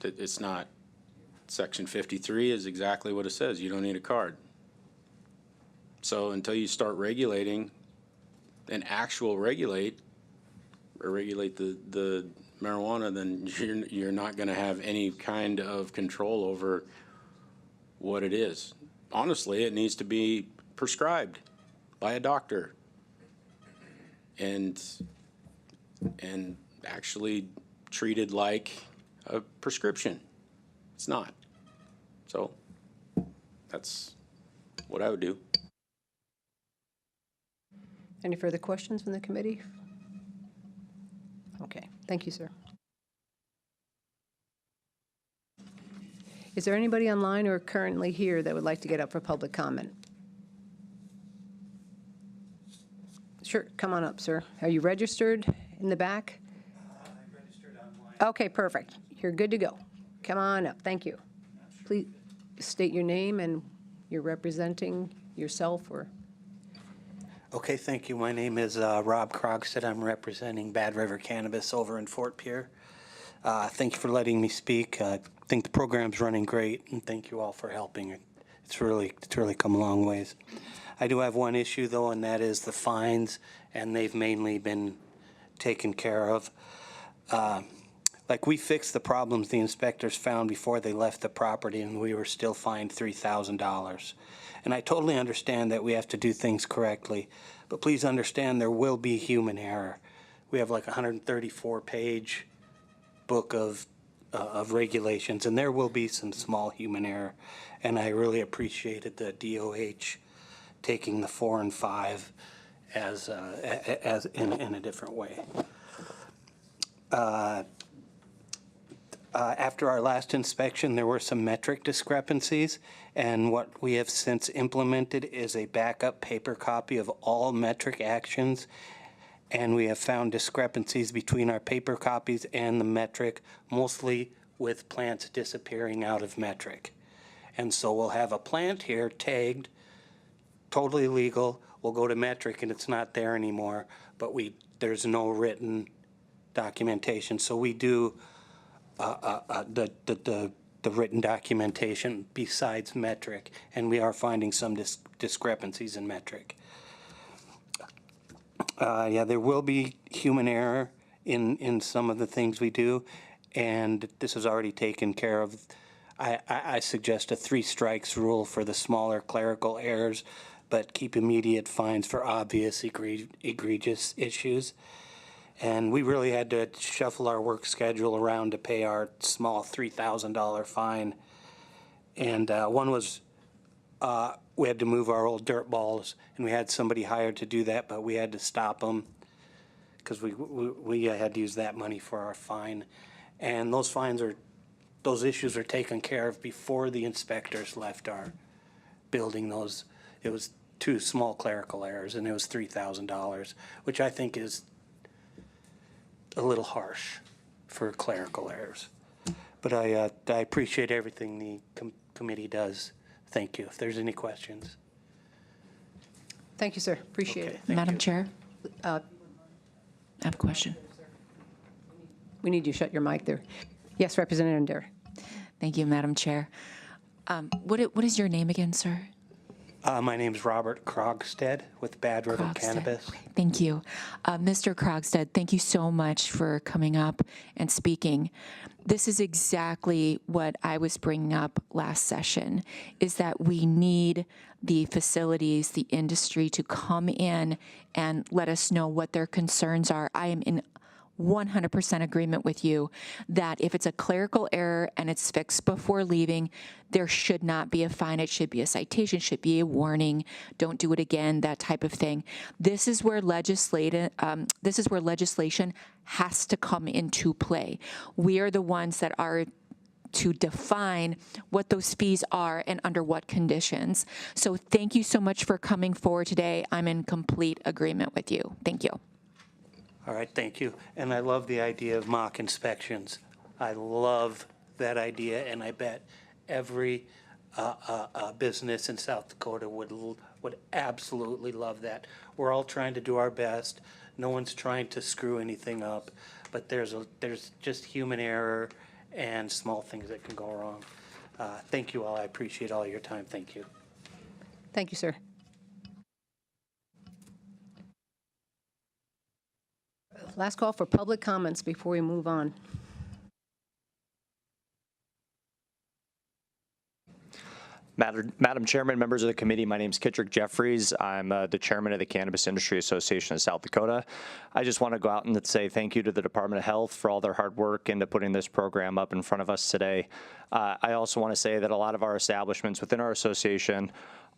It's not, Section 53 is exactly what it says. You don't need a card. So until you start regulating and regulate the marijuana, then you're not going to have any kind of control over what it is. Honestly, it needs to be prescribed by a doctor and actually treated like a prescription. It's not. So that's what I would do. Any further questions from the committee? Okay, thank you, sir. Is there anybody online or currently here that would like to get up for public comment? Sure, come on up, sir. Are you registered in the back? I'm registered online. Okay, perfect. You're good to go. Come on up, thank you. Please state your name and you're representing yourself or... Okay, thank you. My name is Rob Krogstad. I'm representing Bad River Cannabis over in Fort Pierre. Thank you for letting me speak. I think the program's running great, and thank you all for helping. It's really come a long ways. I do have one issue, though, and that is the fines, and they've mainly been taken care of. Like, we fixed the problems the inspectors found before they left the property, and we were still fined $3,000. And I totally understand that we have to do things correctly, but please understand there will be human error. We have like a 134-page book of regulations, and there will be some small human error. And I really appreciated the DOH taking the 4 and 5 as in a different way. After our last inspection, there were some metric discrepancies, and what we have since implemented is a backup paper copy of all metric actions, and we have found discrepancies between our paper copies and the metric, mostly with plants disappearing out of metric. And so we'll have a plant here tagged, totally legal, we'll go to metric and it's not there anymore, but there's no written documentation. So we do the written documentation besides metric, and we are finding some discrepancies in metric. Yeah, there will be human error in some of the things we do, and this is already taken care of. I suggest a 3 strikes rule for the smaller clerical errors, but keep immediate fines for obvious egregious issues. And we really had to shuffle our work schedule around to pay our small $3,000 fine. And one was we had to move our old dirt balls, and we had somebody hired to do that, but we had to stop them because we had to use that money for our fine. And those issues are taken care of before the inspectors left our building. It was 2 small clerical errors, and it was $3,000, which I think is a little harsh for clerical errors. But I appreciate everything the committee does. Thank you. If there's any questions. Thank you, sir. Appreciate it. Madam Chair, I have a question. We need you to shut your mic there. Yes, Representative Dare. Thank you, Madam Chair. What is your name again, sir? My name's Robert Krogstad with Bad River Cannabis. Thank you. Mr. Krogstad, thank you so much for coming up and speaking. This is exactly what I was bringing up last session, is that we need the facilities, the industry to come in and let us know what their concerns are. I am in 100% agreement with you that if it's a clerical error and it's fixed before leaving, there should not be a fine. It should be a citation, should be a warning. Don't do it again, that type of thing. This is where legislation has to come into play. We are the ones that are to define what those fees are and under what conditions. So thank you so much for coming forward today. I'm in complete agreement with you. Thank you. All right, thank you. And I love the idea of mock inspections. I love that idea, and I bet every business in South Dakota would absolutely love that. We're all trying to do our best. No one's trying to screw anything up, but there's just human error and small things that can go wrong. Thank you all. I appreciate all your time. Thank you. Thank you, sir. Last call for public comments before we move on. Madam Chairman, members of the committee, my name is Kitrick Jeffries. I'm the chairman of the Cannabis Industry Association of South Dakota. I just want to go out and say thank you to the Department of Health for all their hard work into putting this program up in front of us today. I also want to say that a lot of our establishments within our association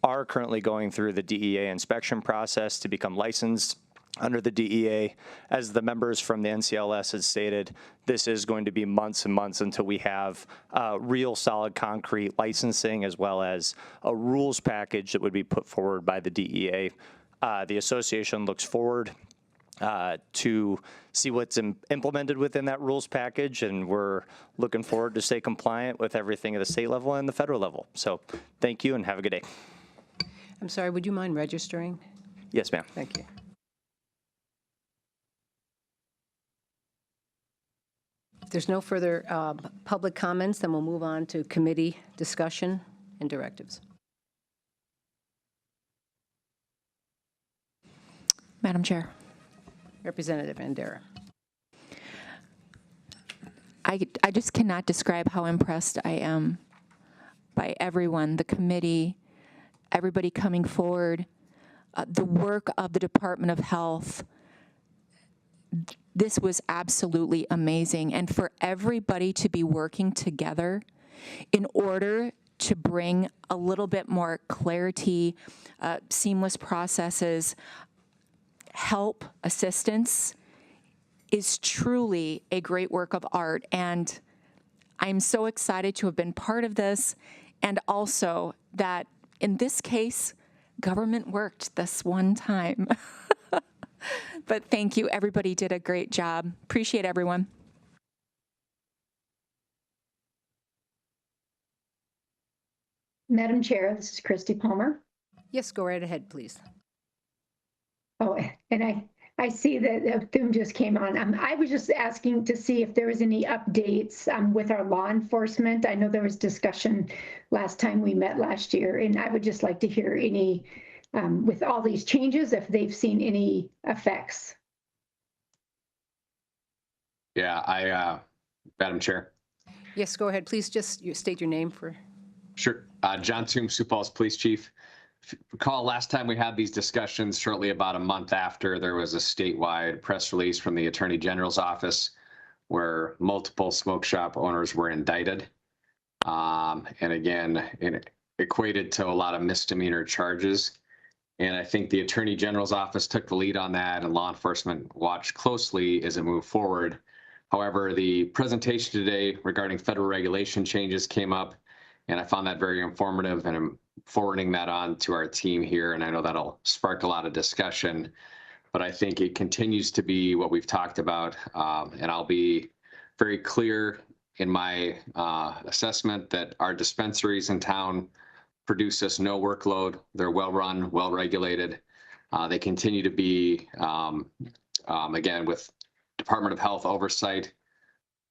are currently going through the DEA inspection process to become licensed under the DEA. As the members from the NCLS had stated, this is going to be months and months until we have real solid concrete licensing as well as a rules package that would be put forward by the DEA. The association looks forward to see what's implemented within that rules package, and we're looking forward to stay compliant with everything at the state level and the federal level. So thank you and have a good day. I'm sorry, would you mind registering? Yes, ma'am. Thank you. If there's no further public comments, then we'll move on to committee discussion and directives. Madam Chair. Representative Andera. I just cannot describe how impressed I am by everyone, the committee, everybody coming forward, the work of the Department of Health. This was absolutely amazing. And for everybody to be working together in order to bring a little bit more clarity, seamless processes, help, assistance is truly a great work of art. And I'm so excited to have been part of this, and also that in this case, government worked this one time. But thank you. Everybody did a great job. Appreciate everyone. Madam Chair, this is Christy Palmer. Yes, go right ahead, please. Oh, and I see that Thum just came on. I was just asking to see if there was any updates with our law enforcement. I know there was discussion last time we met last year, and I would just like to hear any, with all these changes, if they've seen any effects. Yeah, Madam Chair. Yes, go ahead. Please just state your name for. Sure. John Toom, Sioux Falls Police Chief. If you recall, last time we had these discussions, shortly about a month after, there was a statewide press release from the Attorney General's office where multiple smoke shop owners were indicted. And again, it equated to a lot of misdemeanor charges. And I think the Attorney General's office took the lead on that, and law enforcement watched closely as it moved forward. However, the presentation today regarding federal regulation changes came up, and I found that very informative, and I'm forwarding that on to our team here, and I know that'll spark a lot of discussion. But I think it continues to be what we've talked about, and I'll be very clear in my assessment that our dispensaries in town produce us no workload. They're well-run, well-regulated. They continue to be, again, with Department of Health oversight,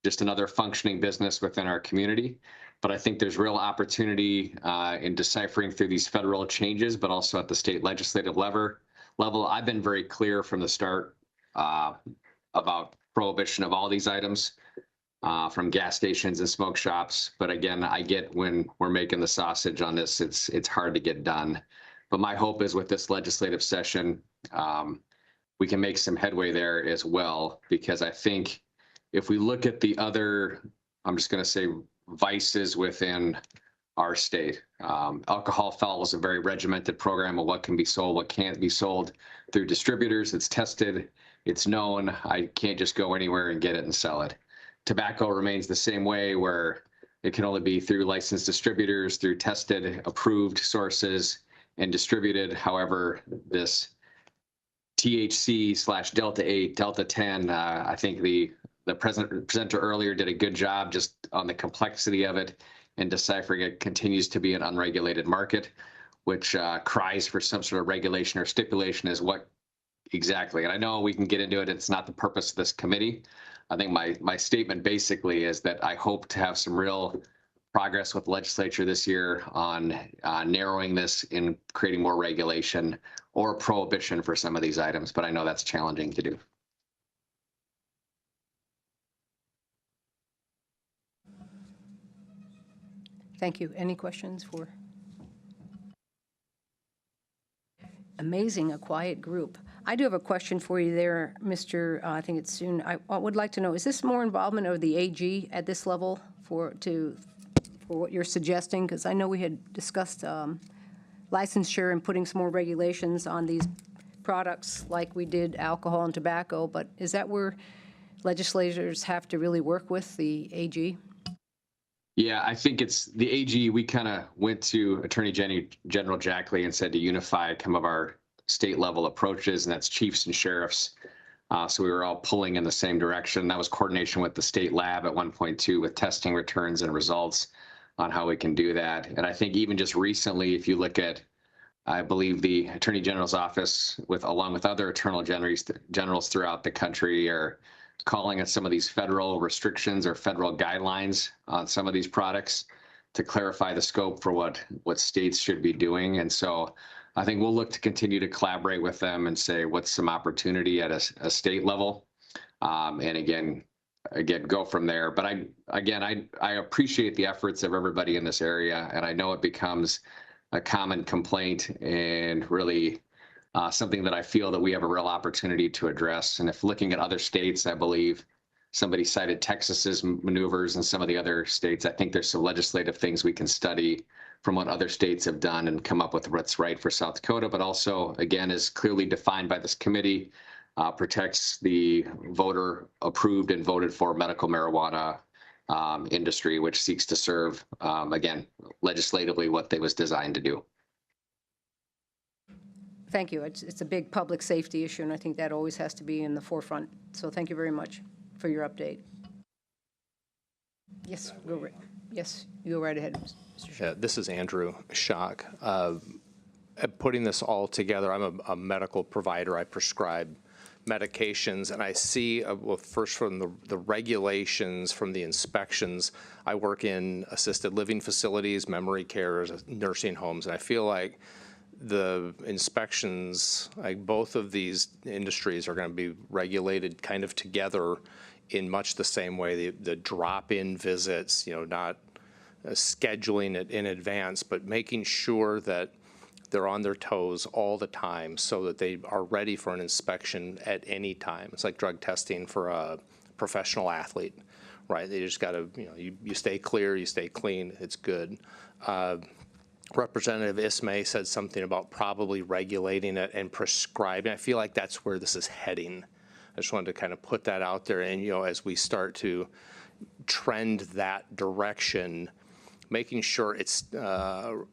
just another functioning business within our community. But I think there's real opportunity in deciphering through these federal changes, but also at the state legislative level. I've been very clear from the start about prohibition of all these items, from gas stations and smoke shops. But again, I get when we're making the sausage on this, it's hard to get done. But my hope is with this legislative session, we can make some headway there as well, because I think if we look at the other, I'm just going to say, vices within our state, alcohol follows a very regimented program of what can be sold, what can't be sold through distributors. It's tested, it's known. I can't just go anywhere and get it and sell it. Tobacco remains the same way, where it can only be through licensed distributors, through tested, approved sources, and distributed. However, this THC/Delta-8, Delta-10, I think the presenter earlier did a good job just on the complexity of it. and deciphering it continues to be an unregulated market, which cries for some sort of regulation or stipulation as what exactly. And I know we can get into it. It's not the purpose of this committee. I think my statement basically is that I hope to have some real progress with the legislature this year on narrowing this and creating more regulation or prohibition for some of these items, but I know that's challenging to do. Thank you. Any questions for? Amazing, a quiet group. I do have a question for you there, Mr. I think it's soon. I would like to know, is this more involvement of the AG at this level for what you're suggesting? Because I know we had discussed licensure and putting some more regulations on these products like we did alcohol and tobacco, but is that where legislators have to really work with the AG? Yeah, I think it's the AG. We kind of went to Attorney General Jackley and said to unify some of our state level approaches, and that's chiefs and sheriffs. So we were all pulling in the same direction. That was coordination with the state lab at 1.2 with testing returns and results on how we can do that. And I think even just recently, if you look at, I believe the Attorney General's office along with other attorney generals throughout the country are calling at some of these federal restrictions or federal guidelines on some of these products to clarify the scope for what states should be doing. And so I think we'll look to continue to collaborate with them and say what's some opportunity at a state level. And again, go from there. But I appreciate the efforts of everybody in this area. And I know it becomes a common complaint and really something that I feel that we have a real opportunity to address. And if looking at other states, I believe somebody cited Texas's maneuvers and some of the other states. I think there's some legislative things we can study from what other states have done and come up with what's right for South Dakota, but also, again, is clearly defined by this committee, protects the voter approved and voted for medical marijuana industry, which seeks to serve, again, legislatively what they was designed to do. Thank you. It's a big public safety issue, and I think that always has to be in the forefront. So thank you very much for your update. Yes, go right ahead, Mr. Schock. Yeah, this is Andrew Schock. Putting this all together, I'm a medical provider. I prescribe medications, and I see, well, first from the regulations, from the inspections. I work in assisted living facilities, memory care, nursing homes, and I feel like the inspections, like both of these industries are going to be regulated kind of together in much the same way. The drop-in visits, not scheduling it in advance, but making sure that they're on their toes all the time so that they are ready for an inspection at any time. It's like drug testing for a professional athlete, right? They just got to, you stay clear, you stay clean, it's good. Representative Ismay said something about probably regulating it and prescribing. I feel like that's where this is heading. I just wanted to kind of put that out there. And, as we start to trend that direction, making sure it's a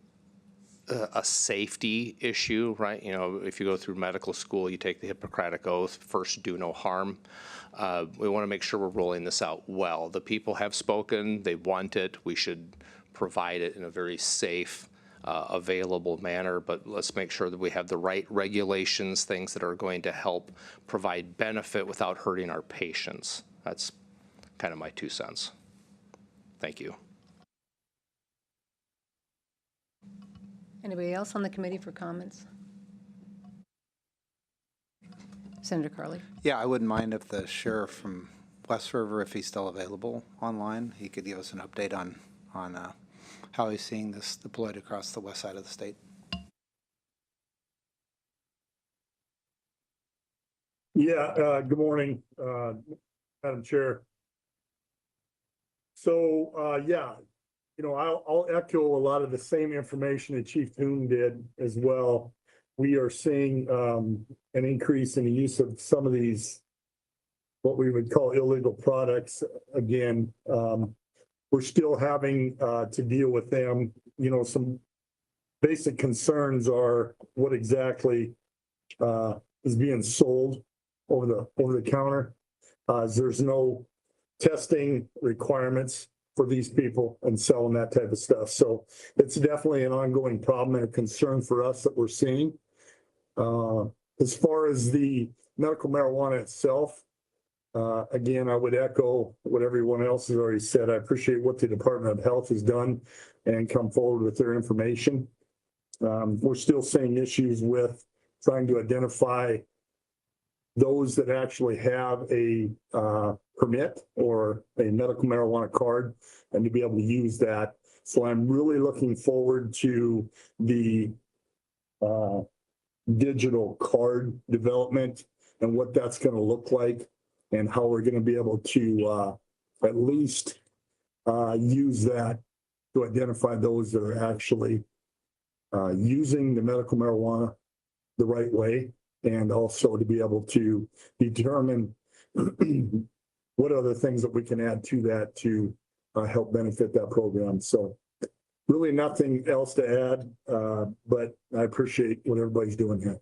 safety issue, right? If you go through medical school, you take the Hippocratic Oath, first do no harm. We want to make sure we're rolling this out well. The people have spoken, they want it. We should provide it in a very safe, available manner, but let's make sure that we have the right regulations, things that are going to help provide benefit without hurting our patients. That's kind of my 2 cents. Thank you. Anybody else on the committee for comments? Senator Carley. Yeah, I wouldn't mind if the sheriff from West River, if he's still available online, he could give us an update on how he's seeing this deployed across the west side of the state. Yeah, good morning, Madam Chair. So, I'll echo a lot of the same information that Chief Thune did as well. We are seeing an increase in the use of some of these, what we would call illegal products. Again, we're still having to deal with them. Some basic concerns are what exactly is being sold over the counter. There's no testing requirements for these people and selling that type of stuff. So it's definitely an ongoing problem and a concern for us that we're seeing. As far as the medical marijuana itself, again, I would echo what everyone else has already said. I appreciate what the Department of Health has done and come forward with their information. We're still seeing issues with trying to identify those that actually have a permit or a medical marijuana card and to be able to use that. So I'm really looking forward to the digital card development and what that's going to look like and how we're going to be able to at least use that to identify those that are actually using the medical marijuana the right way, and also to be able to determine what other things that we can add to that to help benefit that program. So really nothing else to add, but I appreciate what everybody's doing here.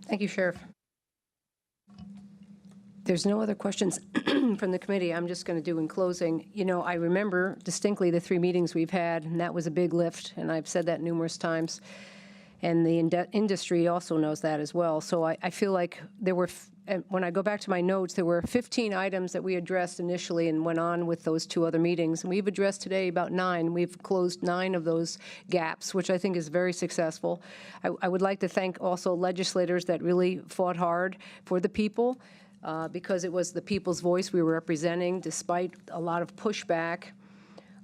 Thank you, Sheriff. There's no other questions from the committee. I'm just going to do in closing. You know, I remember distinctly the 3 meetings we've had, and that was a big lift, and I've said that numerous times. And the industry also knows that as well. So I feel like there were, when I go back to my notes, there were 15 items that we addressed initially and went on with those 2 other meetings. And we've addressed today about 9. We've closed 9 of those gaps, which I think is very successful. I would like to thank also legislators that really fought hard for the people. Because it was the people's voice we were representing, despite a lot of pushback,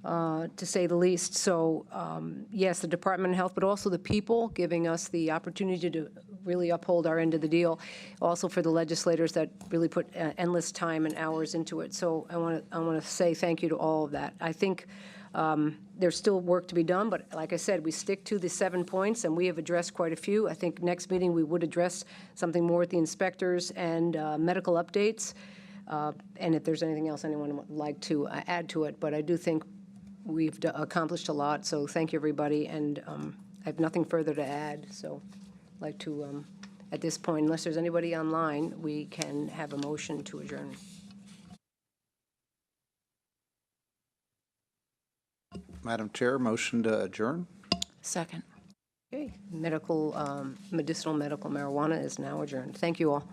to say the least. So, yes, the Department of Health, but also the people giving us the opportunity to really uphold our end of the deal. Also for the legislators that really put endless time and hours into it. So I want to say thank you to all of that. I think there's still work to be done, but like I said, we stick to the 7 points, and we have addressed quite a few. I think next meeting we would address something more with the inspectors and medical updates, and if there's anything else anyone would like to add to it. But I do think we've accomplished a lot, so thank you, everybody, and I have nothing further to add. So I'd like to, at this point, unless there's anybody online, we can have a motion to adjourn. Madam Chair, motion to adjourn. Second. Okay, medicinal medical marijuana is now adjourned. Thank you all.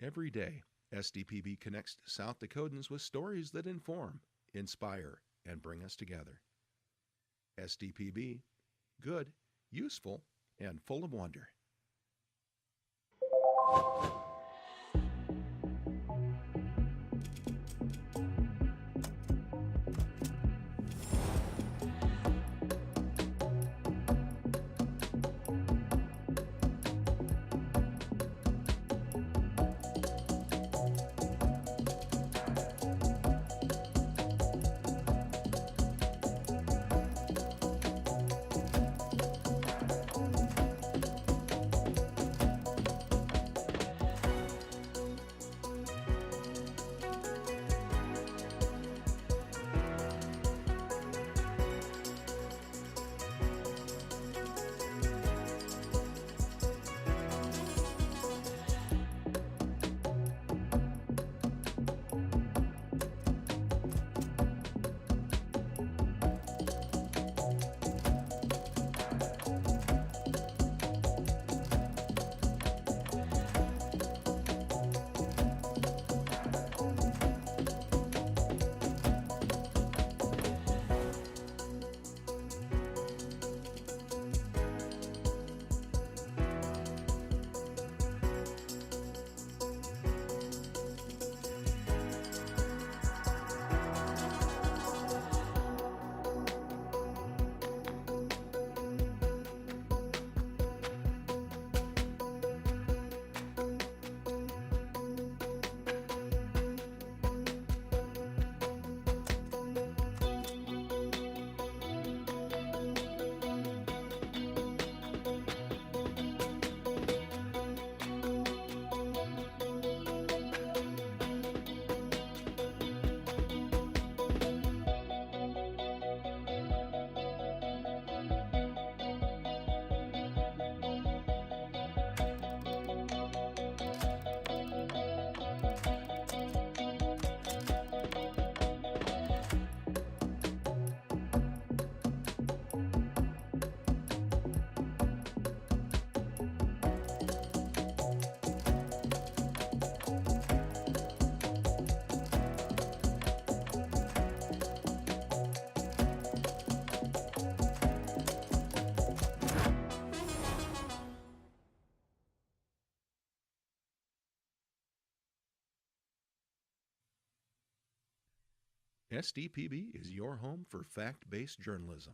Every day, SDPB connects South Dakotans with stories that inform, inspire, and bring us together. SDPB, good, useful, and full of wonder. SDPB is your home for fact-based journalism,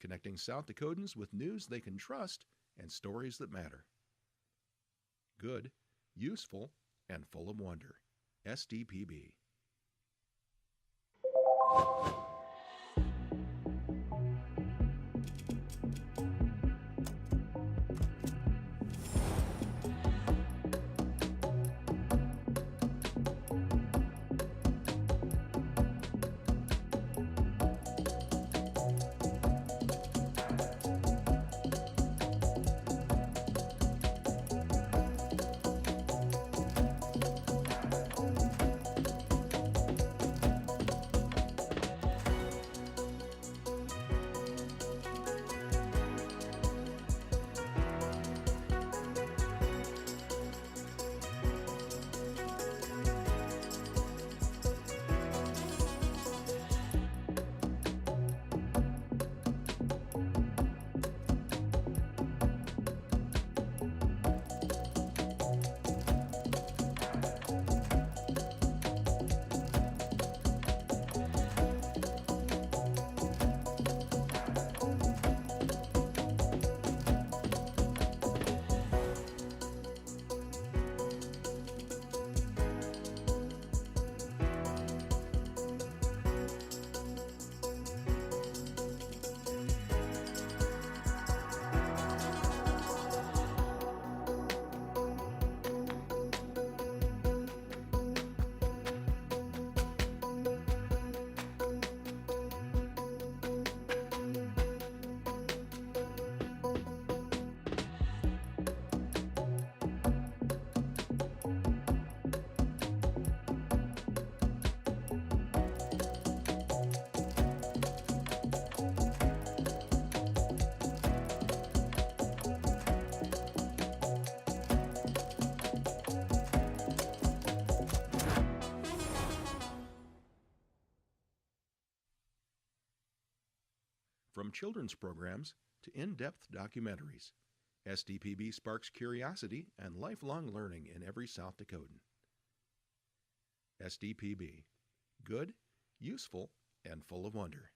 connecting South Dakotans with news they can trust and stories that matter. Good, useful, and full of wonder. SDPB. From children's programs to in-depth documentaries, SDPB sparks curiosity and lifelong learning in every South Dakotan. SDPB. Good, useful, and full of wonder.